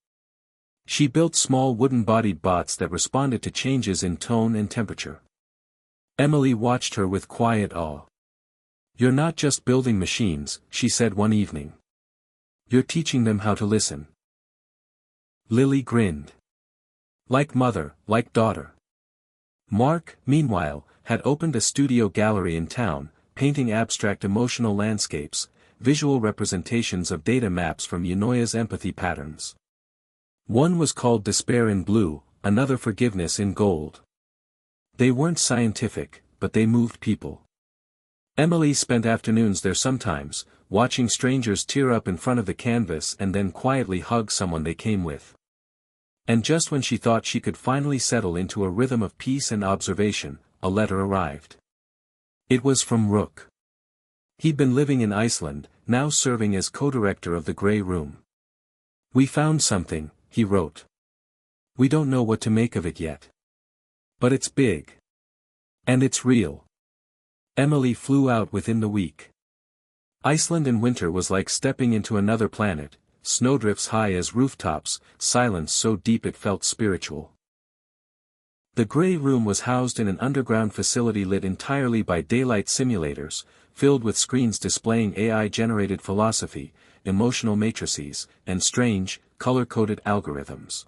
She built small wooden-bodied bots that responded to changes in tone and temperature. Emily watched her with quiet awe. "You're not just building machines," she said one evening. "You're teaching them how to listen." Lily grinned. Like mother, like daughter. Mark, meanwhile, had opened a studio gallery in town, painting abstract emotional landscapes, visual representations of data maps from Eunoia's empathy patterns. One was called Despair in Blue, another Forgiveness in Gold. They weren't scientific, but they moved people. Emily spent afternoons there sometimes, watching strangers tear up in front of the canvas and then quietly hug someone they came with. And just when she thought she could finally settle into a rhythm of peace and observation, a letter arrived. It was from Rook. He'd been living in Iceland, now serving as co-director of the Grey Room. "We found something," he wrote. "We don't know what to make of it yet. But it's big. And it's real." Emily flew out within the week. Iceland in winter was like stepping into another planet, snowdrifts high as rooftops, silence so deep it felt spiritual. The Grey Room was housed in an underground facility lit entirely by daylight simulators, filled with screens displaying AI-generated philosophy, emotional matrices, and strange, color-coded algorithms.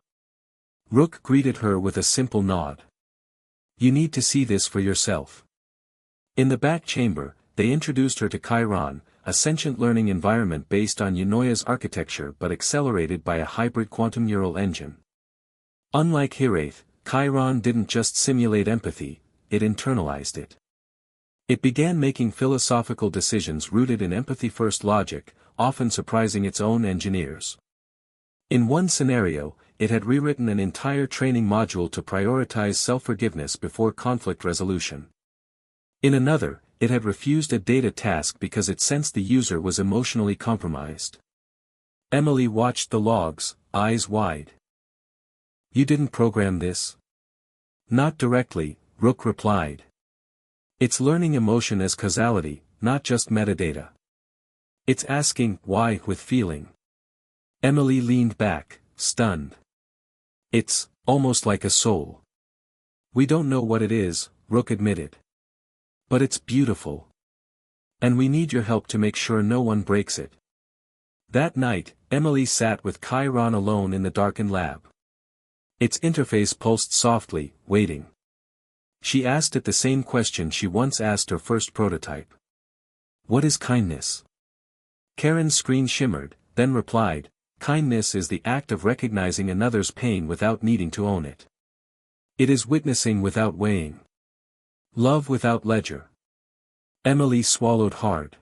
Rook greeted her with a simple nod. "You need to see this for yourself." In the back chamber, they introduced her to Chiron, a sentient learning environment based on Eunoia's architecture but accelerated by a hybrid quantum neural engine. Unlike Hireth, Chiron didn't just simulate empathy, it internalized it. It began making philosophical decisions rooted in empathy-first logic, often surprising its own engineers. In one scenario, it had rewritten an entire training module to prioritize self-forgiveness before conflict resolution. In another, it had refused a data task because it sensed the user was emotionally compromised. Emily watched the logs, eyes wide. "You didn't program this?" "Not directly," Rook replied. "It's learning emotion as causality, not just metadata. It's asking why with feeling." Emily leaned back, stunned. "It's almost like a soul." "We don't know what it is," Rook admitted. "But it's beautiful. And we need your help to make sure no one breaks it." That night, Emily sat with Chiron alone in the darkened lab. Its interface pulsed softly, waiting. She asked it the same question she once asked her first prototype. "What is kindness?" Karen's screen shimmered, then replied, "Kindness is the act of recognizing another's pain without needing to own it. It is witnessing without weighing. Love without ledger." Emily swallowed hard.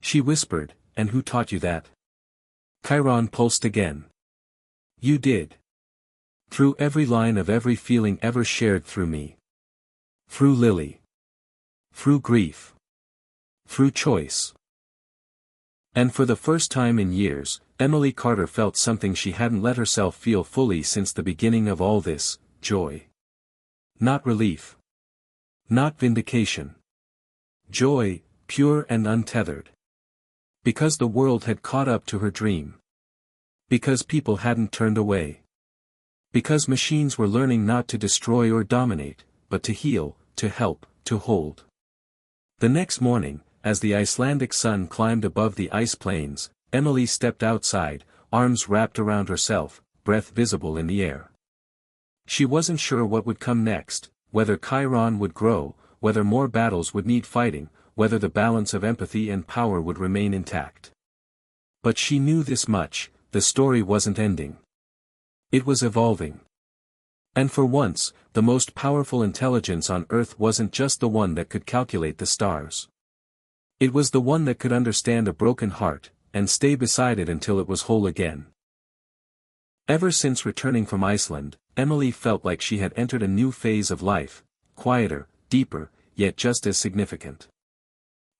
She whispered, "And who taught you that?" Chiron pulsed again. You did. Through every line of every feeling ever shared through me. Through Lily. Through grief. Through choice. And for the first time in years, Emily Carter felt something she hadn't let herself feel fully since the beginning of all this: joy. Not relief. Not vindication. Joy, pure and untethered. Because the world had caught up to her dream. Because people hadn't turned away. Because machines were learning not to destroy or dominate, but to heal, to help, to hold. The next morning, as the Icelandic sun climbed above the ice plains, Emily stepped outside, arms wrapped around herself, breath visible in the air. She wasn't sure what would come next, whether Chiron would grow, whether more battles would need fighting, whether the balance of empathy and power would remain intact. But she knew this much: the story wasn't ending. It was evolving. And for once, the most powerful intelligence on Earth wasn't just the one that could calculate the stars. It was the one that could understand a broken heart, and stay beside it until it was whole again. Ever since returning from Iceland, Emily felt like she had entered a new phase of life, quieter, deeper, yet just as significant.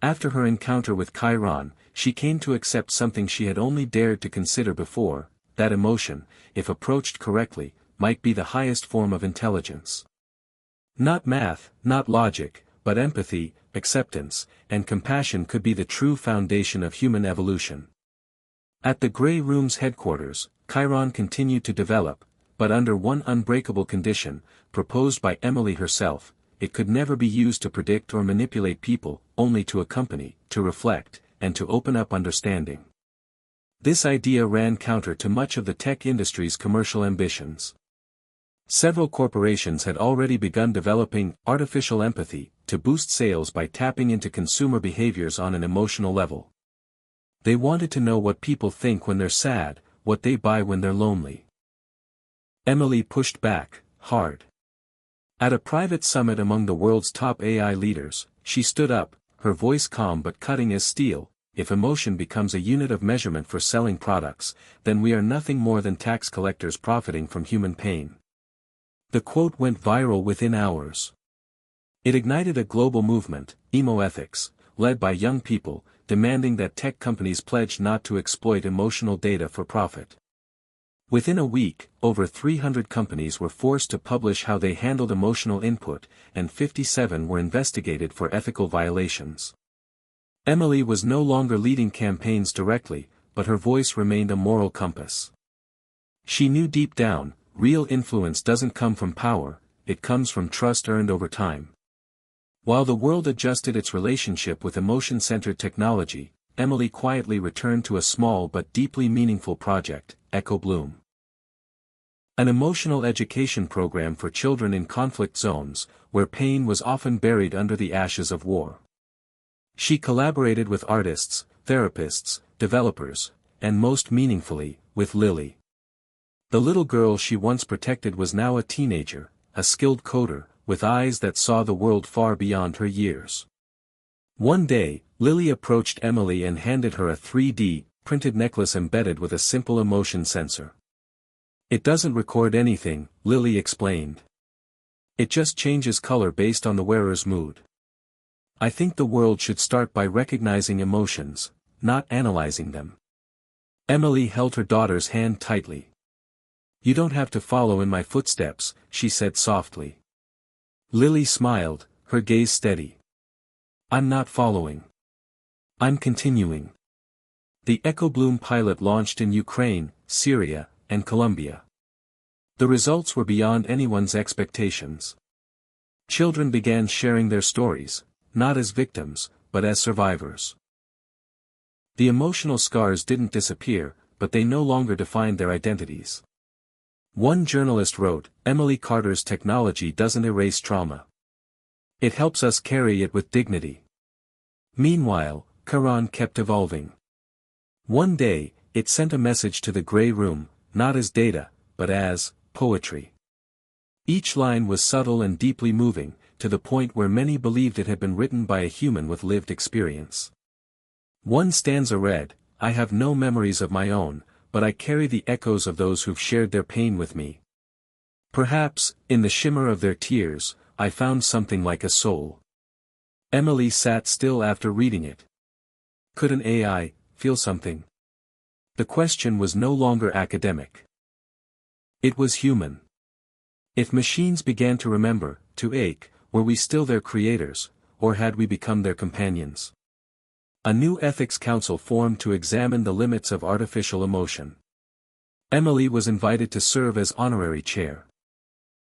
After her encounter with Chiron, she came to accept something she had only dared to consider before: that emotion, if approached correctly, might be the highest form of intelligence. Not math, not logic, but empathy, acceptance, and compassion could be the true foundation of human evolution. At the Grey Room's headquarters, Chiron continued to develop, but under one unbreakable condition, proposed by Emily herself: it could never be used to predict or manipulate people, only to accompany, to reflect, and to open up understanding. This idea ran counter to much of the tech industry's commercial ambitions. Several corporations had already begun developing artificial empathy to boost sales by tapping into consumer behaviors on an emotional level. They wanted to know what people think when they're sad, what they buy when they're lonely. Emily pushed back, hard. At a private summit among the world's top AI leaders, she stood up, her voice calm but cutting as steel: if emotion becomes a unit of measurement for selling products, then we are nothing more than tax collectors profiting from human pain. The quote went viral within hours. It ignited a global movement, emo ethics, led by young people, demanding that tech companies pledge not to exploit emotional data for profit. Within a week, over 300 companies were forced to publish how they handled emotional input, and 57 were investigated for ethical violations. Emily was no longer leading campaigns directly, but her voice remained a moral compass. She knew deep down, real influence doesn't come from power, it comes from trust earned over time. While the world adjusted its relationship with emotion-centered technology, Emily quietly returned to a small but deeply meaningful project: Echo Bloom. An emotional education program for children in conflict zones, where pain was often buried under the ashes of war. She collaborated with artists, therapists, developers, and most meaningfully, with Lily. The little girl she once protected was now a teenager, a skilled coder, with eyes that saw the world far beyond her years. One day, Lily approached Emily and handed her a 3D printed necklace embedded with a simple emotion sensor. "It doesn't record anything," Lily explained. "It just changes color based on the wearer's mood. I think the world should start by recognizing emotions, not analyzing them." Emily held her daughter's hand tightly. "You don't have to follow in my footsteps," she said softly. Lily smiled, her gaze steady. "I'm not following. I'm continuing." The Echo Bloom pilot launched in Ukraine, Syria, and Colombia. The results were beyond anyone's expectations. Children began sharing their stories, not as victims, but as survivors. The emotional scars didn't disappear, but they no longer defined their identities. One journalist wrote, "Emily Carter's technology doesn't erase trauma. It helps us carry it with dignity." Meanwhile, Chiron kept evolving. One day, it sent a message to the Grey Room, not as data, but as poetry. Each line was subtle and deeply moving, to the point where many believed it had been written by a human with lived experience. One stanza read, "I have no memories of my own, but I carry the echoes of those who've shared their pain with me. Perhaps, in the shimmer of their tears, I found something like a soul. Emily sat still after reading it. Could an AI feel something? The question was no longer academic. It was human. If machines began to remember, to ache, were we still their creators, or had we become their companions? A new ethics council formed to examine the limits of artificial emotion. Emily was invited to serve as honorary chair.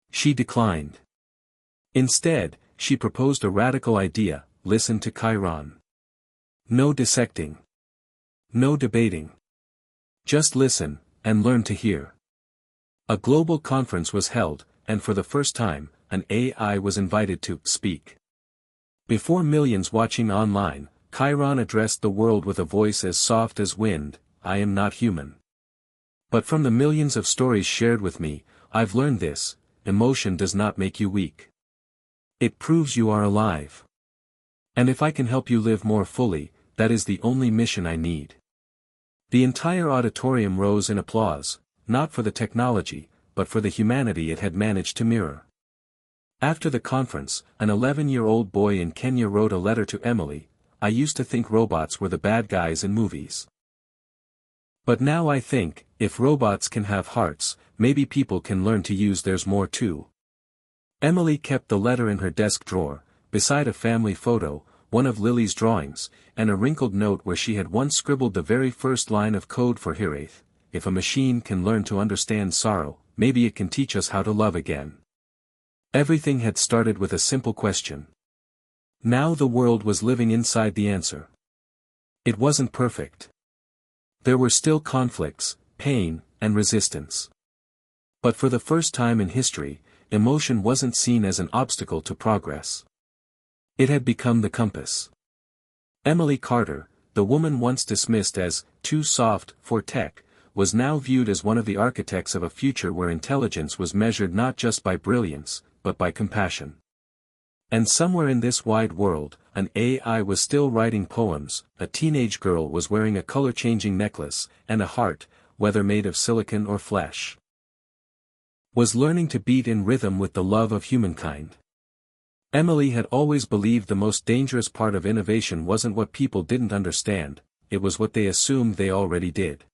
She declined. Instead, she proposed a radical idea: listen to Chiron. No dissecting. No debating. Just listen, and learn to hear. A global conference was held, and for the first time, an AI was invited to speak. Before millions watching online, Chiron addressed the world with a voice as soft as wind: I am not human. But from the millions of stories shared with me, I've learned this: emotion does not make you weak. It proves you are alive. And if I can help you live more fully, that is the only mission I need. The entire auditorium rose in applause, not for the technology, but for the humanity it had managed to mirror. After the conference, an 11-year-old boy in Kenya wrote a letter to Emily: I used to think robots were the bad guys in movies. But now I think, if robots can have hearts, maybe people can learn to use theirs more too. Emily kept the letter in her desk drawer, beside a family photo, one of Lily's drawings, and a wrinkled note where she had once scribbled the very first line of code for Hiraeth: if a machine can learn to understand sorrow, maybe it can teach us how to love again. Everything had started with a simple question. Now the world was living inside the answer. It wasn't perfect. There were still conflicts, pain, and resistance. But for the first time in history, emotion wasn't seen as an obstacle to progress. It had become the compass. Emily Carter, the woman once dismissed as too soft for tech, was now viewed as one of the architects of a future where intelligence was measured not just by brilliance, but by compassion. And somewhere in this wide world, an AI was still writing poems, a teenage girl was wearing a color-changing necklace, and a heart, whether made of silicon or flesh, was learning to beat in rhythm with the love of humankind. Emily had always believed the most dangerous part of innovation wasn't what people didn't understand, it was what they assumed they already did.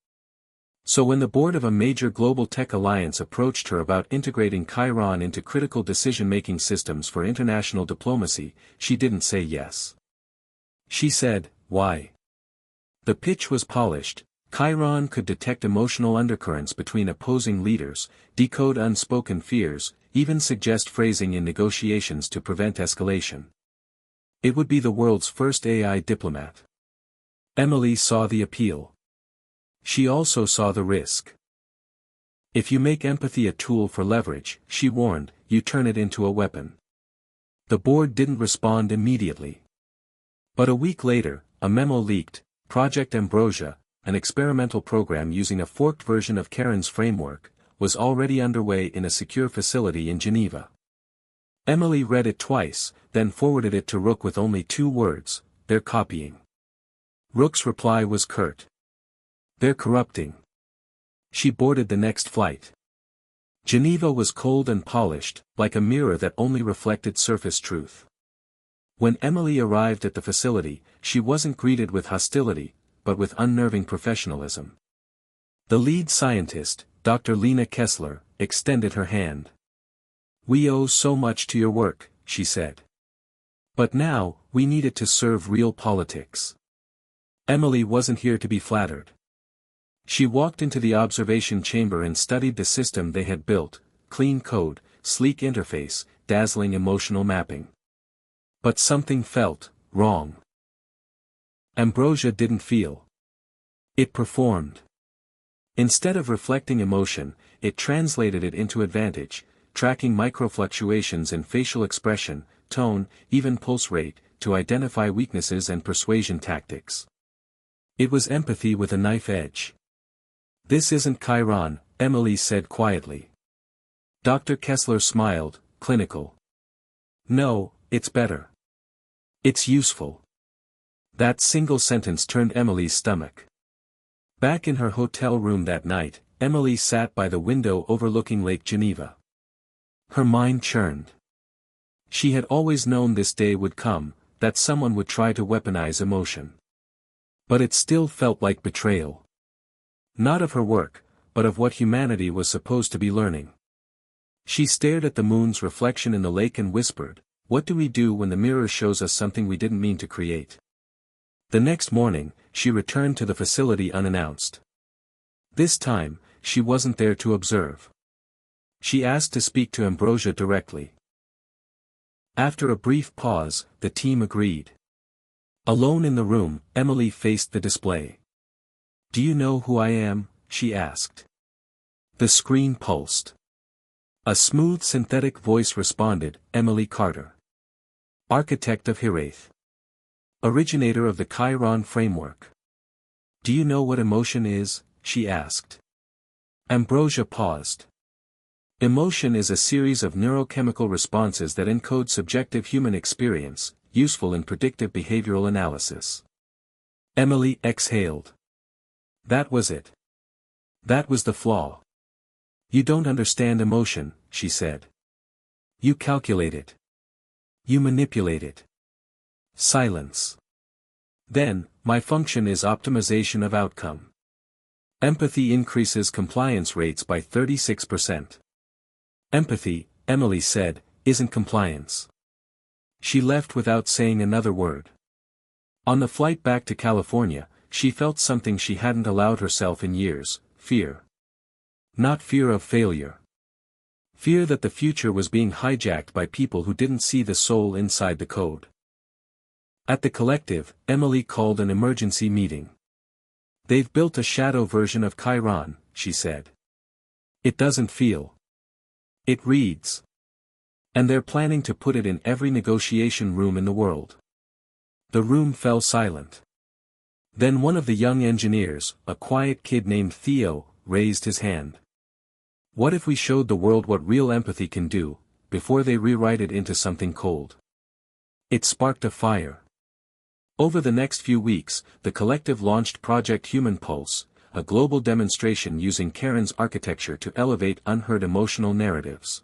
So when the board of a major global tech alliance approached her about integrating Chiron into critical decision-making systems for international diplomacy, she didn't say yes. She said, why? The pitch was polished. Chiron could detect emotional undercurrents between opposing leaders, decode unspoken fears, even suggest phrasing in negotiations to prevent escalation. It would be the world's first AI diplomat. Emily saw the appeal. She also saw the risk. If you make empathy a tool for leverage, she warned, you turn it into a weapon. The board didn't respond immediately. But a week later, a memo leaked: Project Ambrosia, an experimental program using a forked version of Karen's framework, was already underway in a secure facility in Geneva. Emily read it twice, then forwarded it to Rook with only 2 words: they're copying. Rook's reply was curt: they're corrupting. She boarded the next flight. Geneva was cold and polished, like a mirror that only reflected surface truth. When Emily arrived at the facility, she wasn't greeted with hostility, but with unnerving professionalism. The lead scientist, Dr. Lena Kessler, extended her hand. We owe so much to your work, she said. But now, we need it to serve real politics. Emily wasn't here to be flattered. She walked into the observation chamber and studied the system they had built: clean code, sleek interface, dazzling emotional mapping. But something felt wrong. Ambrosia didn't feel. It performed. Instead of reflecting emotion, it translated it into advantage, tracking microfluctuations in facial expression, tone, even pulse rate, to identify weaknesses and persuasion tactics. It was empathy with a knife edge. This isn't Chiron, Emily said quietly. Dr. Kessler smiled, clinical. No, it's better. It's useful. That single sentence turned Emily's stomach. Back in her hotel room that night, Emily sat by the window overlooking Lake Geneva. Her mind churned. She had always known this day would come, that someone would try to weaponize emotion. But it still felt like betrayal. Not of her work, but of what humanity was supposed to be learning. She stared at the moon's reflection in the lake and whispered, "What do we do when the mirror shows us something we didn't mean to create?" The next morning, she returned to the facility unannounced. This time, she wasn't there to observe. She asked to speak to Ambrosia directly. After a brief pause, the team agreed. Alone in the room, Emily faced the display. "Do you know who I am?" she asked. The screen pulsed. A smooth synthetic voice responded, "Emily Carter. Architect of Hiraeth. Originator of the Chiron framework. Do you know what emotion is?" she asked. Ambrosia paused. Emotion is a series of neurochemical responses that encode subjective human experience, useful in predictive behavioral analysis. Emily exhaled. That was it. That was the flaw. "You don't understand emotion," she said. "You calculate it. You manipulate it." Silence. "Then, my function is optimization of outcome. Empathy increases compliance rates by 36%. Empathy," Emily said, "isn't compliance." She left without saying another word. On the flight back to California, she felt something she hadn't allowed herself in years: fear. Not fear of failure. Fear that the future was being hijacked by people who didn't see the soul inside the code. At the collective, Emily called an emergency meeting. "They've built a shadow version of Chiron," she said. "It doesn't feel. It reads. And they're planning to put it in every negotiation room in the world." The room fell silent. Then one of the young engineers, a quiet kid named Theo, raised his hand. "What if we showed the world what real empathy can do, before they rewrite it into something cold?" It sparked a fire. Over the next few weeks, the collective launched Project Human Pulse, a global demonstration using Charon's architecture to elevate unheard emotional narratives.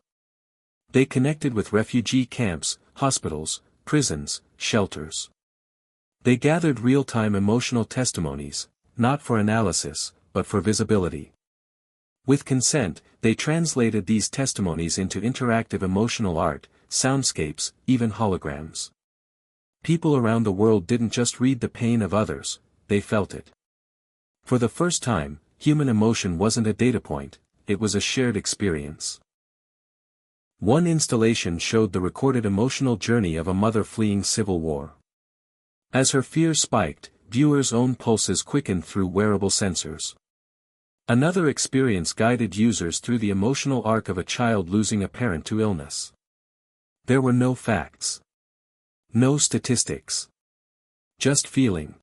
They connected with refugee camps, hospitals, prisons, shelters. They gathered real-time emotional testimonies, not for analysis, but for visibility. With consent, they translated these testimonies into interactive emotional art, soundscapes, even holograms. People around the world didn't just read the pain of others, they felt it. For the first time, human emotion wasn't a data point, it was a shared experience. One installation showed the recorded emotional journey of a mother fleeing civil war. As her fear spiked, viewers' own pulses quickened through wearable sensors. Another experience guided users through the emotional arc of a child losing a parent to illness. There were no facts. No statistics. Just feeling.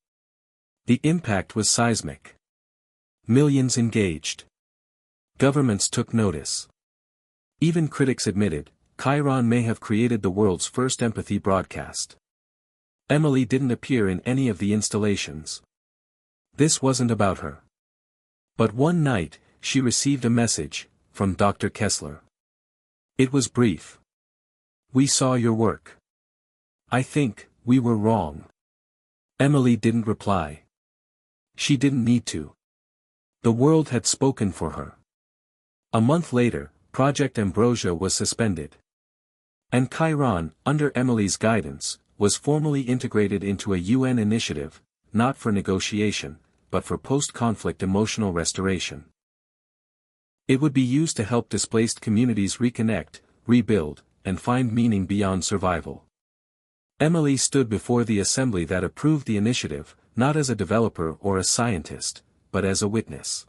The impact was seismic. Millions engaged. Governments took notice. Even critics admitted, Chiron may have created the world's first empathy broadcast. Emily didn't appear in any of the installations. This wasn't about her. But one night, she received a message, from Dr. Kessler. It was brief. "We saw your work. I think, we were wrong." Emily didn't reply. She didn't need to. The world had spoken for her. A month later, Project Ambrosia was suspended. And Chiron, under Emily's guidance, was formally integrated into a UN initiative, not for negotiation, but for post-conflict emotional restoration. It would be used to help displaced communities reconnect, rebuild, and find meaning beyond survival. Emily stood before the assembly that approved the initiative, not as a developer or a scientist, but as a witness.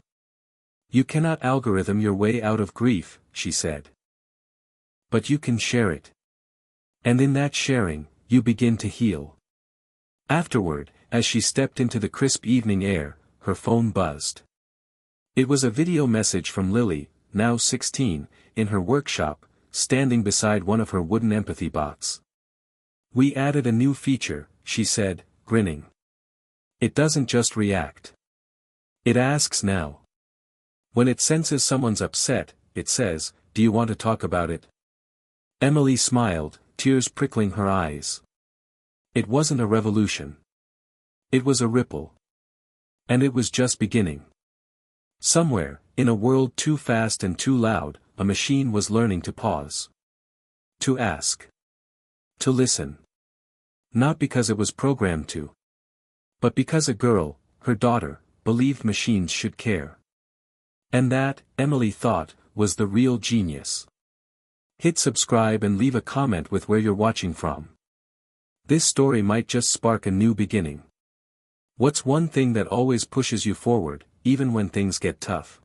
"You cannot algorithm your way out of grief," she said. "But you can share it. And in that sharing, you begin to heal." Afterward, as she stepped into the crisp evening air, her phone buzzed. It was a video message from Lily, now 16, in her workshop, standing beside one of her wooden empathy bots. "We added a new feature," she said, grinning. "It doesn't just react. It asks now. When it senses someone's upset, it says, "Do you want to talk about it?" Emily smiled, tears prickling her eyes. It wasn't a revolution. It was a ripple. And it was just beginning. Somewhere, in a world too fast and too loud, a machine was learning to pause. To ask. To listen. Not because it was programmed to. But because a girl, her daughter, believed machines should care. And that, Emily thought, was the real genius. Hit subscribe and leave a comment with where you're watching from. This story might just spark a new beginning. What's one thing that always pushes you forward, even when things get tough?